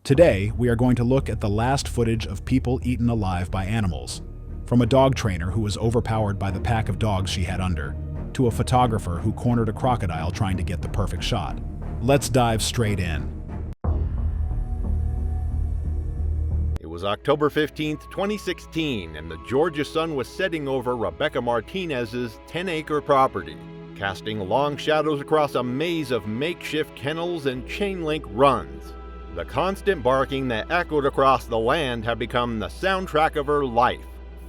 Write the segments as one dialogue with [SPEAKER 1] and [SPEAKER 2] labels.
[SPEAKER 1] Today, we are going to look at the last footage of people eaten alive by animals. From a dog trainer who was overpowered by the pack of dogs she had under, to a photographer who cornered a crocodile trying to get the perfect shot. Let's dive straight in.
[SPEAKER 2] It was October 15th, 2016, and the Georgia sun was setting over Rebecca Martinez's 10-acre property, casting long shadows across a maze of makeshift kennels and chain-link runs. The constant barking that echoed across the land had become the soundtrack of her life.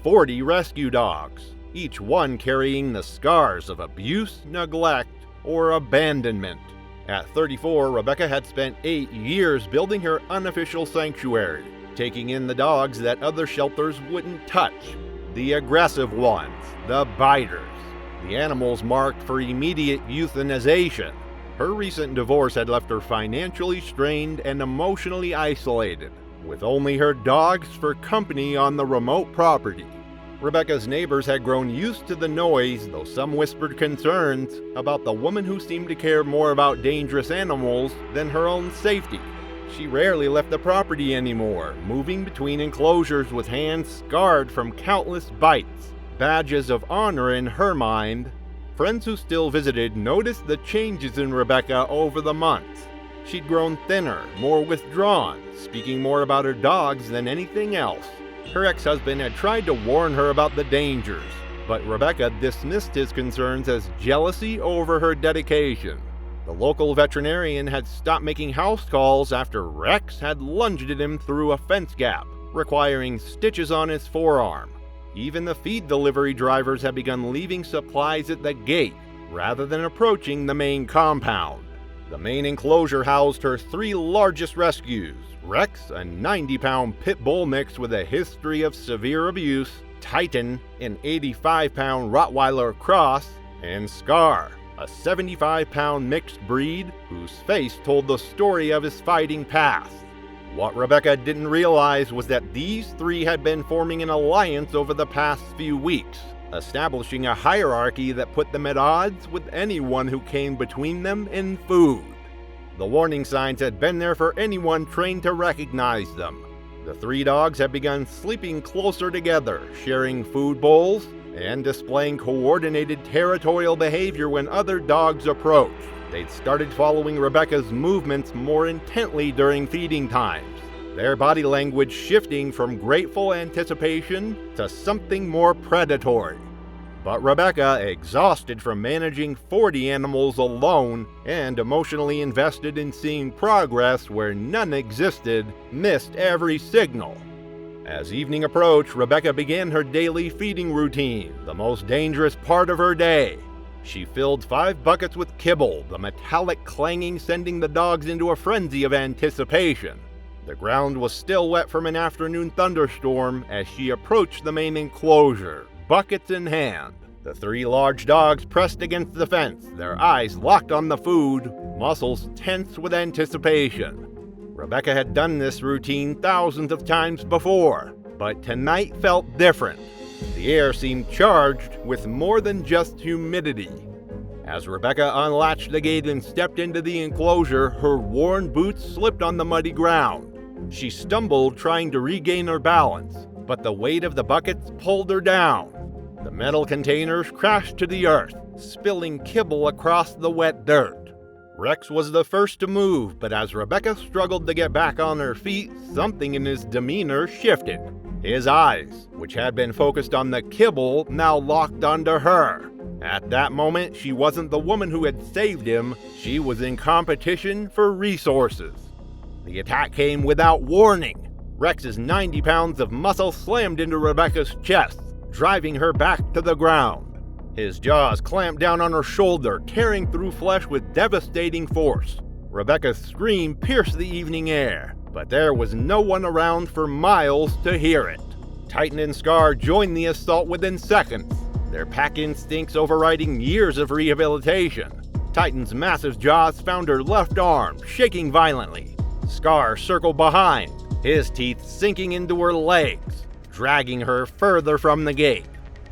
[SPEAKER 2] 40 rescue dogs, each one carrying the scars of abuse, neglect, or abandonment. At 34, Rebecca had spent 8 years building her unofficial sanctuary, taking in the dogs that other shelters wouldn't touch. The aggressive ones, the biters, the animals marked for immediate euthanization. Her recent divorce had left her financially strained and emotionally isolated, with only her dogs for company on the remote property. Rebecca's neighbors had grown used to the noise, though some whispered concerns about the woman who seemed to care more about dangerous animals than her own safety. She rarely left the property anymore, moving between enclosures with hands scarred from countless bites, badges of honor in her mind. Friends who still visited noticed the changes in Rebecca over the months. She'd grown thinner, more withdrawn, speaking more about her dogs than anything else. Her ex-husband had tried to warn her about the dangers, but Rebecca dismissed his concerns as jealousy over her dedication. The local veterinarian had stopped making house calls after Rex had lunged at him through a fence gap, requiring stitches on his forearm. Even the feed delivery drivers had begun leaving supplies at the gate, rather than approaching the main compound. The main enclosure housed her 3 largest rescues: Rex, a 90-pound pit bull mix with a history of severe abuse; Titan, an 85-pound Rottweiler cross; and Scar, a 75-pound mixed breed whose face told the story of his fighting past. What Rebecca didn't realize was that these 3 had been forming an alliance over the past few weeks, establishing a hierarchy that put them at odds with anyone who came between them and food. The warning signs had been there for anyone trained to recognize them. The 3 dogs had begun sleeping closer together, sharing food bowls, and displaying coordinated territorial behavior when other dogs approached. They'd started following Rebecca's movements more intently during feeding times, their body language shifting from grateful anticipation to something more predatory. But Rebecca, exhausted from managing 40 animals alone and emotionally invested in seeing progress where none existed, missed every signal. As evening approached, Rebecca began her daily feeding routine, the most dangerous part of her day. She filled 5 buckets with kibble, the metallic clanging sending the dogs into a frenzy of anticipation. The ground was still wet from an afternoon thunderstorm as she approached the main enclosure, buckets in hand. The 3 large dogs pressed against the fence, their eyes locked on the food, muscles tense with anticipation. Rebecca had done this routine thousands of times before, but tonight felt different. The air seemed charged with more than just humidity. As Rebecca unlatched the gate and stepped into the enclosure, her worn boots slipped on the muddy ground. She stumbled trying to regain her balance, but the weight of the buckets pulled her down. The metal containers crashed to the earth, spilling kibble across the wet dirt. Rex was the first to move, but as Rebecca struggled to get back on her feet, something in his demeanor shifted. His eyes, which had been focused on the kibble, now locked onto her. At that moment, she wasn't the woman who had saved him, she was in competition for resources. The attack came without warning. Rex's 90 pounds of muscle slammed into Rebecca's chest, driving her back to the ground. His jaws clamped down on her shoulder, tearing through flesh with devastating force. Rebecca's scream pierced the evening air, but there was no one around for miles to hear it. Titan and Scar joined the assault within seconds, their pack instincts overriding years of rehabilitation. Titan's massive jaws found her left arm, shaking violently. Scar circled behind, his teeth sinking into her legs, dragging her further from the gate.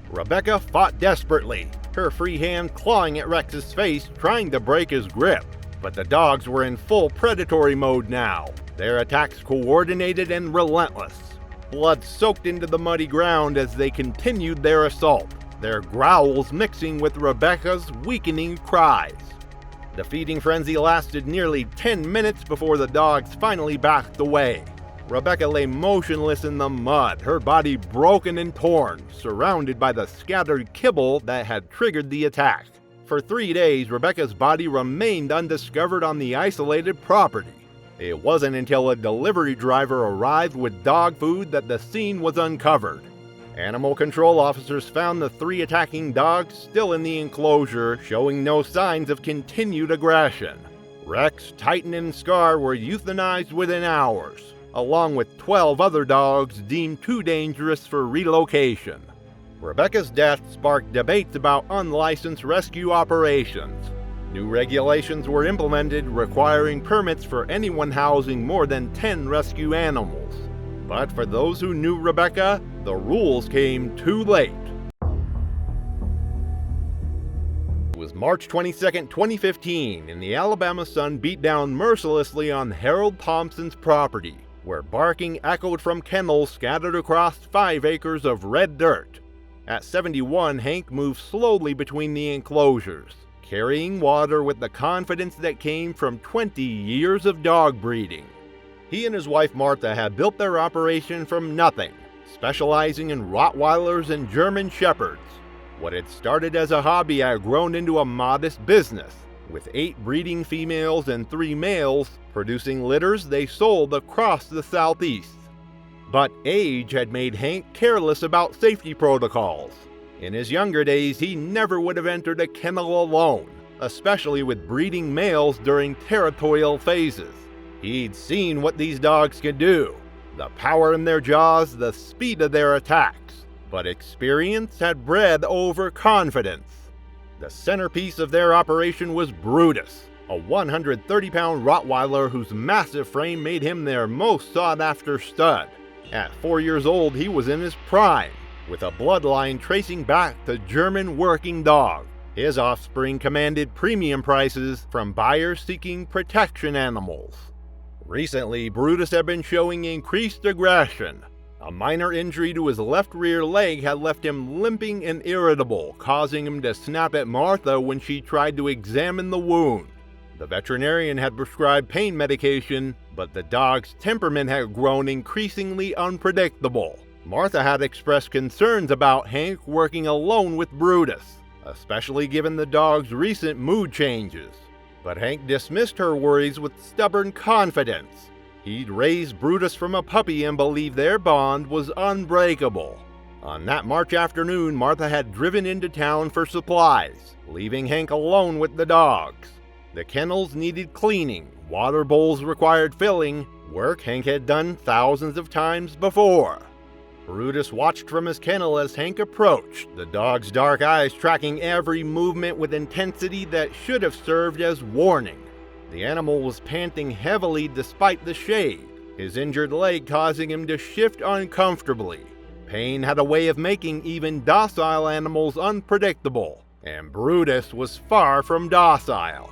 [SPEAKER 2] Rebecca fought desperately, her free hand clawing at Rex's face, trying to break his grip. But the dogs were in full predatory mode now. Their attacks coordinated and relentless. Blood soaked into the muddy ground as they continued their assault, their growls mixing with Rebecca's weakening cries. The feeding frenzy lasted nearly 10 minutes before the dogs finally backed away. Rebecca lay motionless in the mud, her body broken and torn, surrounded by the scattered kibble that had triggered the attack. For 3 days, Rebecca's body remained undiscovered on the isolated property. It wasn't until a delivery driver arrived with dog food that the scene was uncovered. Animal control officers found the 3 attacking dogs still in the enclosure, showing no signs of continued aggression. Rex, Titan, and Scar were euthanized within hours, along with 12 other dogs deemed too dangerous for relocation. Rebecca's death sparked debates about unlicensed rescue operations. New regulations were implemented requiring permits for anyone housing more than 10 rescue animals. But for those who knew Rebecca, the rules came too late. It was March 22, 2015, and the Alabama sun beat down mercilessly on Harold Thompson's property, where barking echoed from kennels scattered across 5 acres of red dirt. At 71, Hank moved slowly between the enclosures, carrying water with the confidence that came from 20 years of dog breeding. He and his wife Martha had built their operation from nothing, specializing in Rottweilers and German Shepherds. What had started as a hobby had grown into a modest business, with 8 breeding females and 3 males producing litters they sold across the Southeast. But age had made Hank careless about safety protocols. In his younger days, he never would have entered a kennel alone, especially with breeding males during territorial phases. He'd seen what these dogs could do, the power in their jaws, the speed of their attacks, but experience had bred overconfidence. The centerpiece of their operation was Brutus, a 130-pound Rottweiler whose massive frame made him their most sought-after stud. At 4 years old, he was in his prime, with a bloodline tracing back to German working dog. His offspring commanded premium prices from buyers seeking protection animals. Recently, Brutus had been showing increased aggression. A minor injury to his left rear leg had left him limping and irritable, causing him to snap at Martha when she tried to examine the wound. The veterinarian had prescribed pain medication, but the dog's temperament had grown increasingly unpredictable. Martha had expressed concerns about Hank working alone with Brutus, especially given the dog's recent mood changes. But Hank dismissed her worries with stubborn confidence. He'd raised Brutus from a puppy and believed their bond was unbreakable. On that March afternoon, Martha had driven into town for supplies, leaving Hank alone with the dogs. The kennels needed cleaning, water bowls required filling, work Hank had done thousands of times before. Brutus watched from his kennel as Hank approached, the dog's dark eyes tracking every movement with intensity that should have served as warning. The animal was panting heavily despite the shade, his injured leg causing him to shift uncomfortably. Pain had a way of making even docile animals unpredictable, and Brutus was far from docile.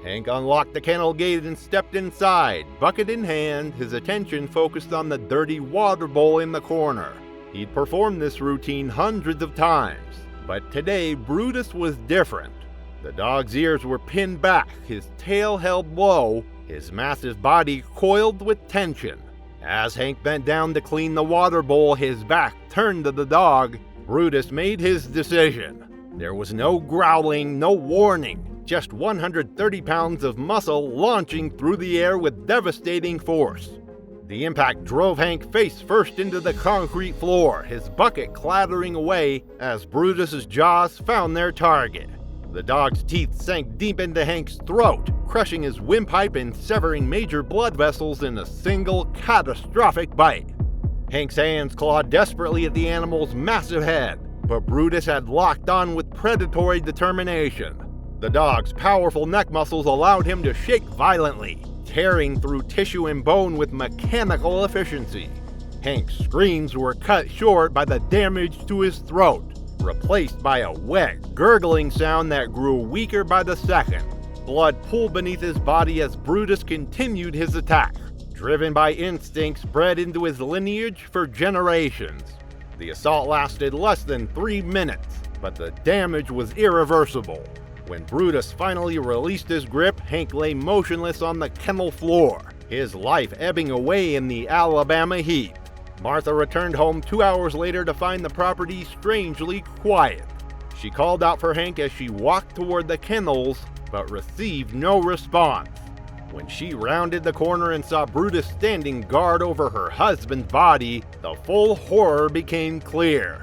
[SPEAKER 2] Hank unlocked the kennel gate and stepped inside, bucket in hand, his attention focused on the dirty water bowl in the corner. He'd performed this routine hundreds of times, but today Brutus was different. The dog's ears were pinned back, his tail held low, his massive body coiled with tension. As Hank bent down to clean the water bowl, his back turned to the dog, Brutus made his decision. There was no growling, no warning. Just 130 pounds of muscle launching through the air with devastating force. The impact drove Hank face first into the concrete floor, his bucket clattering away as Brutus's jaws found their target. The dog's teeth sank deep into Hank's throat, crushing his windpipe and severing major blood vessels in a single catastrophic bite. Hank's hands clawed desperately at the animal's massive head, but Brutus had locked on with predatory determination. The dog's powerful neck muscles allowed him to shake violently, tearing through tissue and bone with mechanical efficiency. Hank's screams were cut short by the damage to his throat, replaced by a wet, gurgling sound that grew weaker by the second. Blood pooled beneath his body as Brutus continued his attack, driven by instincts bred into his lineage for generations. The assault lasted less than 3 minutes, but the damage was irreversible. When Brutus finally released his grip, Hank lay motionless on the kennel floor, his life ebbing away in the Alabama heat. Martha returned home 2 hours later to find the property strangely quiet. She called out for Hank as she walked toward the kennels, but received no response. When she rounded the corner and saw Brutus standing guard over her husband's body, the full horror became clear.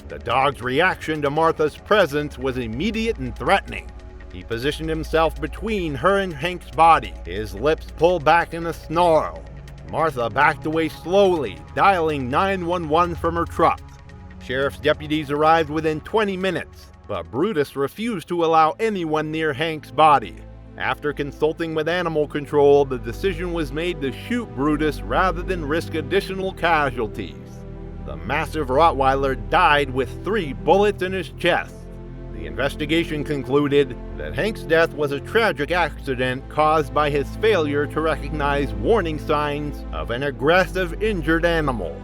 [SPEAKER 2] The dog's reaction to Martha's presence was immediate and threatening. He positioned himself between her and Hank's body, his lips pulled back in a snarl. Martha backed away slowly, dialing 911 from her truck. Sheriff's deputies arrived within 20 minutes, but Brutus refused to allow anyone near Hank's body. After consulting with animal control, the decision was made to shoot Brutus rather than risk additional casualties. The massive Rottweiler died with 3 bullets in his chest. The investigation concluded that Hank's death was a tragic accident caused by his failure to recognize warning signs of an aggressive, injured animal.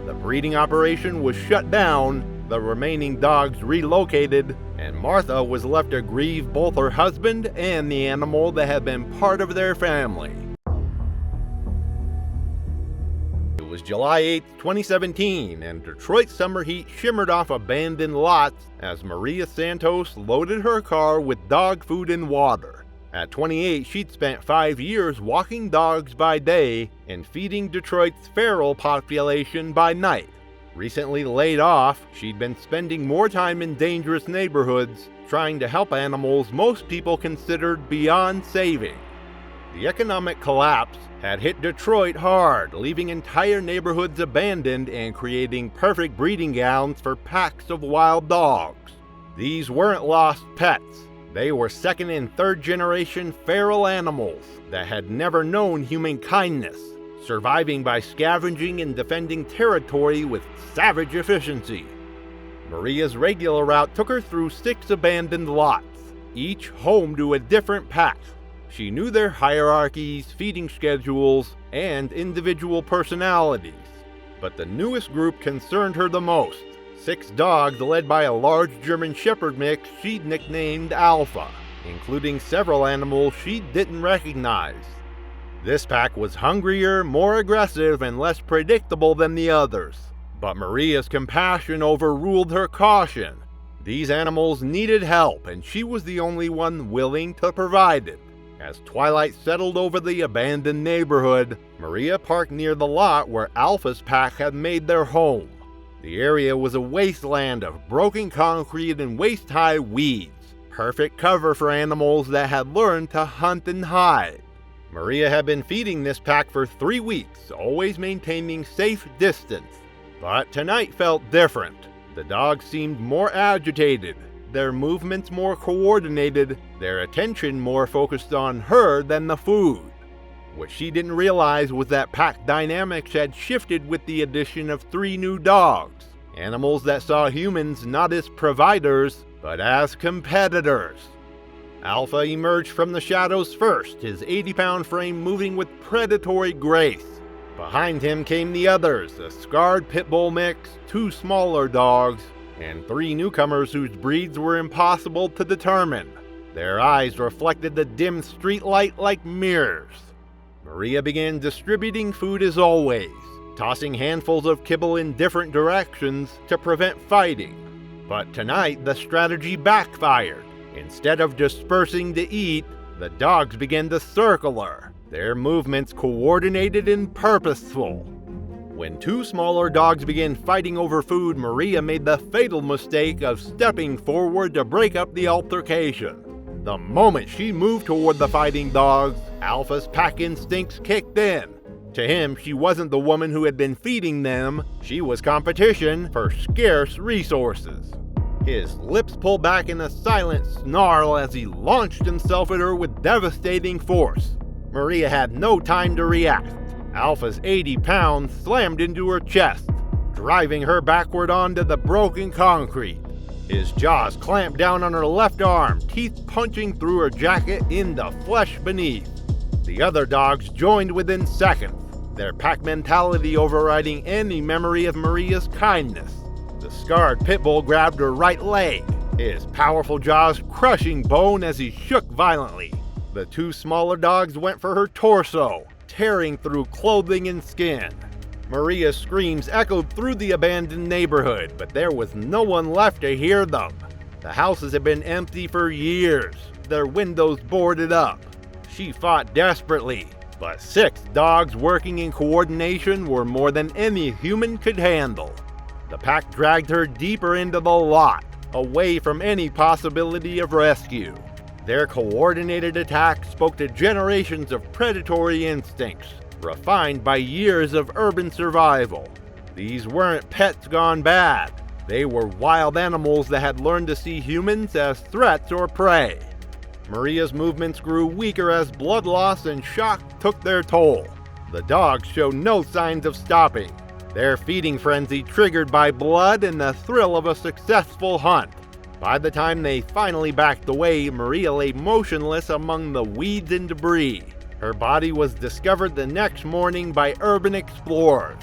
[SPEAKER 2] The breeding operation was shut down, the remaining dogs relocated, and Martha was left to grieve both her husband and the animal that had been part of their family. It was July 8, 2017, and Detroit's summer heat shimmered off abandoned lots as Maria Santos loaded her car with dog food and water. At 28, she'd spent 5 years walking dogs by day and feeding Detroit's feral population by night. Recently laid off, she'd been spending more time in dangerous neighborhoods, trying to help animals most people considered beyond saving. The economic collapse had hit Detroit hard, leaving entire neighborhoods abandoned and creating perfect breeding grounds for packs of wild dogs. These weren't lost pets. They were second and third generation feral animals that had never known human kindness, surviving by scavenging and defending territory with savage efficiency. Maria's regular route took her through 6 abandoned lots, each home to a different pack. She knew their hierarchies, feeding schedules, and individual personalities. But the newest group concerned her the most. 6 dogs led by a large German Shepherd mix she'd nicknamed Alpha, including several animals she didn't recognize. This pack was hungrier, more aggressive, and less predictable than the others. But Maria's compassion overruled her caution. These animals needed help, and she was the only one willing to provide it. As twilight settled over the abandoned neighborhood, Maria parked near the lot where Alpha's pack had made their home. The area was a wasteland of broken concrete and waist-high weeds, perfect cover for animals that had learned to hunt and hide. Maria had been feeding this pack for 3 weeks, always maintaining safe distance. But tonight felt different. The dogs seemed more agitated, their movements more coordinated, their attention more focused on her than the food. What she didn't realize was that pack dynamics had shifted with the addition of 3 new dogs, animals that saw humans not as providers, but as competitors. Alpha emerged from the shadows first, his 80-pound frame moving with predatory grace. Behind him came the others, a scarred pit bull mix, 2 smaller dogs, and 3 newcomers whose breeds were impossible to determine. Their eyes reflected the dim streetlight like mirrors. Maria began distributing food as always, tossing handfuls of kibble in different directions to prevent fighting. But tonight, the strategy backfired. Instead of dispersing to eat, the dogs began to circle her, their movements coordinated and purposeful. When 2 smaller dogs began fighting over food, Maria made the fatal mistake of stepping forward to break up the altercation. The moment she moved toward the fighting dogs, Alpha's pack instincts kicked in. To him, she wasn't the woman who had been feeding them, she was competition for scarce resources. His lips pulled back in a silent snarl as he launched himself at her with devastating force. Maria had no time to react. Alpha's 80 pounds slammed into her chest, driving her backward onto the broken concrete. His jaws clamped down on her left arm, teeth punching through her jacket into flesh beneath. The other dogs joined within seconds. their pack mentality overriding any memory of Maria's kindness. The scarred pit bull grabbed her right leg, his powerful jaws crushing bone as he shook violently. The two smaller dogs went for her torso, tearing through clothing and skin. Maria's screams echoed through the abandoned neighborhood, but there was no one left to hear them. The houses had been empty for years, their windows boarded up. She fought desperately, but 6 dogs working in coordination were more than any human could handle. The pack dragged her deeper into the lot, away from any possibility of rescue. Their coordinated attack spoke to generations of predatory instincts, refined by years of urban survival. These weren't pets gone bad. They were wild animals that had learned to see humans as threats or prey. Maria's movements grew weaker as blood loss and shock took their toll. The dogs showed no signs of stopping, their feeding frenzy triggered by blood and the thrill of a successful hunt. By the time they finally backed away, Maria lay motionless among the weeds and debris. Her body was discovered the next morning by urban explorers.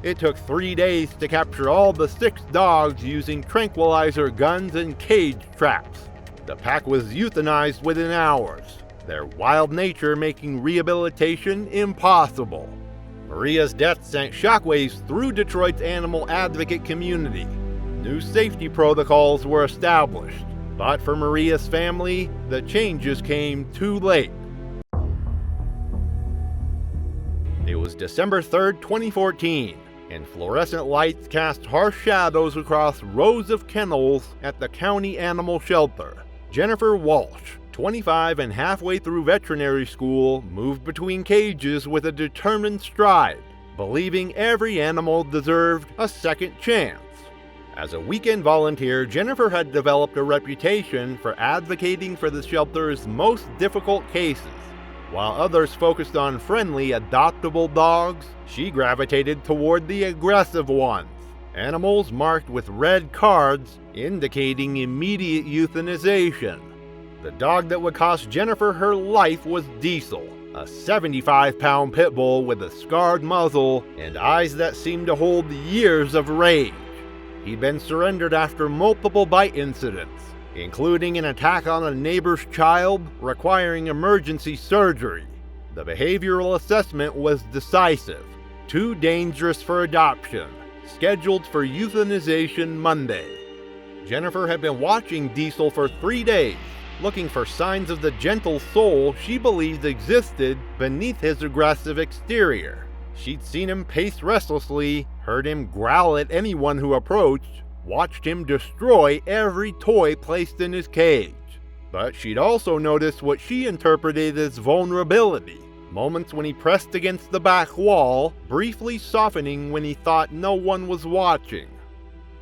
[SPEAKER 2] It took 3 days to capture all the 6 dogs using tranquilizer guns and cage traps. The pack was euthanized within hours, their wild nature making rehabilitation impossible. Maria's death sent shockwaves through Detroit's animal advocate community. New safety protocols were established, but for Maria's family, the changes came too late. It was December 3rd, 2014, and fluorescent lights cast harsh shadows across rows of kennels at the county animal shelter. Jennifer Walsh, 25 and halfway through veterinary school, moved between cages with a determined stride, believing every animal deserved a second chance. As a weekend volunteer, Jennifer had developed a reputation for advocating for the shelter's most difficult cases. While others focused on friendly, adoptable dogs, she gravitated toward the aggressive ones, animals marked with red cards indicating immediate euthanization. The dog that would cost Jennifer her life was Diesel, a 75-pound pit bull with a scarred muzzle and eyes that seemed to hold years of rage. He'd been surrendered after multiple bite incidents, including an attack on a neighbor's child requiring emergency surgery. The behavioral assessment was decisive. Too dangerous for adoption. Scheduled for euthanization Monday. Jennifer had been watching Diesel for 3 days, looking for signs of the gentle soul she believed existed beneath his aggressive exterior. She'd seen him pace restlessly, heard him growl at anyone who approached, watched him destroy every toy placed in his cage. But she'd also noticed what she interpreted as vulnerability, moments when he pressed against the back wall, briefly softening when he thought no one was watching.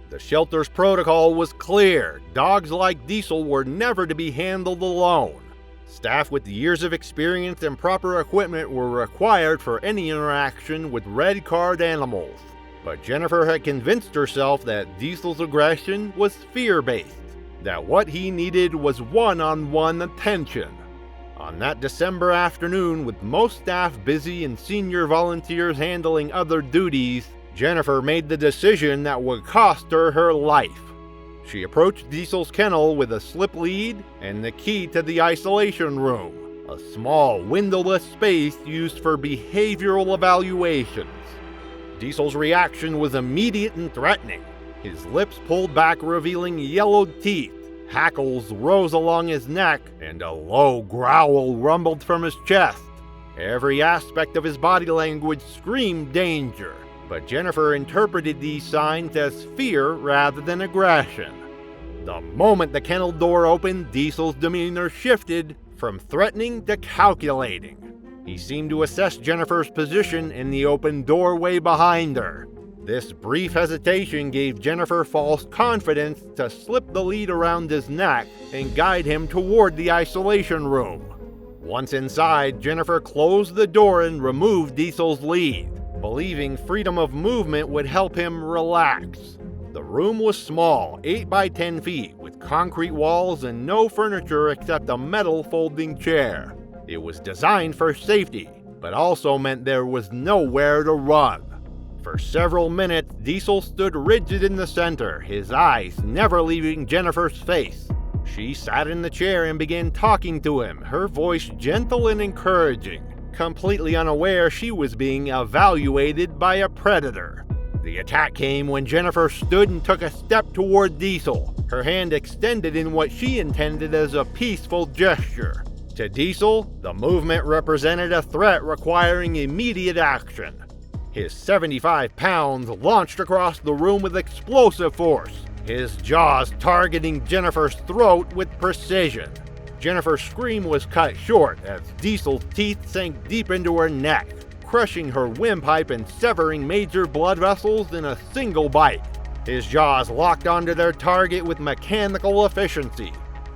[SPEAKER 2] The shelter's protocol was clear. Dogs like Diesel were never to be handled alone. Staff with years of experience and proper equipment were required for any interaction with red card animals. But Jennifer had convinced herself that Diesel's aggression was fear-based, that what he needed was one-on-one attention. On that December afternoon, with most staff busy and senior volunteers handling other duties, Jennifer made the decision that would cost her her life. She approached Diesel's kennel with a slip lead and the key to the isolation room, a small windowless space used for behavioral evaluations. Diesel's reaction was immediate and threatening. His lips pulled back, revealing yellowed teeth. Hackles rose along his neck, and a low growl rumbled from his chest. Every aspect of his body language screamed danger, but Jennifer interpreted these signs as fear rather than aggression. The moment the kennel door opened, Diesel's demeanor shifted from threatening to calculating. He seemed to assess Jennifer's position in the open doorway behind her. This brief hesitation gave Jennifer false confidence to slip the lead around his neck and guide him toward the isolation room. Once inside, Jennifer closed the door and removed Diesel's lead, believing freedom of movement would help him relax. The room was small, 8 by 10 feet, with concrete walls and no furniture except a metal folding chair. It was designed for safety, but also meant there was nowhere to run. For several minutes, Diesel stood rigid in the center, his eyes never leaving Jennifer's face. She sat in the chair and began talking to him, her voice gentle and encouraging, completely unaware she was being evaluated by a predator. The attack came when Jennifer stood and took a step toward Diesel, her hand extended in what she intended as a peaceful gesture. To Diesel, the movement represented a threat requiring immediate action. His 75 pounds launched across the room with explosive force, his jaws targeting Jennifer's throat with precision. Jennifer's scream was cut short as Diesel's teeth sank deep into her neck, crushing her windpipe and severing major blood vessels in a single bite. His jaws locked onto their target with mechanical efficiency.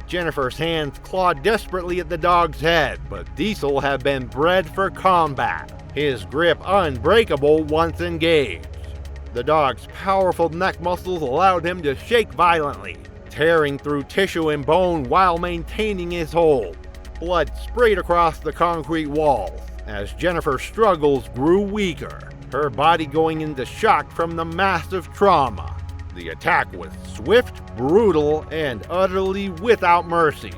[SPEAKER 2] Jennifer's hands clawed desperately at the dog's head, but Diesel had been bred for combat, his grip unbreakable once engaged. The dog's powerful neck muscles allowed him to shake violently, tearing through tissue and bone while maintaining his hold. Blood sprayed across the concrete walls as Jennifer's struggles grew weaker, her body going into shock from the massive trauma. The attack was swift, brutal, and utterly without mercy.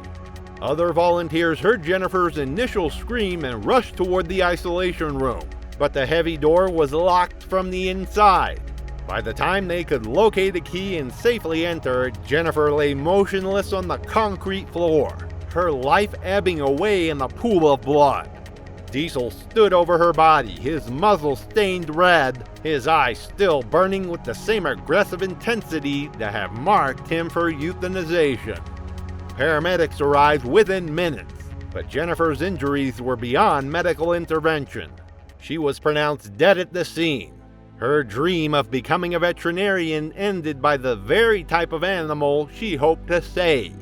[SPEAKER 2] Other volunteers heard Jennifer's initial scream and rushed toward the isolation room, but the heavy door was locked from the inside. By the time they could locate a key and safely enter, Jennifer lay motionless on the concrete floor, her life ebbing away in the pool of blood. Diesel stood over her body, his muzzle stained red, his eyes still burning with the same aggressive intensity that had marked him for euthanization. Paramedics arrived within minutes, but Jennifer's injuries were beyond medical intervention. She was pronounced dead at the scene. Her dream of becoming a veterinarian ended by the very type of animal she hoped to save.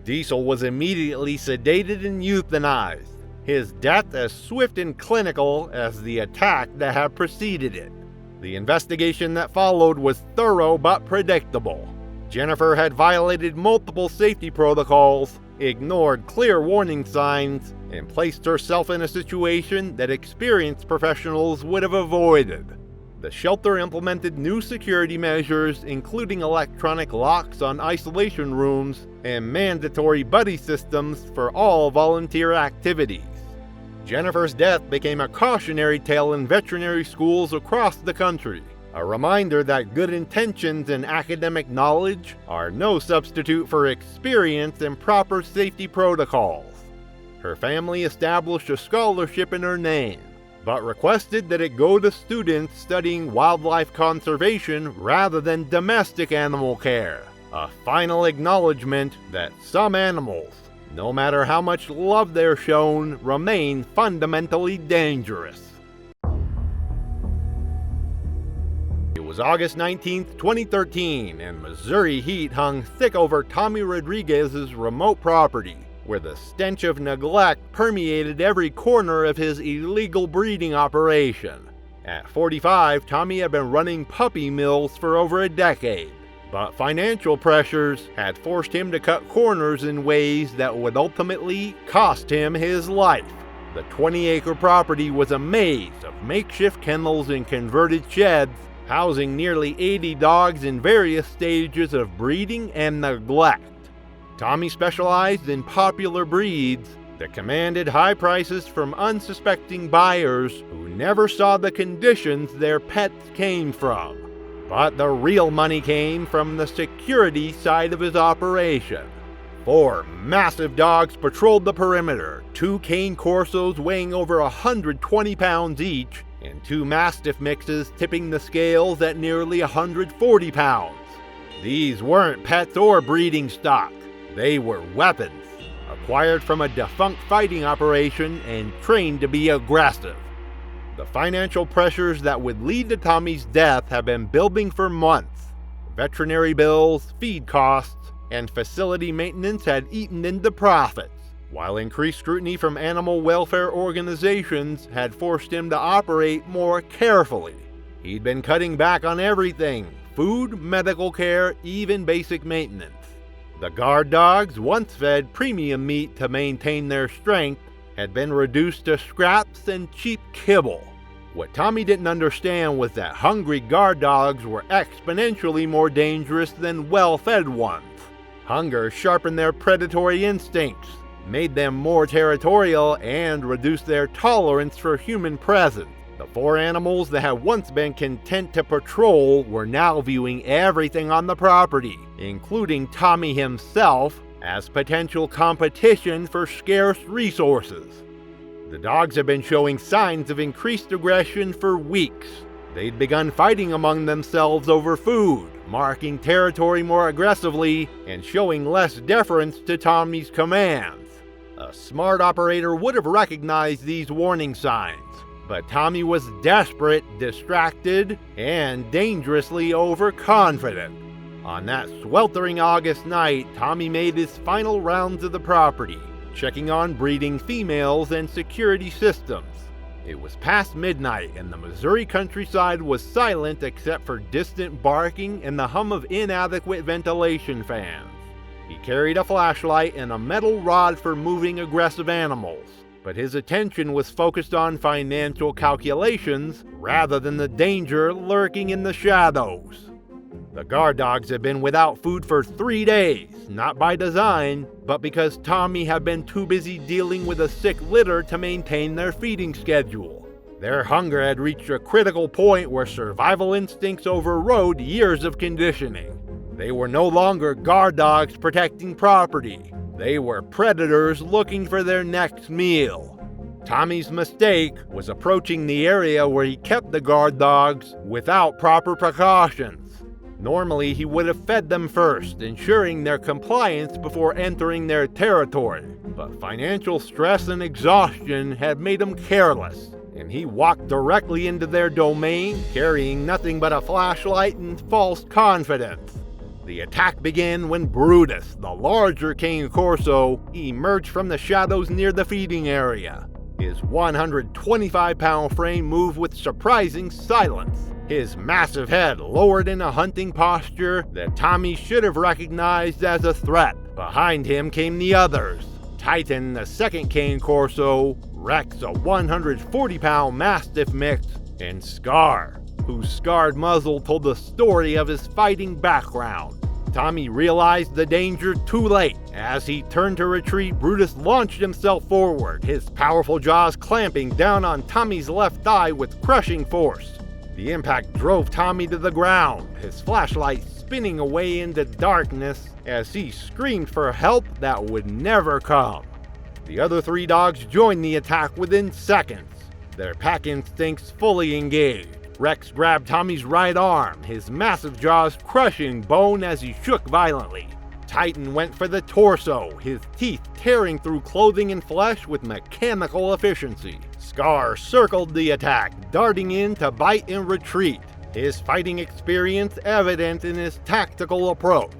[SPEAKER 2] Diesel was immediately sedated and euthanized, his death as swift and clinical as the attack that had preceded it. The investigation that followed was thorough but predictable. Jennifer had violated multiple safety protocols, ignored clear warning signs, and placed herself in a situation that experienced professionals would have avoided. The shelter implemented new security measures, including electronic locks on isolation rooms and mandatory buddy systems for all volunteer activities. Jennifer's death became a cautionary tale in veterinary schools across the country, a reminder that good intentions and academic knowledge are no substitute for experience and proper safety protocols. Her family established a scholarship in her name, but requested that it go to students studying wildlife conservation rather than domestic animal care, a final acknowledgement that some animals, no matter how much love they're shown, remain fundamentally dangerous. It was August 19, 2013, and Missouri heat hung thick over Tommy Rodriguez's remote property, where the stench of neglect permeated every corner of his illegal breeding operation. At 45, Tommy had been running puppy mills for over a decade, but financial pressures had forced him to cut corners in ways that would ultimately cost him his life. The 20-acre property was a maze of makeshift kennels and converted sheds, housing nearly 80 dogs in various stages of breeding and neglect. Tommy specialized in popular breeds that commanded high prices from unsuspecting buyers who never saw the conditions their pets came from. But the real money came from the security side of his operation. 4 massive dogs patrolled the perimeter, 2 cane corsos weighing over 120 pounds each, and 2 mastiff mixes tipping the scales at nearly 140 pounds. These weren't pets or breeding stock. They were weapons, acquired from a defunct fighting operation and trained to be aggressive. The financial pressures that would lead to Tommy's death have been building for months. Veterinary bills, feed costs, and facility maintenance had eaten into profits, while increased scrutiny from animal welfare organizations had forced him to operate more carefully. He'd been cutting back on everything: food, medical care, even basic maintenance. The guard dogs, once fed premium meat to maintain their strength, had been reduced to scraps and cheap kibble. What Tommy didn't understand was that hungry guard dogs were exponentially more dangerous than well-fed ones. Hunger sharpened their predatory instincts, made them more territorial, and reduced their tolerance for human presence. The four animals that had once been content to patrol were now viewing everything on the property, including Tommy himself, as potential competition for scarce resources. The dogs had been showing signs of increased aggression for weeks. They'd begun fighting among themselves over food, marking territory more aggressively, and showing less deference to Tommy's commands. A smart operator would have recognized these warning signs, but Tommy was desperate, distracted, and dangerously overconfident. On that sweltering August night, Tommy made his final rounds of the property, checking on breeding females and security systems. It was past midnight and the Missouri countryside was silent except for distant barking and the hum of inadequate ventilation fans. He carried a flashlight and a metal rod for moving aggressive animals, but his attention was focused on financial calculations rather than the danger lurking in the shadows. The guard dogs had been without food for 3 days, not by design, but because Tommy had been too busy dealing with a sick litter to maintain their feeding schedule. Their hunger had reached a critical point where survival instincts overrode years of conditioning. They were no longer guard dogs protecting property. They were predators looking for their next meal. Tommy's mistake was approaching the area where he kept the guard dogs without proper precautions. Normally, he would have fed them first, ensuring their compliance before entering their territory. But financial stress and exhaustion had made him careless, and he walked directly into their domain, carrying nothing but a flashlight and false confidence. The attack began when Brutus, the larger cane corso, emerged from the shadows near the feeding area. His 125-pound frame moved with surprising silence, his massive head lowered in a hunting posture that Tommy should have recognized as a threat. Behind him came the others: Titan, the second cane corso, Rex, a 140-pound mastiff mix, and Scar, whose scarred muzzle told the story of his fighting background. Tommy realized the danger too late. As he turned to retreat, Brutus launched himself forward, his powerful jaws clamping down on Tommy's left thigh with crushing force. The impact drove Tommy to the ground, his flashlight spinning away into darkness as he screamed for help that would never come. The other three dogs joined the attack within seconds, their pack instincts fully engaged. Rex grabbed Tommy's right arm, his massive jaws crushing bone as he shook violently. Titan went for the torso, his teeth tearing through clothing and flesh with mechanical efficiency. Scar circled the attack, darting in to bite and retreat, his fighting experience evident in his tactical approach.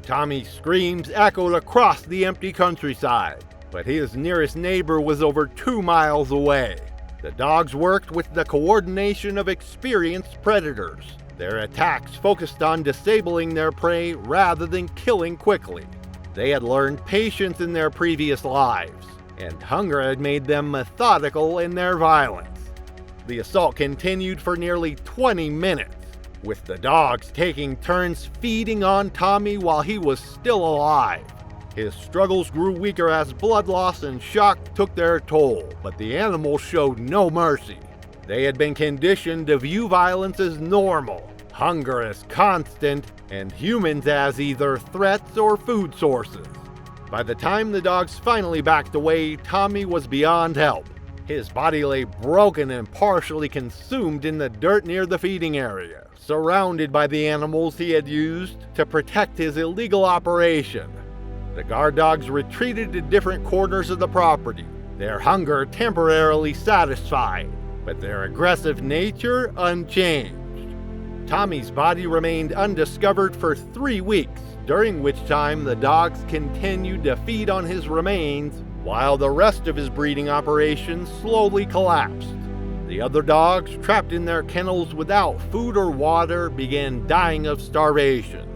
[SPEAKER 2] Tommy's screams echoed across the empty countryside, but his nearest neighbor was over 2 miles away. The dogs worked with the coordination of experienced predators. Their attacks focused on disabling their prey rather than killing quickly. They had learned patience in their previous lives, and hunger had made them methodical in their violence. The assault continued for nearly 20 minutes, with the dogs taking turns feeding on Tommy while he was still alive. His struggles grew weaker as blood loss and shock took their toll, but the animals showed no mercy. They had been conditioned to view violence as normal, hunger as constant, and humans as either threats or food sources. By the time the dogs finally backed away, Tommy was beyond help. His body lay broken and partially consumed in the dirt near the feeding area, surrounded by the animals he had used to protect his illegal operation. The guard dogs retreated to different corners of the property, their hunger temporarily satisfied, but their aggressive nature unchanged. Tommy's body remained undiscovered for 3 weeks, during which time the dogs continued to feed on his remains while the rest of his breeding operation slowly collapsed. The other dogs, trapped in their kennels without food or water, began dying of starvation.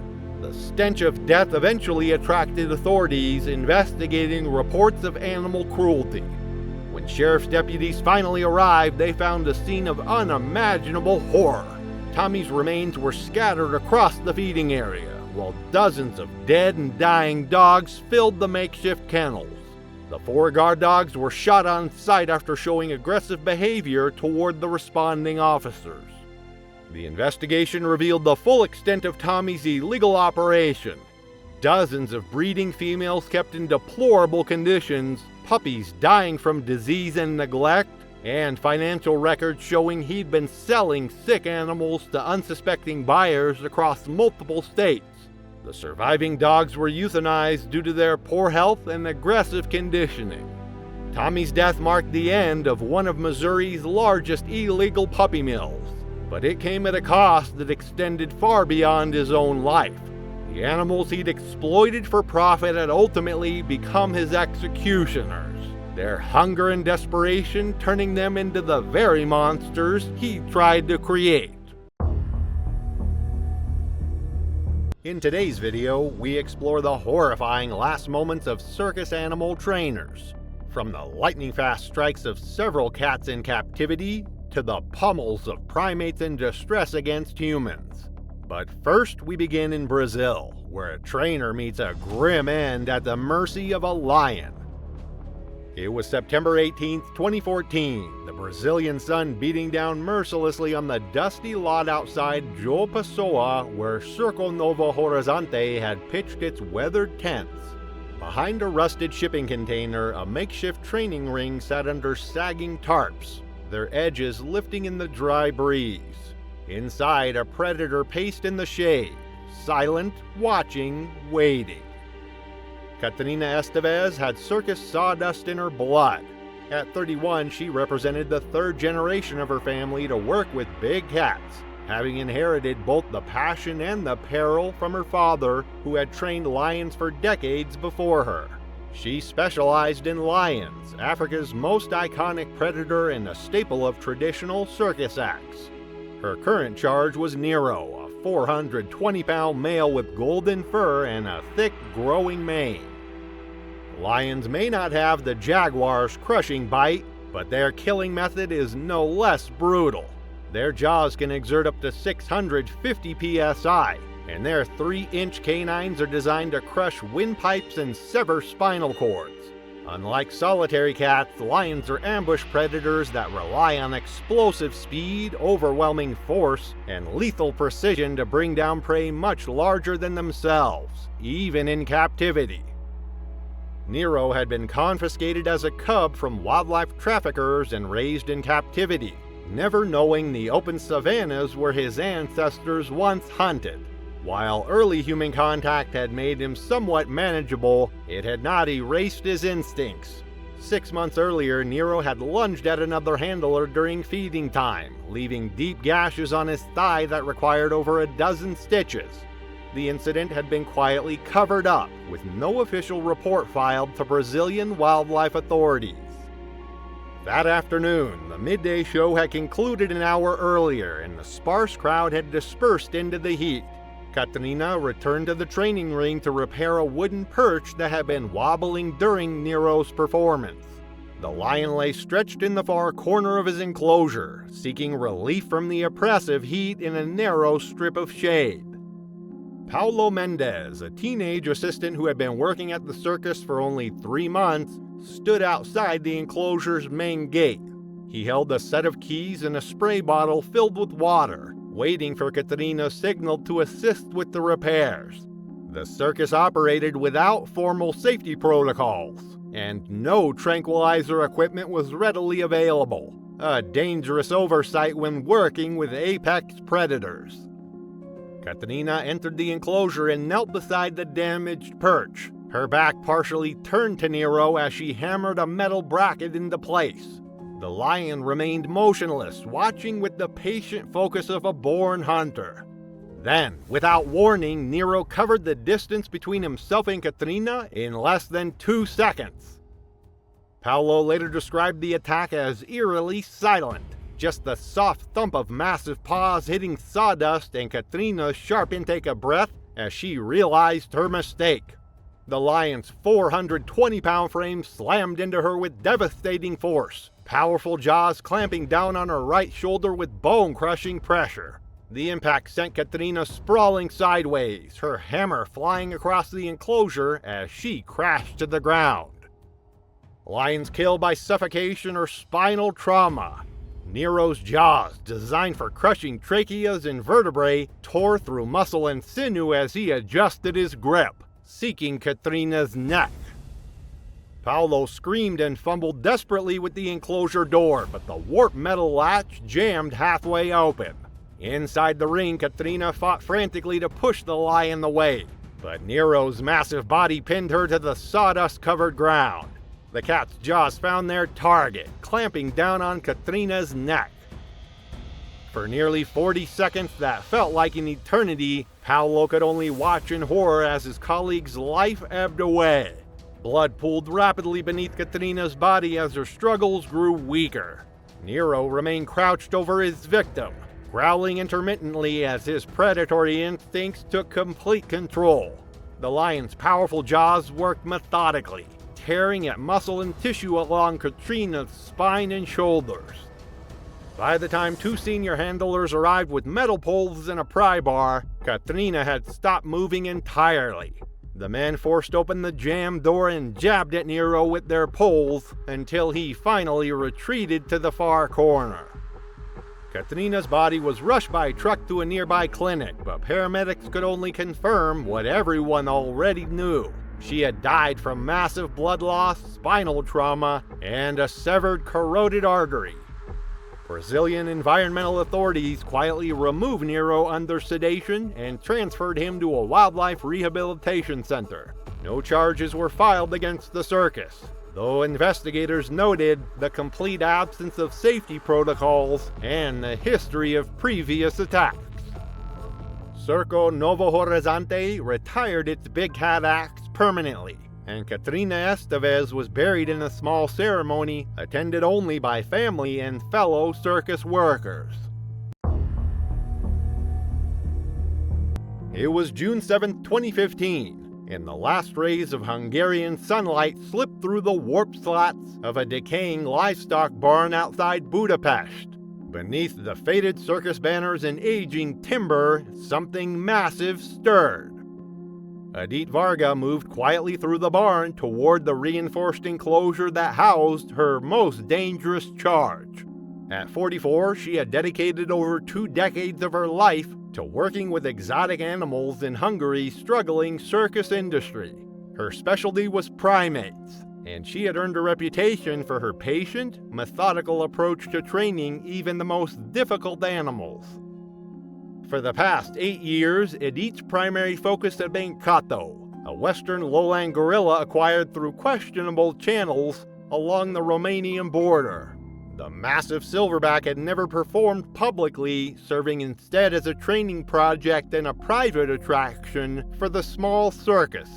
[SPEAKER 2] The stench of death eventually attracted authorities investigating reports of animal cruelty. When sheriff's deputies finally arrived, they found a scene of unimaginable horror. Tommy's remains were scattered across the feeding area, while dozens of dead and dying dogs filled the makeshift kennels. The 4 guard dogs were shot on sight after showing aggressive behavior toward the responding officers. The investigation revealed the full extent of Tommy's illegal operation. Dozens of breeding females kept in deplorable conditions, puppies dying from disease and neglect, and financial records showing he'd been selling sick animals to unsuspecting buyers across multiple states. The surviving dogs were euthanized due to their poor health and aggressive conditioning. Tommy's death marked the end of one of Missouri's largest illegal puppy mills, but it came at a cost that extended far beyond his own life. The animals he'd exploited for profit had ultimately become his executioners, their hunger and desperation turning them into the very monsters he tried to create. In today's video, we explore the horrifying last moments of circus animal trainers. From the lightning-fast strikes of several cats in captivity, to the pummels of primates in distress against humans. But first, we begin in Brazil, where a trainer meets a grim end at the mercy of a lion. It was September 18, 2014, the Brazilian sun beating down mercilessly on the dusty lot outside João Pessoa, where Circo Novo Horizonte had pitched its weathered tents. Behind a rusted shipping container, a makeshift training ring sat under sagging tarps, their edges lifting in the dry breeze. Inside, a predator paced in the shade, silent, watching, waiting. Catarina Esteves had circus sawdust in her blood. At 31, she represented the 3rd generation of her family to work with big cats, having inherited both the passion and the peril from her father, who had trained lions for decades before her. She specialized in lions, Africa's most iconic predator and a staple of traditional circus acts. Her current charge was Nero, a 420-pound male with golden fur and a thick, growing mane. Lions may not have the jaguar's crushing bite, but their killing method is no less brutal. Their jaws can exert up to 650 psi, and their 3-inch canines are designed to crush windpipes and sever spinal cords. Unlike solitary cats, lions are ambush predators that rely on explosive speed, overwhelming force, and lethal precision to bring down prey much larger than themselves, even in captivity. Nero had been confiscated as a cub from wildlife traffickers and raised in captivity, never knowing the open savannas where his ancestors once hunted. While early human contact had made him somewhat manageable, it had not erased his instincts. 6 months earlier, Nero had lunged at another handler during feeding time, leaving deep gashes on his thigh that required over a dozen stitches. The incident had been quietly covered up, with no official report filed to Brazilian wildlife authorities. That afternoon, the midday show had concluded an hour earlier, and the sparse crowd had dispersed into the heat. Catarina returned to the training ring to repair a wooden perch that had been wobbling during Nero's performance. The lion lay stretched in the far corner of his enclosure, seeking relief from the oppressive heat in a narrow strip of shade. Paulo Mendes, a teenage assistant who had been working at the circus for only 3 months, stood outside the enclosure's main gate. He held a set of keys and a spray bottle filled with water, waiting for Catarina's signal to assist with the repairs. The circus operated without formal safety protocols, and no tranquilizer equipment was readily available, a dangerous oversight when working with apex predators. Catarina entered the enclosure and knelt beside the damaged perch, her back partially turned to Nero as she hammered a metal bracket into place. The lion remained motionless, watching with the patient focus of a born hunter. Then, without warning, Nero covered the distance between himself and Catarina in less than 2 seconds. Paulo later described the attack as eerily silent, just the soft thump of massive paws hitting sawdust and Catarina's sharp intake of breath as she realized her mistake. The lion's 420-pound frame slammed into her with devastating force, powerful jaws clamping down on her right shoulder with bone-crushing pressure. The impact sent Katrina sprawling sideways, her hammer flying across the enclosure as she crashed to the ground. Lions killed by suffocation or spinal trauma. Nero's jaws, designed for crushing tracheas and vertebrae, tore through muscle and sinew as he adjusted his grip, seeking Katrina's neck. Paolo screamed and fumbled desperately with the enclosure door, but the warped metal latch jammed halfway open. Inside the ring, Katrina fought frantically to push the lion away, but Nero's massive body pinned her to the sawdust-covered ground. The cat's jaws found their target, clamping down on Katrina's neck. For nearly 40 seconds that felt like an eternity, Paolo could only watch in horror as his colleague's life ebbed away. Blood pooled rapidly beneath Katrina's body as her struggles grew weaker. Nero remained crouched over his victim, growling intermittently as his predatory instincts took complete control. The lion's powerful jaws worked methodically, tearing at muscle and tissue along Katrina's spine and shoulders. By the time two senior handlers arrived with metal poles and a pry bar, Katrina had stopped moving entirely. The men forced open the jammed door and jabbed at Nero with their poles until he finally retreated to the far corner. Katrina's body was rushed by truck to a nearby clinic, but paramedics could only confirm what everyone already knew. She had died from massive blood loss, spinal trauma, and a severed carotid artery. Brazilian environmental authorities quietly removed Nero under sedation and transferred him to a wildlife rehabilitation center. No charges were filed against the circus, though investigators noted the complete absence of safety protocols and the history of previous attacks. Circo Novo Horizonte retired its big cat acts permanently, and Katrina Estevez was buried in a small ceremony attended only by family and fellow circus workers. It was June 7, 2015, and the last rays of Hungarian sunlight slipped through the warped slats of a decaying livestock barn outside Budapest. Beneath the faded circus banners and aging timber, something massive stirred. Edith Varga moved quietly through the barn toward the reinforced enclosure that housed her most dangerous charge. At 44, she had dedicated over 2 decades of her life to working with exotic animals in Hungary's struggling circus industry. Her specialty was primates, and she had earned a reputation for her patient, methodical approach to training even the most difficult animals. For the past 8 years, Edith's primary focus had been Kato, a western lowland gorilla acquired through questionable channels along the Romanian border. The massive silverback had never performed publicly, serving instead as a training project and a private attraction for the small circus.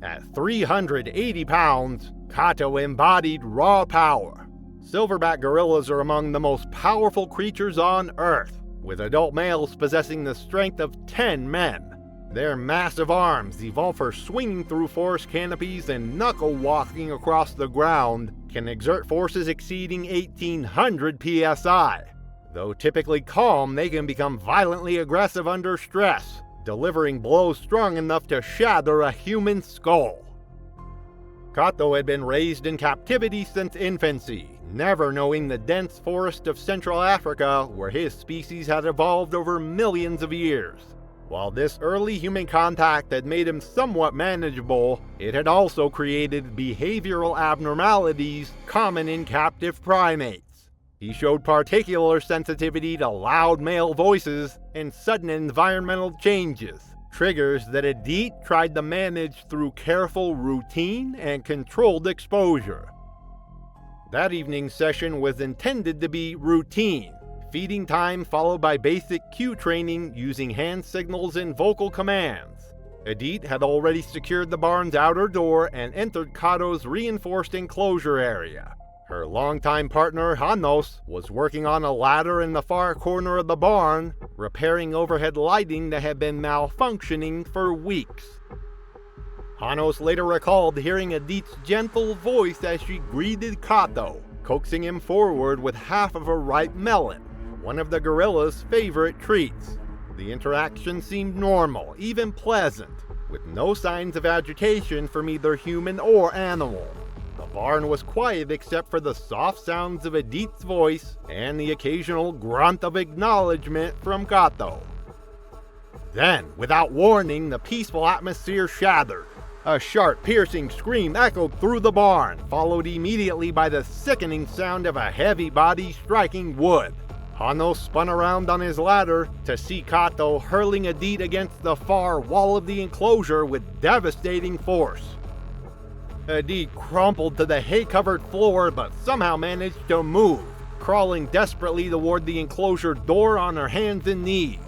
[SPEAKER 2] At 380 pounds, Kato embodied raw power. Silverback gorillas are among the most powerful creatures on Earth, with adult males possessing the strength of 10 men. Their massive arms, evolved for swinging through forest canopies and knuckle-walking across the ground, can exert forces exceeding 1,800 psi. Though typically calm, they can become violently aggressive under stress, delivering blows strong enough to shatter a human skull. Kato had been raised in captivity since infancy, never knowing the dense forest of Central Africa where his species had evolved over millions of years. While this early human contact had made him somewhat manageable, it had also created behavioral abnormalities common in captive primates. He showed particular sensitivity to loud male voices and sudden environmental changes, triggers that Edith tried to manage through careful routine and controlled exposure. That evening's session was intended to be routine, feeding time followed by basic cue training using hand signals and vocal commands. Edith had already secured the barn's outer door and entered Kato's reinforced enclosure area. Her longtime partner, Janos, was working on a ladder in the far corner of the barn, repairing overhead lighting that had been malfunctioning for weeks. Hanos later recalled hearing Edith's gentle voice as she greeted Kato, coaxing him forward with half of a ripe melon, one of the gorilla's favorite treats. The interaction seemed normal, even pleasant, with no signs of agitation from either human or animal. The barn was quiet except for the soft sounds of Edith's voice and the occasional grunt of acknowledgement from Kato. Then, without warning, the peaceful atmosphere shattered. A sharp, piercing scream echoed through the barn, followed immediately by the sickening sound of a heavy body striking wood. Hanos spun around on his ladder to see Kato hurling Edith against the far wall of the enclosure with devastating force. Edith crumpled to the hay-covered floor but somehow managed to move, crawling desperately toward the enclosure door on her hands and knees.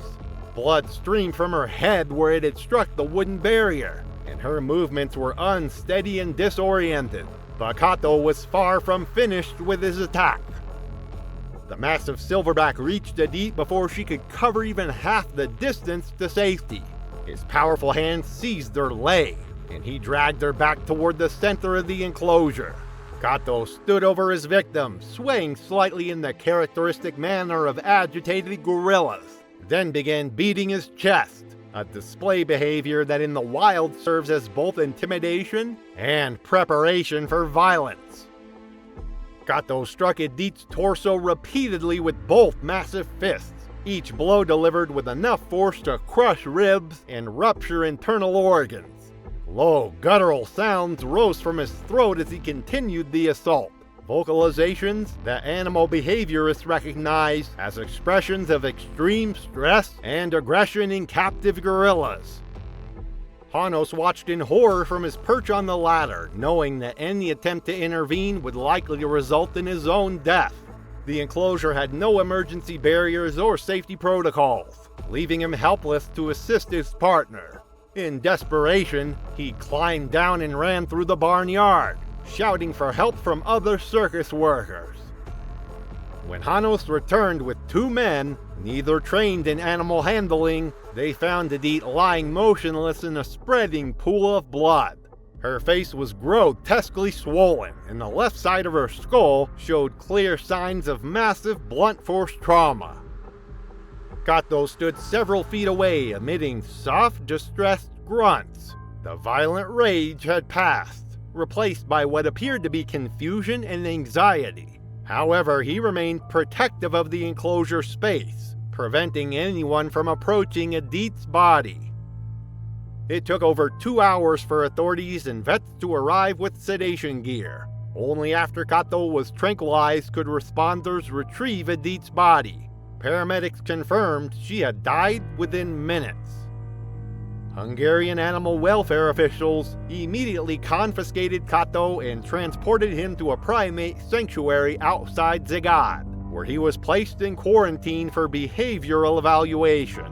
[SPEAKER 2] Blood streamed from her head where it had struck the wooden barrier, and her movements were unsteady and disoriented. But Kato was far from finished with his attack. The massive silverback reached Edith before she could cover even half the distance to safety. His powerful hands seized her leg, and he dragged her back toward the center of the enclosure. Kato stood over his victim, swaying slightly in the characteristic manner of agitated gorillas, then began beating his chest, a display behavior that in the wild serves as both intimidation and preparation for violence. Kato struck Edith's torso repeatedly with both massive fists, each blow delivered with enough force to crush ribs and rupture internal organs. Low, guttural sounds rose from his throat as he continued the assault, vocalizations that animal behaviorists recognize as expressions of extreme stress and aggression in captive gorillas. Hanos watched in horror from his perch on the ladder, knowing that any attempt to intervene would likely result in his own death. The enclosure had no emergency barriers or safety protocols, leaving him helpless to assist his partner. In desperation, he climbed down and ran through the barnyard, shouting for help from other circus workers. When Hanos returned with two men, neither trained in animal handling, they found Edith lying motionless in a spreading pool of blood. Her face was grotesquely swollen, and the left side of her skull showed clear signs of massive blunt force trauma. Kato stood several feet away, emitting soft, distressed grunts. The violent rage had passed, replaced by what appeared to be confusion and anxiety. However, he remained protective of the enclosure space, preventing anyone from approaching Edith's body. It took over 2 hours for authorities and vets to arrive with sedation gear. Only after Kato was tranquilized could responders retrieve Edith's body. Paramedics confirmed she had died within minutes. Hungarian animal welfare officials immediately confiscated Kato and transported him to a primate sanctuary outside Szeged, where he was placed in quarantine for behavioral evaluation.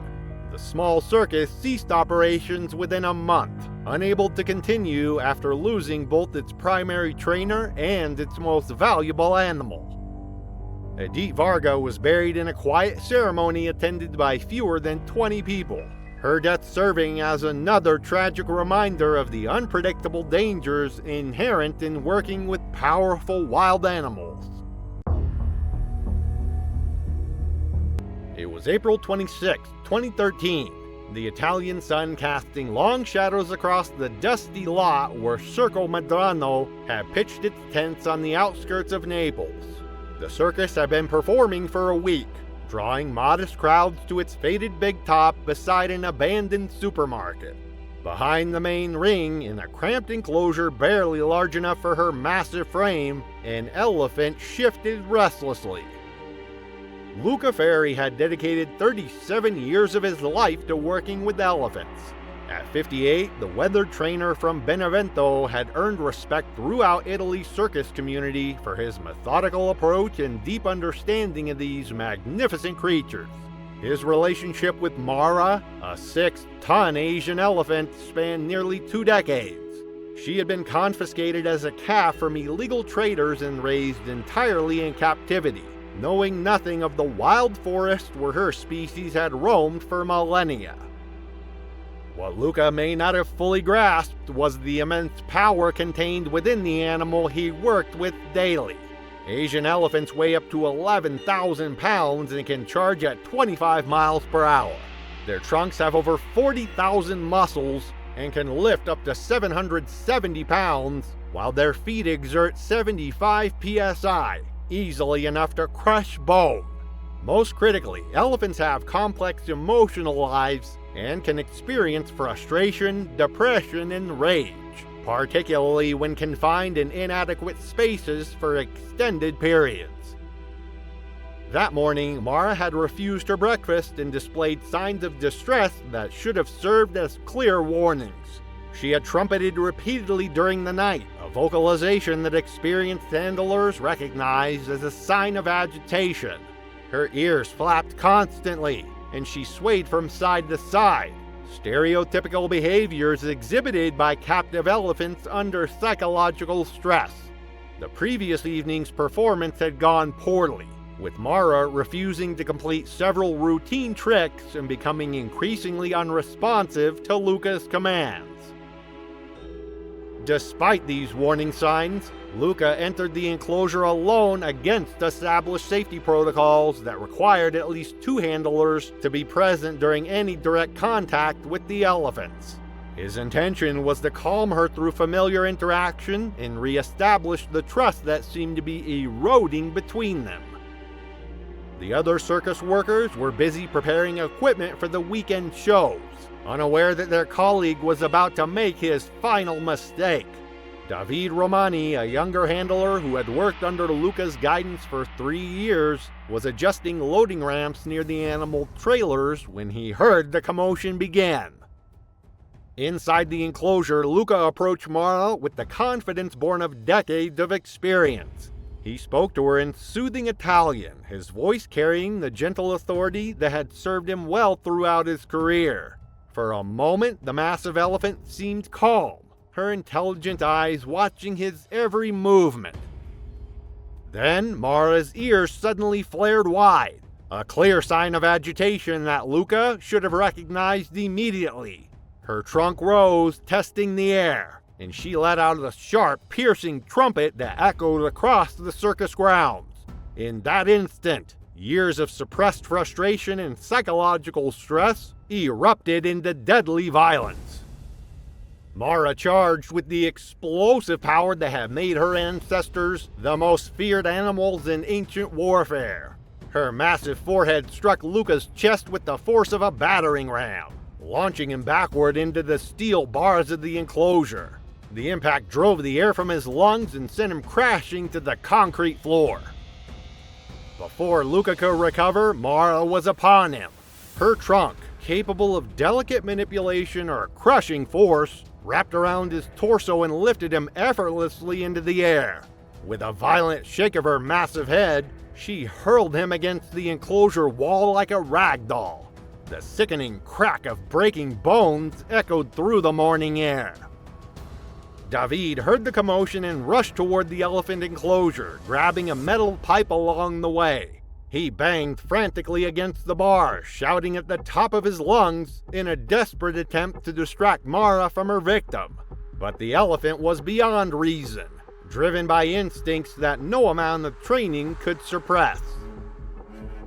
[SPEAKER 2] The small circus ceased operations within a month, unable to continue after losing both its primary trainer and its most valuable animal. Edith Varga was buried in a quiet ceremony attended by fewer than 20 people, her death serving as another tragic reminder of the unpredictable dangers inherent in working with powerful wild animals. It was April 26, 2013. The Italian sun casting long shadows across the dusty lot where Circo Madrano had pitched its tents on the outskirts of Naples. The circus had been performing for a week, drawing modest crowds to its faded big top beside an abandoned supermarket. Behind the main ring, in a cramped enclosure barely large enough for her massive frame, an elephant shifted restlessly. Luca Ferri had dedicated 37 years of his life to working with elephants. At 58, the weathered trainer from Benevento had earned respect throughout Italy's circus community for his methodical approach and deep understanding of these magnificent creatures. His relationship with Mara, a 6-ton Asian elephant, spanned nearly 2 decades. She had been confiscated as a calf from illegal traders and raised entirely in captivity, knowing nothing of the wild forest where her species had roamed for millennia. What Luca may not have fully grasped was the immense power contained within the animal he worked with daily. Asian elephants weigh up to 11,000 pounds and can charge at 25 miles per hour. Their trunks have over 40,000 muscles and can lift up to 770 pounds, while their feet exert 75 psi, easily enough to crush bone. Most critically, elephants have complex emotional lives and can experience frustration, depression, and rage, particularly when confined in inadequate spaces for extended periods. That morning, Mara had refused her breakfast and displayed signs of distress that should have served as clear warnings. She had trumpeted repeatedly during the night, a vocalization that experienced handlers recognized as a sign of agitation. Her ears flapped constantly, and she swayed from side to side, stereotypical behaviors exhibited by captive elephants under psychological stress. The previous evening's performance had gone poorly, with Mara refusing to complete several routine tricks and becoming increasingly unresponsive to Luca's commands. Despite these warning signs, Luca entered the enclosure alone against established safety protocols that required at least 2 handlers to be present during any direct contact with the elephants. His intention was to calm her through familiar interaction and re-establish the trust that seemed to be eroding between them. The other circus workers were busy preparing equipment for the weekend shows, unaware that their colleague was about to make his final mistake. David Romani, a younger handler who had worked under Luca's guidance for 3 years, was adjusting loading ramps near the animal trailers when he heard the commotion begin. Inside the enclosure, Luca approached Mara with the confidence born of decades of experience. He spoke to her in soothing Italian, his voice carrying the gentle authority that had served him well throughout his career. For a moment, the massive elephant seemed calm, her intelligent eyes watching his every movement. Then Mara's ears suddenly flared wide, a clear sign of agitation that Luca should have recognized immediately. Her trunk rose, testing the air, and she let out a sharp, piercing trumpet that echoed across the circus grounds. In that instant, years of suppressed frustration and psychological stress erupted into deadly violence. Mara charged with the explosive power that had made her ancestors the most feared animals in ancient warfare. Her massive forehead struck Luca's chest with the force of a battering ram, launching him backward into the steel bars of the enclosure. The impact drove the air from his lungs and sent him crashing to the concrete floor. Before Luca could recover, Mara was upon him. Her trunk, capable of delicate manipulation or crushing force, wrapped around his torso and lifted him effortlessly into the air. With a violent shake of her massive head, she hurled him against the enclosure wall like a rag doll. The sickening crack of breaking bones echoed through the morning air. David heard the commotion and rushed toward the elephant enclosure, grabbing a metal pipe along the way. He banged frantically against the bar, shouting at the top of his lungs in a desperate attempt to distract Mara from her victim. But the elephant was beyond reason, driven by instincts that no amount of training could suppress.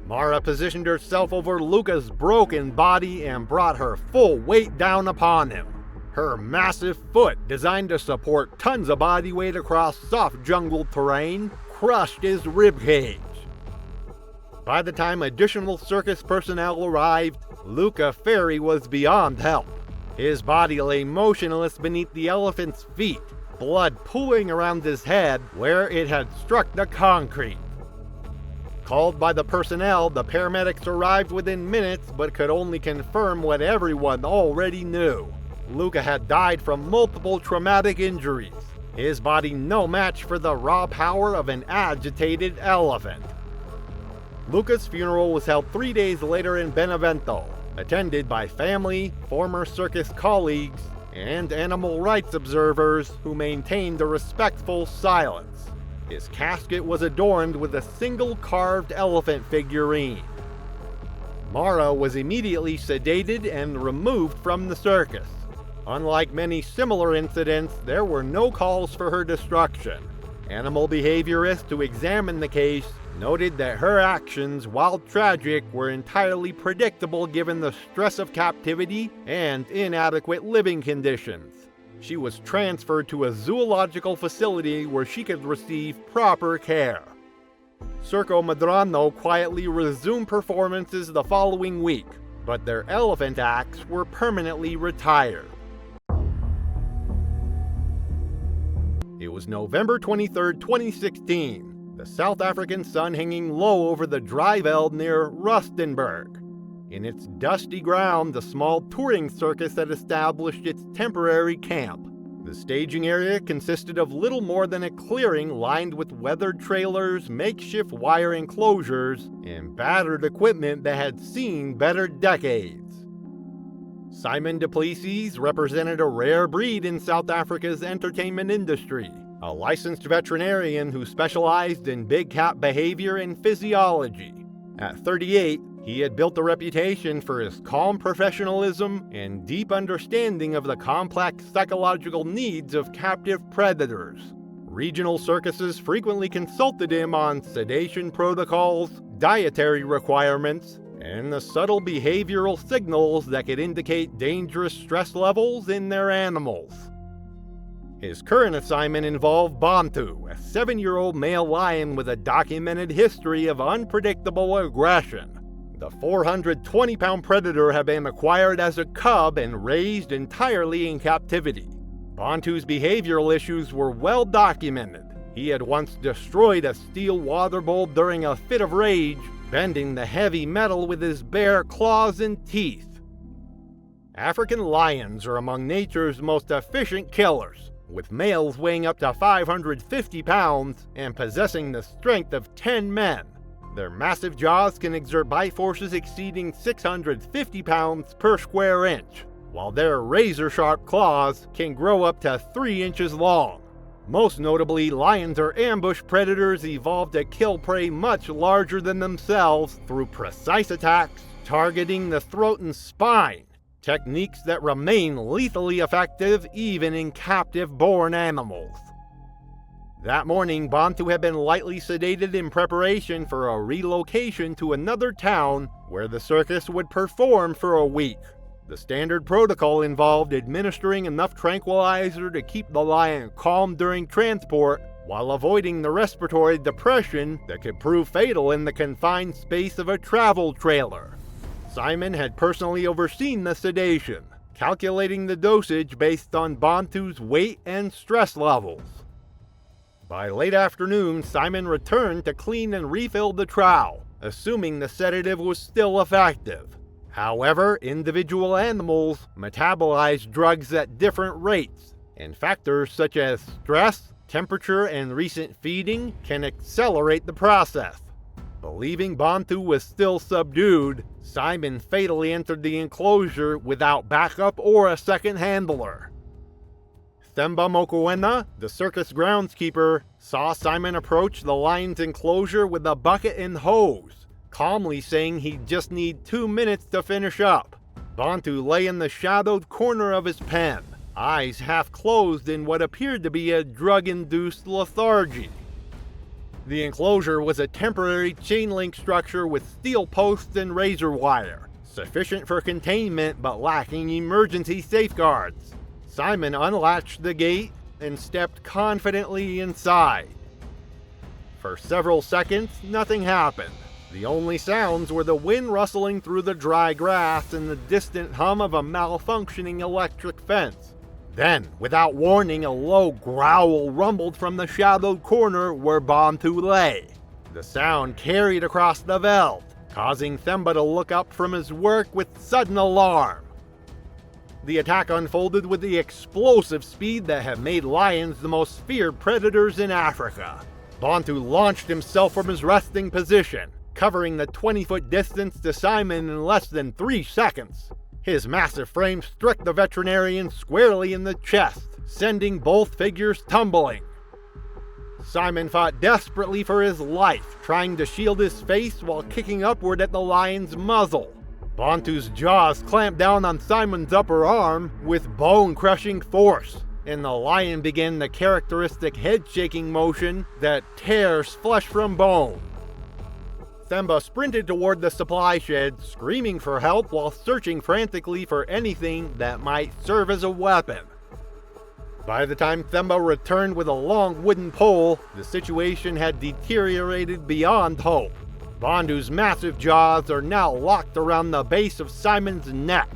[SPEAKER 2] Mara positioned herself over Luca's broken body and brought her full weight down upon him. Her massive foot, designed to support tons of body weight across soft jungle terrain, crushed his ribcage. By the time additional circus personnel arrived, Luca Ferry was beyond help. His body lay motionless beneath the elephant's feet, blood pooling around his head where it had struck the concrete. Called by the personnel, the paramedics arrived within minutes but could only confirm what everyone already knew. Luca had died from multiple traumatic injuries, his body no match for the raw power of an agitated elephant. Luca's funeral was held 3 days later in Benevento, attended by family, former circus colleagues, and animal rights observers who maintained a respectful silence. His casket was adorned with a single carved elephant figurine. Mara was immediately sedated and removed from the circus. Unlike many similar incidents, there were no calls for her destruction. Animal behaviorists who examined the case noted that her actions, while tragic, were entirely predictable given the stress of captivity and inadequate living conditions. She was transferred to a zoological facility where she could receive proper care. Circo Madrano quietly resumed performances the following week, but their elephant acts were permanently retired. It was November 23, 2016, the South African sun hanging low over the Dryveld near Rustenburg. In its dusty ground, the small touring circus had established its temporary camp. The staging area consisted of little more than a clearing lined with weathered trailers, makeshift wire enclosures, and battered equipment that had seen better decades. Simon du Plessis represented a rare breed in South Africa's entertainment industry, a licensed veterinarian who specialized in big cat behavior and physiology. At 38, he had built a reputation for his calm professionalism and deep understanding of the complex psychological needs of captive predators. Regional circuses frequently consulted him on sedation protocols, dietary requirements, and the subtle behavioral signals that could indicate dangerous stress levels in their animals. His current assignment involved Bantu, a 7-year-old male lion with a documented history of unpredictable aggression. The 420-pound predator had been acquired as a cub and raised entirely in captivity. Bantu's behavioral issues were well documented. He had once destroyed a steel water bowl during a fit of rage, bending the heavy metal with his bare claws and teeth. African lions are among nature's most efficient killers, with males weighing up to 550 pounds and possessing the strength of 10 men. Their massive jaws can exert bite forces exceeding 650 pounds per square inch, while their razor-sharp claws can grow up to 3 inches long. Most notably, lions are ambush predators evolved to kill prey much larger than themselves through precise attacks targeting the throat and spine, techniques that remain lethally effective even in captive-born animals. That morning, Bantu had been lightly sedated in preparation for a relocation to another town where the circus would perform for a week. The standard protocol involved administering enough tranquilizer to keep the lion calm during transport while avoiding the respiratory depression that could prove fatal in the confined space of a travel trailer. Simon had personally overseen the sedation, calculating the dosage based on Bantu's weight and stress levels. By late afternoon, Simon returned to clean and refill the trowel, assuming the sedative was still effective. However, individual animals metabolize drugs at different rates, and factors such as stress, temperature, and recent feeding can accelerate the process. Believing Bantu was still subdued, Simon fatally entered the enclosure without backup or a second handler. Themba Mokoena, the circus groundskeeper, saw Simon approach the lion's enclosure with a bucket and hose, calmly saying he'd just need 2 minutes to finish up. Bantu lay in the shadowed corner of his pen, eyes half closed in what appeared to be a drug-induced lethargy. The enclosure was a temporary chain-link structure with steel posts and razor wire, sufficient for containment but lacking emergency safeguards. Simon unlatched the gate and stepped confidently inside. For several seconds, nothing happened. The only sounds were the wind rustling through the dry grass and the distant hum of a malfunctioning electric fence. Then, without warning, a low growl rumbled from the shadowed corner where Bantu lay. The sound carried across the veld, causing Themba to look up from his work with sudden alarm. The attack unfolded with the explosive speed that had made lions the most feared predators in Africa. Bantu launched himself from his resting position, covering the 20-foot distance to Simon in less than 3 seconds. His massive frame struck the veterinarian squarely in the chest, sending both figures tumbling. Simon fought desperately for his life, trying to shield his face while kicking upward at the lion's muzzle. Bantu's jaws clamped down on Simon's upper arm with bone-crushing force, and the lion began the characteristic head-shaking motion that tears flesh from bone. Themba sprinted toward the supply shed, screaming for help while searching frantically for anything that might serve as a weapon. By the time Themba returned with a long wooden pole, the situation had deteriorated beyond hope. Bantu's massive jaws are now locked around the base of Simon's neck.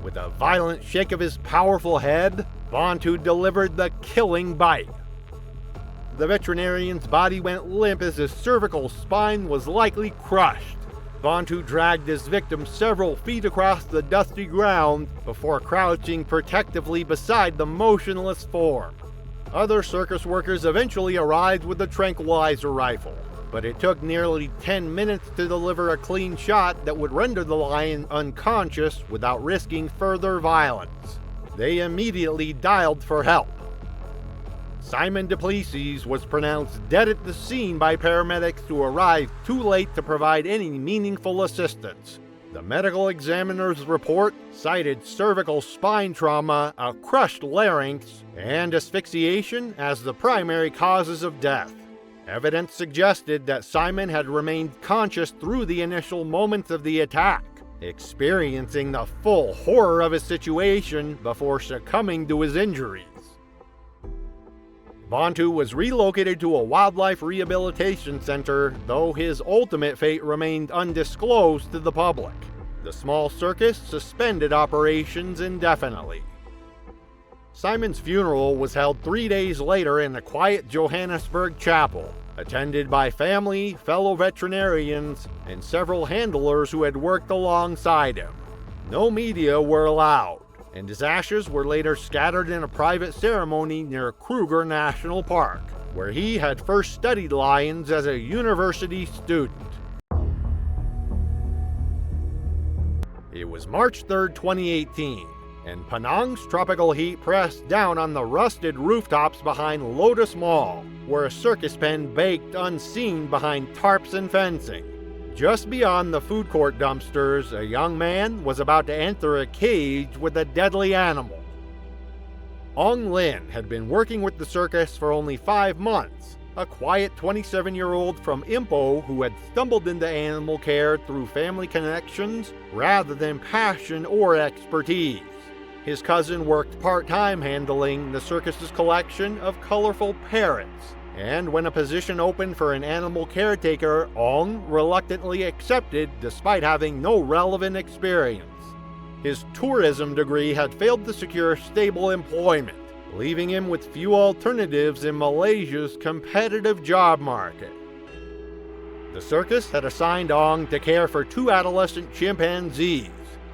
[SPEAKER 2] With a violent shake of his powerful head, Bantu delivered the killing bite. The veterinarian's body went limp as his cervical spine was likely crushed. Bantu dragged his victim several feet across the dusty ground before crouching protectively beside the motionless form. Other circus workers eventually arrived with the tranquilizer rifle, but it took nearly 10 minutes to deliver a clean shot that would render the lion unconscious without risking further violence. They immediately dialed for help. Simon Duplessis was pronounced dead at the scene by paramedics who arrived too late to provide any meaningful assistance. The medical examiner's report cited cervical spine trauma, a crushed larynx, and asphyxiation as the primary causes of death. Evidence suggested that Simon had remained conscious through the initial moments of the attack, experiencing the full horror of his situation before succumbing to his injuries. Bantu was relocated to a wildlife rehabilitation center, though his ultimate fate remained undisclosed to the public. The small circus suspended operations indefinitely. Simon's funeral was held 3 days later in a quiet Johannesburg chapel, attended by family, fellow veterinarians, and several handlers who had worked alongside him. No media were allowed, and his ashes were later scattered in a private ceremony near Kruger National Park, where he had first studied lions as a university student. It was March 3, 2018, and Penang's tropical heat pressed down on the rusted rooftops behind Lotus Mall, where a circus pen baked unseen behind tarps and fencing. Just beyond the food court dumpsters, a young man was about to enter a cage with a deadly animal. Ong Lin had been working with the circus for only 5 months, a quiet 27-year-old from Impo who had stumbled into animal care through family connections rather than passion or expertise. His cousin worked part-time handling the circus's collection of colorful parrots, and when a position opened for an animal caretaker, Ong reluctantly accepted despite having no relevant experience. His tourism degree had failed to secure stable employment, leaving him with few alternatives in Malaysia's competitive job market. The circus had assigned Ong to care for 2 adolescent chimpanzees,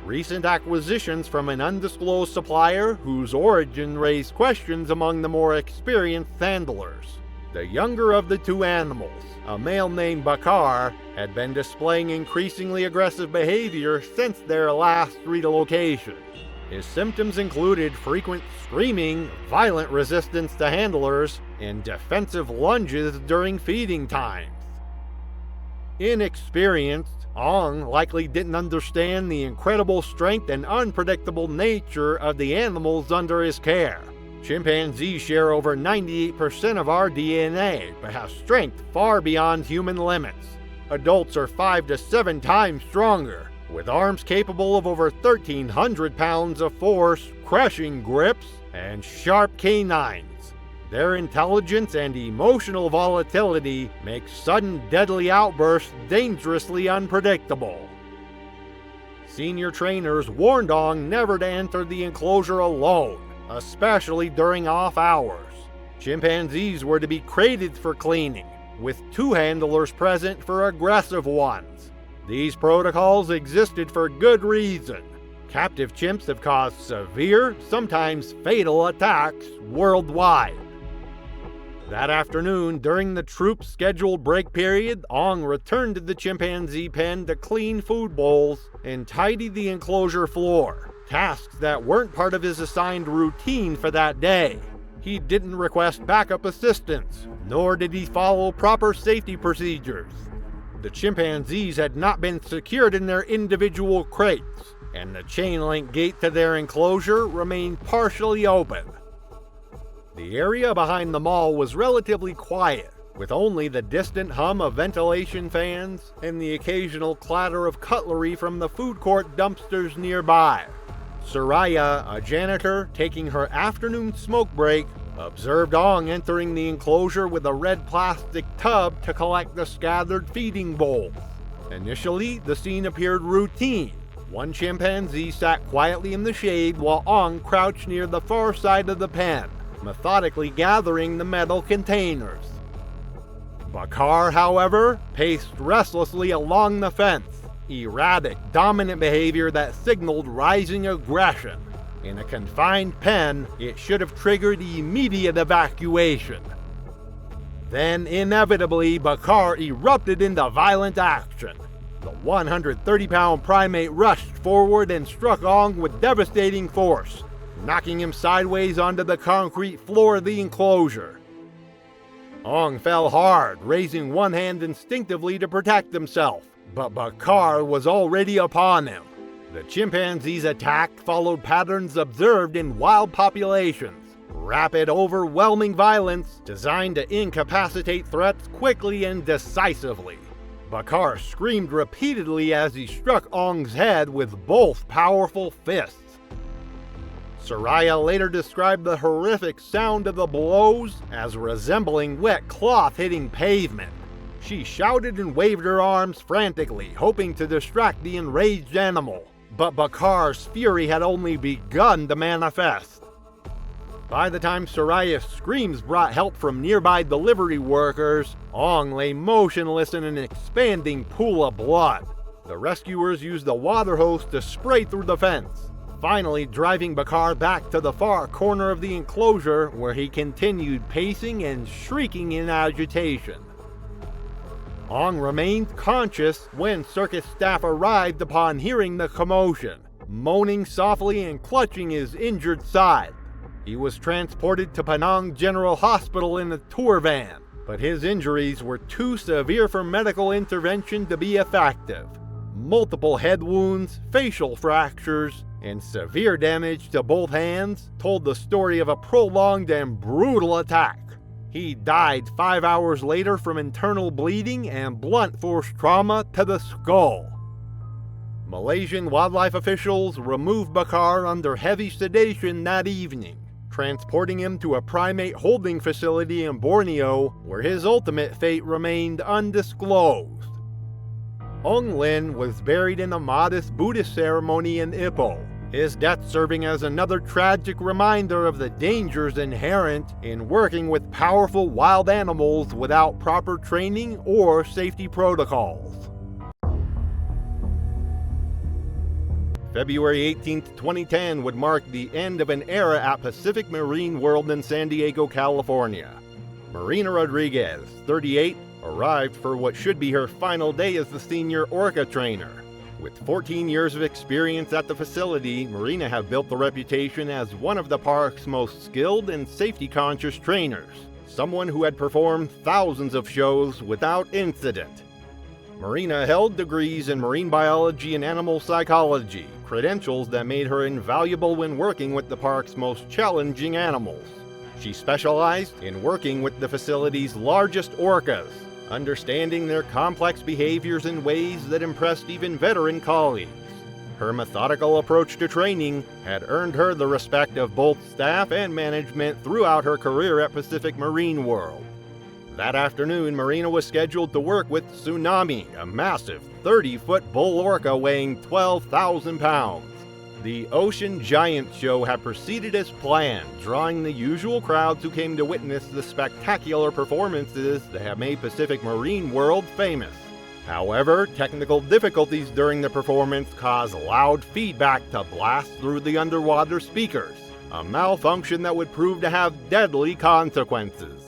[SPEAKER 2] recent acquisitions from an undisclosed supplier whose origin raised questions among the more experienced handlers. The younger of the 2 animals, a male named Bakar, had been displaying increasingly aggressive behavior since their last relocation. His symptoms included frequent screaming, violent resistance to handlers, and defensive lunges during feeding times. Inexperienced, Ong likely didn't understand the incredible strength and unpredictable nature of the animals under his care. Chimpanzees share over 98% of our DNA, but have strength far beyond human limits. Adults are 5 to 7 times stronger, with arms capable of over 1,300 pounds of force, crushing grips, and sharp canines. Their intelligence and emotional volatility make sudden deadly outbursts dangerously unpredictable. Senior trainers warned Ong never to enter the enclosure alone, especially during off hours. Chimpanzees were to be crated for cleaning, with 2 handlers present for aggressive ones. These protocols existed for good reason. Captive chimps have caused severe, sometimes fatal attacks worldwide. That afternoon, during the troop's scheduled break period, Ong returned to the chimpanzee pen to clean food bowls and tidy the enclosure floor, tasks that weren't part of his assigned routine for that day. He didn't request backup assistance, nor did he follow proper safety procedures. The chimpanzees had not been secured in their individual crates, and the chain-link gate to their enclosure remained partially open. The area behind the mall was relatively quiet, with only the distant hum of ventilation fans and the occasional clatter of cutlery from the food court dumpsters nearby. Soraya, a janitor taking her afternoon smoke break, observed Ong entering the enclosure with a red plastic tub to collect the scattered feeding bowls. Initially, the scene appeared routine. One chimpanzee sat quietly in the shade while Ong crouched near the far side of the pen, methodically gathering the metal containers. Bakar, however, paced restlessly along the fence, erratic, dominant behavior that signaled rising aggression. In a confined pen, it should have triggered immediate evacuation. Then, inevitably, Bakar erupted into violent action. The 130-pound primate rushed forward and struck Ong with devastating force, knocking him sideways onto the concrete floor of the enclosure. Ong fell hard, raising one hand instinctively to protect himself, but Bakar was already upon him. The chimpanzee's attack followed patterns observed in wild populations: rapid, overwhelming violence designed to incapacitate threats quickly and decisively. Bakar screamed repeatedly as he struck Ong's head with both powerful fists. Soraya later described the horrific sound of the blows as resembling wet cloth hitting pavement. She shouted and waved her arms frantically, hoping to distract the enraged animal, but Bakar's fury had only begun to manifest. By the time Soraya's screams brought help from nearby delivery workers, Ong lay motionless in an expanding pool of blood. The rescuers used a water hose to spray through the fence, finally driving Bakar back to the far corner of the enclosure where he continued pacing and shrieking in agitation. Ong remained conscious when circus staff arrived upon hearing the commotion, moaning softly and clutching his injured side. He was transported to Penang General Hospital in a tour van, but his injuries were too severe for medical intervention to be effective. Multiple head wounds, facial fractures, and severe damage to both hands told the story of a prolonged and brutal attack. He died 5 hours later from internal bleeding and blunt force trauma to the skull. Malaysian wildlife officials removed Bakar under heavy sedation that evening, transporting him to a primate holding facility in Borneo, where his ultimate fate remained undisclosed. Ong Lin was buried in a modest Buddhist ceremony in Ipoh, his death serving as another tragic reminder of the dangers inherent in working with powerful wild animals without proper training or safety protocols. February 18, 2010 would mark the end of an era at Pacific Marine World in San Diego, California. Marina Rodriguez, 38, arrived for what should be her final day as the senior orca trainer. With 14 years of experience at the facility, Marina had built the reputation as one of the park's most skilled and safety-conscious trainers, someone who had performed thousands of shows without incident. Marina held degrees in marine biology and animal psychology, credentials that made her invaluable when working with the park's most challenging animals. She specialized in working with the facility's largest orcas, understanding their complex behaviors in ways that impressed even veteran colleagues. Her methodical approach to training had earned her the respect of both staff and management throughout her career at Pacific Marine World. That afternoon, Marina was scheduled to work with Tsunami, a massive 30-foot bull orca weighing 12,000 pounds. The Ocean Giant show had proceeded as planned, drawing the usual crowds who came to witness the spectacular performances that have made Pacific Marine World famous. However, technical difficulties during the performance caused loud feedback to blast through the underwater speakers, a malfunction that would prove to have deadly consequences.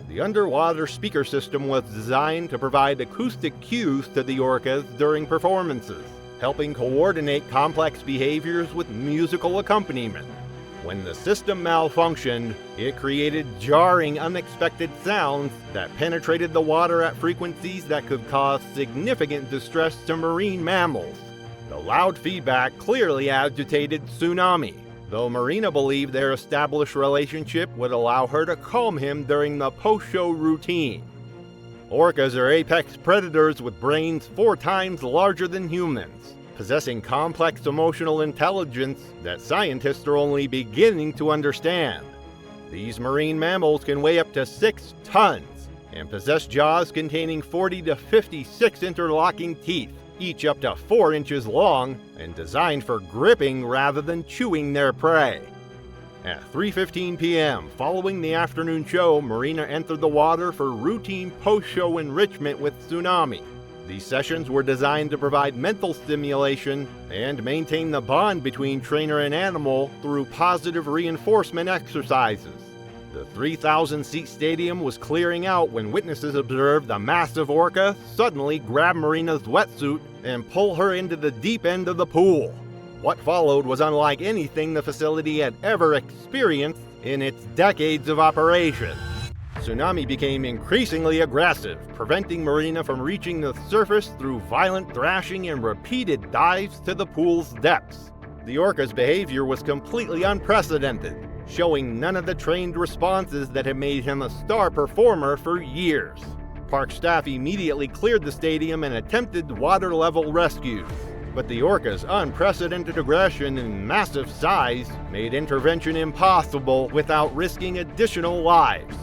[SPEAKER 2] The underwater speaker system was designed to provide acoustic cues to the orcas during performances, helping coordinate complex behaviors with musical accompaniment. When the system malfunctioned, it created jarring, unexpected sounds that penetrated the water at frequencies that could cause significant distress to marine mammals. The loud feedback clearly agitated Tsunami, though Marina believed their established relationship would allow her to calm him during the post-show routine. Orcas are apex predators with brains 4 times larger than humans, possessing complex emotional intelligence that scientists are only beginning to understand. These marine mammals can weigh up to 6 tons and possess jaws containing 40 to 56 interlocking teeth, each up to 4 inches long and designed for gripping rather than chewing their prey. At 3:15 p.m., following the afternoon show, Marina entered the water for routine post-show enrichment with Tsunami. These sessions were designed to provide mental stimulation and maintain the bond between trainer and animal through positive reinforcement exercises. The 3,000-seat stadium was clearing out when witnesses observed a massive orca suddenly grab Marina's wetsuit and pull her into the deep end of the pool. What followed was unlike anything the facility had ever experienced in its decades of operation. Tsunami became increasingly aggressive, preventing Marina from reaching the surface through violent thrashing and repeated dives to the pool's depths. The orca's behavior was completely unprecedented, showing none of the trained responses that had made him a star performer for years. Park staff immediately cleared the stadium and attempted water-level rescues, but the orca's unprecedented aggression and massive size made intervention impossible without risking additional lives.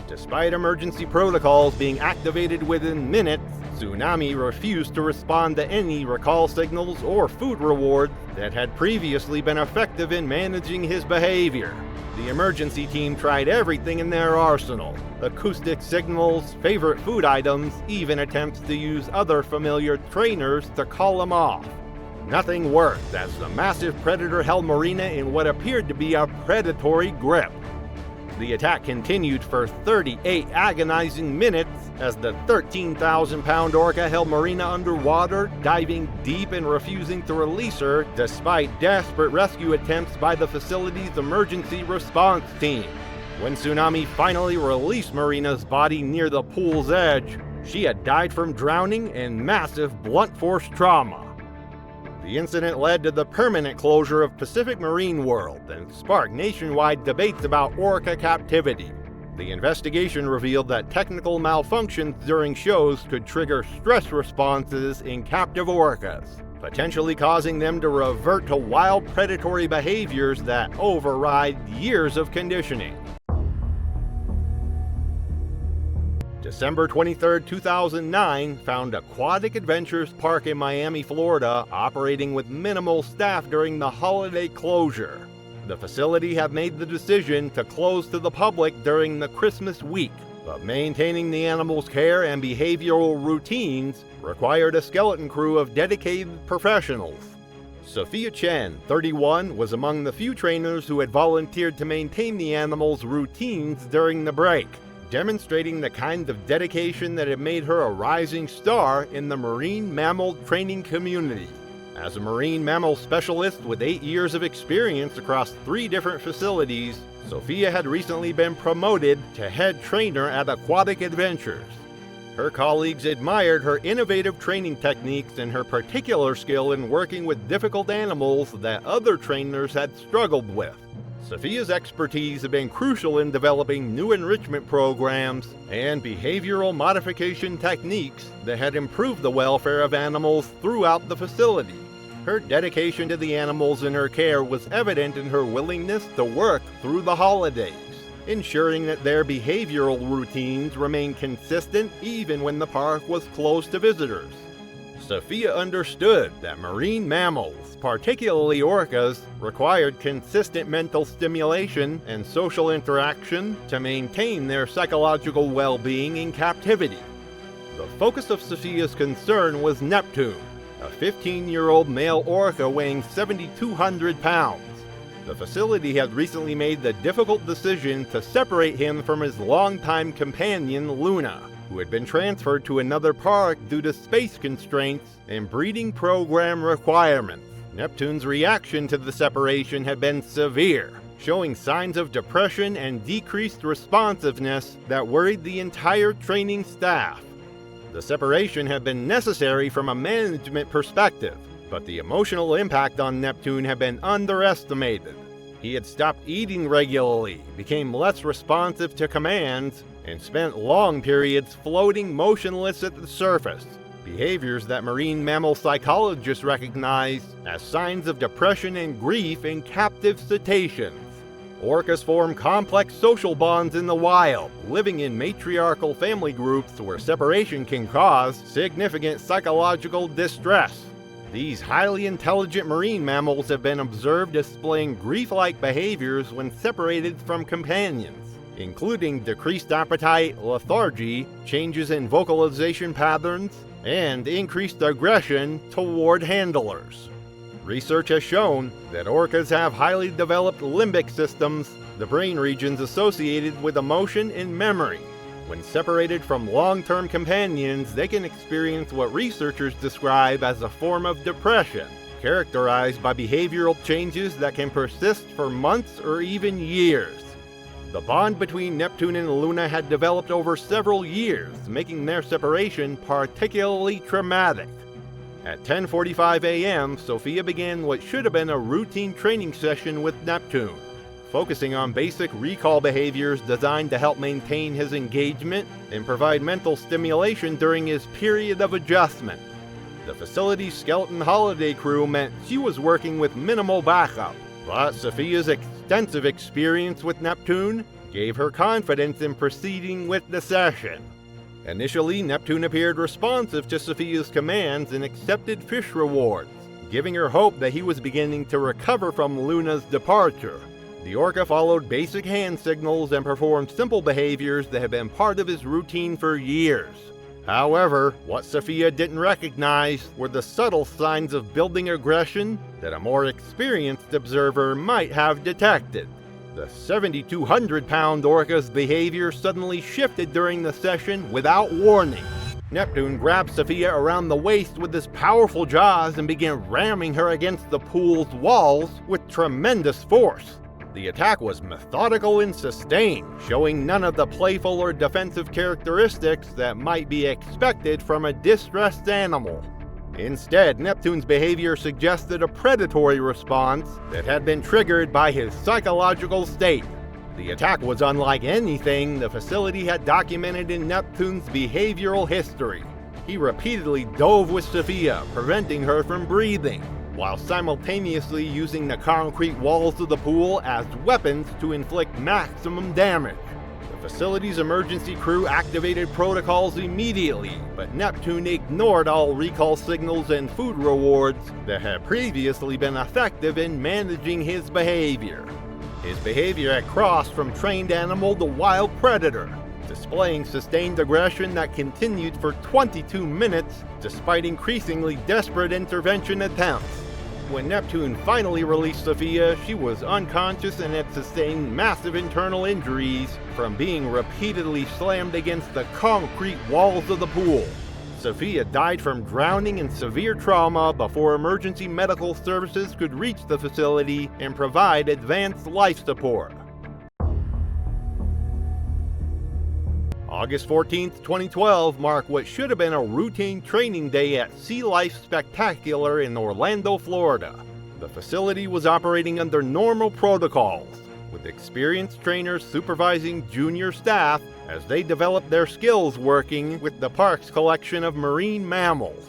[SPEAKER 2] Despite emergency protocols being activated within minutes, Tsunami refused to respond to any recall signals or food rewards that had previously been effective in managing his behavior. The emergency team tried everything in their arsenal: acoustic signals, favorite food items, even attempts to use other familiar trainers to call him off. Nothing worked as the massive predator held Marina in what appeared to be a predatory grip. The attack continued for 38 agonizing minutes as the 13,000-pound orca held Marina underwater, diving deep and refusing to release her despite desperate rescue attempts by the facility's emergency response team. When Tsunami finally released Marina's body near the pool's edge, she had died from drowning and massive blunt force trauma. The incident led to the permanent closure of Pacific Marine World and sparked nationwide debates about orca captivity. The investigation revealed that technical malfunctions during shows could trigger stress responses in captive orcas, potentially causing them to revert to wild predatory behaviors that override years of conditioning. December 23, 2009 found Aquatic Adventures Park in Miami, Florida operating with minimal staff during the holiday closure. The facility had made the decision to close to the public during the Christmas week, but maintaining the animals' care and behavioral routines required a skeleton crew of dedicated professionals. Sophia Chen, 31, was among the few trainers who had volunteered to maintain the animals' routines during the break, demonstrating the kind of dedication that had made her a rising star in the marine mammal training community. As a marine mammal specialist with 8 years of experience across 3 different facilities, Sophia had recently been promoted to head trainer at Aquatic Adventures. Her colleagues admired her innovative training techniques and her particular skill in working with difficult animals that other trainers had struggled with. Sophia's expertise had been crucial in developing new enrichment programs and behavioral modification techniques that had improved the welfare of animals throughout the facility. Her dedication to the animals in her care was evident in her willingness to work through the holidays, ensuring that their behavioral routines remained consistent even when the park was closed to visitors. Sophia understood that marine mammals, particularly orcas, required consistent mental stimulation and social interaction to maintain their psychological well-being in captivity. The focus of Sophia's concern was Neptune, a 15-year-old male orca weighing 7,200 pounds. The facility had recently made the difficult decision to separate him from his longtime companion, Luna, who had been transferred to another park due to space constraints and breeding program requirements. Neptune's reaction to the separation had been severe, showing signs of depression and decreased responsiveness that worried the entire training staff. The separation had been necessary from a management perspective, but the emotional impact on Neptune had been underestimated. He had stopped eating regularly, became less responsive to commands, and spent long periods floating motionless at the surface, behaviors that marine mammal psychologists recognize as signs of depression and grief in captive cetaceans. Orcas form complex social bonds in the wild, living in matriarchal family groups where separation can cause significant psychological distress. These highly intelligent marine mammals have been observed displaying grief-like behaviors when separated from companions, including decreased appetite, lethargy, changes in vocalization patterns, and increased aggression toward handlers. Research has shown that orcas have highly developed limbic systems, the brain regions associated with emotion and memory. When separated from long-term companions, they can experience what researchers describe as a form of depression, characterized by behavioral changes that can persist for months or even years. The bond between Neptune and Luna had developed over several years, making their separation particularly traumatic. At 10:45 a.m., Sophia began what should have been a routine training session with Neptune, focusing on basic recall behaviors designed to help maintain his engagement and provide mental stimulation during his period of adjustment. The facility's skeleton holiday crew meant she was working with minimal backup, but Sophia's extensive experience with Neptune gave her confidence in proceeding with the session. Initially, Neptune appeared responsive to Sophia's commands and accepted fish rewards, giving her hope that he was beginning to recover from Luna's departure. The orca followed basic hand signals and performed simple behaviors that had been part of his routine for years. However, what Sophia didn't recognize were the subtle signs of building aggression that a more experienced observer might have detected. The 7,200-pound orca's behavior suddenly shifted during the session without warning. Neptune grabbed Sophia around the waist with his powerful jaws and began ramming her against the pool's walls with tremendous force. The attack was methodical and sustained, showing none of the playful or defensive characteristics that might be expected from a distressed animal. Instead, Neptune's behavior suggested a predatory response that had been triggered by his psychological state. The attack was unlike anything the facility had documented in Neptune's behavioral history. He repeatedly dove with Sophia, preventing her from breathing, while simultaneously using the concrete walls of the pool as weapons to inflict maximum damage. The facility's emergency crew activated protocols immediately, but Neptune ignored all recall signals and food rewards that had previously been effective in managing his behavior. His behavior had crossed from trained animal to wild predator, displaying sustained aggression that continued for 22 minutes despite increasingly desperate intervention attempts. When Neptune finally released Sophia, she was unconscious and had sustained massive internal injuries from being repeatedly slammed against the concrete walls of the pool. Sophia died from drowning and severe trauma before emergency medical services could reach the facility and provide advanced life support. August 14, 2012 marked what should have been a routine training day at Sea Life Spectacular in Orlando, Florida. The facility was operating under normal protocols, with experienced trainers supervising junior staff as they developed their skills working with the park's collection of marine mammals.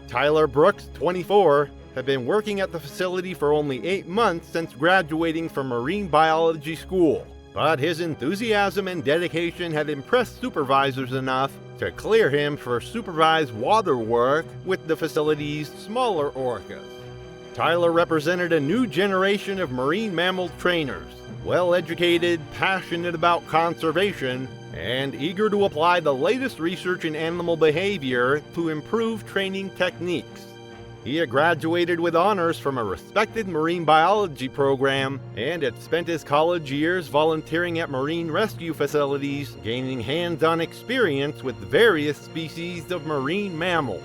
[SPEAKER 2] Tyler Brooks, 24, had been working at the facility for only 8 months since graduating from marine biology school. But his enthusiasm and dedication had impressed supervisors enough to clear him for supervised water work with the facility's smaller orcas. Tyler represented a new generation of marine mammal trainers, well-educated, passionate about conservation, and eager to apply the latest research in animal behavior to improve training techniques. He had graduated with honors from a respected marine biology program and had spent his college years volunteering at marine rescue facilities, gaining hands-on experience with various species of marine mammals.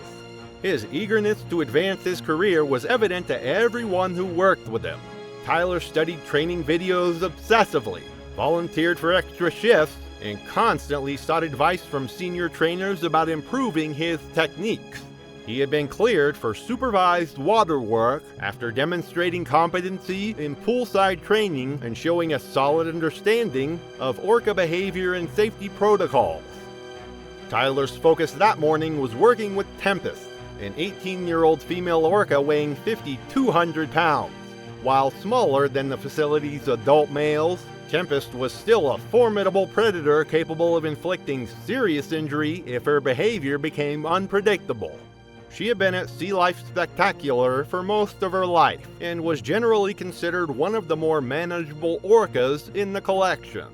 [SPEAKER 2] His eagerness to advance his career was evident to everyone who worked with him. Tyler studied training videos obsessively, volunteered for extra shifts, and constantly sought advice from senior trainers about improving his techniques. He had been cleared for supervised water work after demonstrating competency in poolside training and showing a solid understanding of orca behavior and safety protocols. Tyler's focus that morning was working with Tempest, an 18-year-old female orca weighing 5,200 pounds. While smaller than the facility's adult males, Tempest was still a formidable predator capable of inflicting serious injury if her behavior became unpredictable. She had been at Sea Life Spectacular for most of her life and was generally considered one of the more manageable orcas in the collection.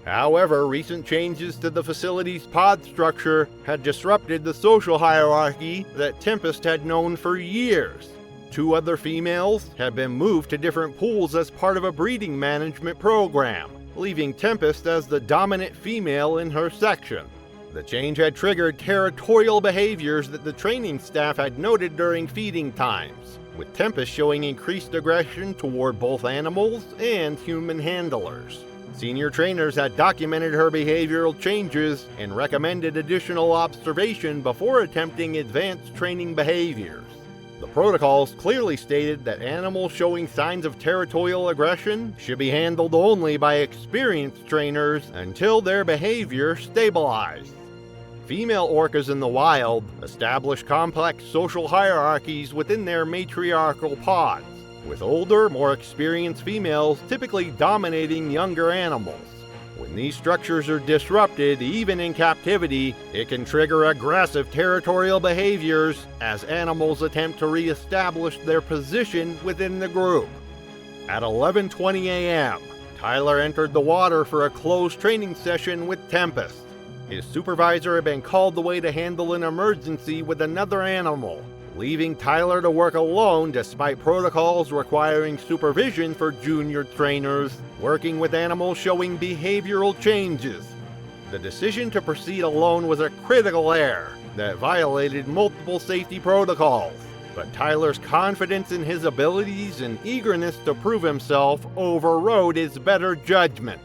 [SPEAKER 2] However, recent changes to the facility's pod structure had disrupted the social hierarchy that Tempest had known for years. 2 other females had been moved to different pools as part of a breeding management program, leaving Tempest as the dominant female in her section. The change had triggered territorial behaviors that the training staff had noted during feeding times, with Tempest showing increased aggression toward both animals and human handlers. Senior trainers had documented her behavioral changes and recommended additional observation before attempting advanced training behaviors. The protocols clearly stated that animals showing signs of territorial aggression should be handled only by experienced trainers until their behavior stabilized. Female orcas in the wild establish complex social hierarchies within their matriarchal pods, with older, more experienced females typically dominating younger animals. When these structures are disrupted, even in captivity, it can trigger aggressive territorial behaviors as animals attempt to re-establish their position within the group. At 11:20 a.m., Tyler entered the water for a closed training session with Tempest. His supervisor had been called away to handle an emergency with another animal, leaving Tyler to work alone despite protocols requiring supervision for junior trainers working with animals showing behavioral changes. The decision to proceed alone was a critical error that violated multiple safety protocols, but Tyler's confidence in his abilities and eagerness to prove himself overrode his better judgment.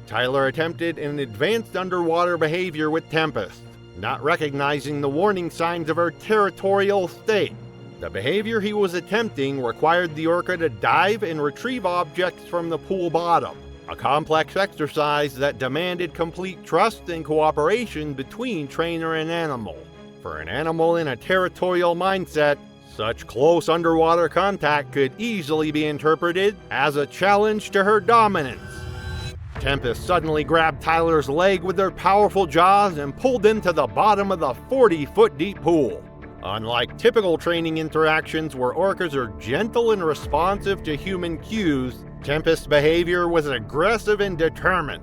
[SPEAKER 2] Tyler attempted an advanced underwater behavior with Tempest, not recognizing the warning signs of her territorial state. The behavior he was attempting required the orca to dive and retrieve objects from the pool bottom, a complex exercise that demanded complete trust and cooperation between trainer and animal. For an animal in a territorial mindset, such close underwater contact could easily be interpreted as a challenge to her dominance. Tempest suddenly grabbed Tyler's leg with her powerful jaws and pulled him to the bottom of the 40-foot deep pool. Unlike typical training interactions where orcas are gentle and responsive to human cues, Tempest's behavior was aggressive and determined.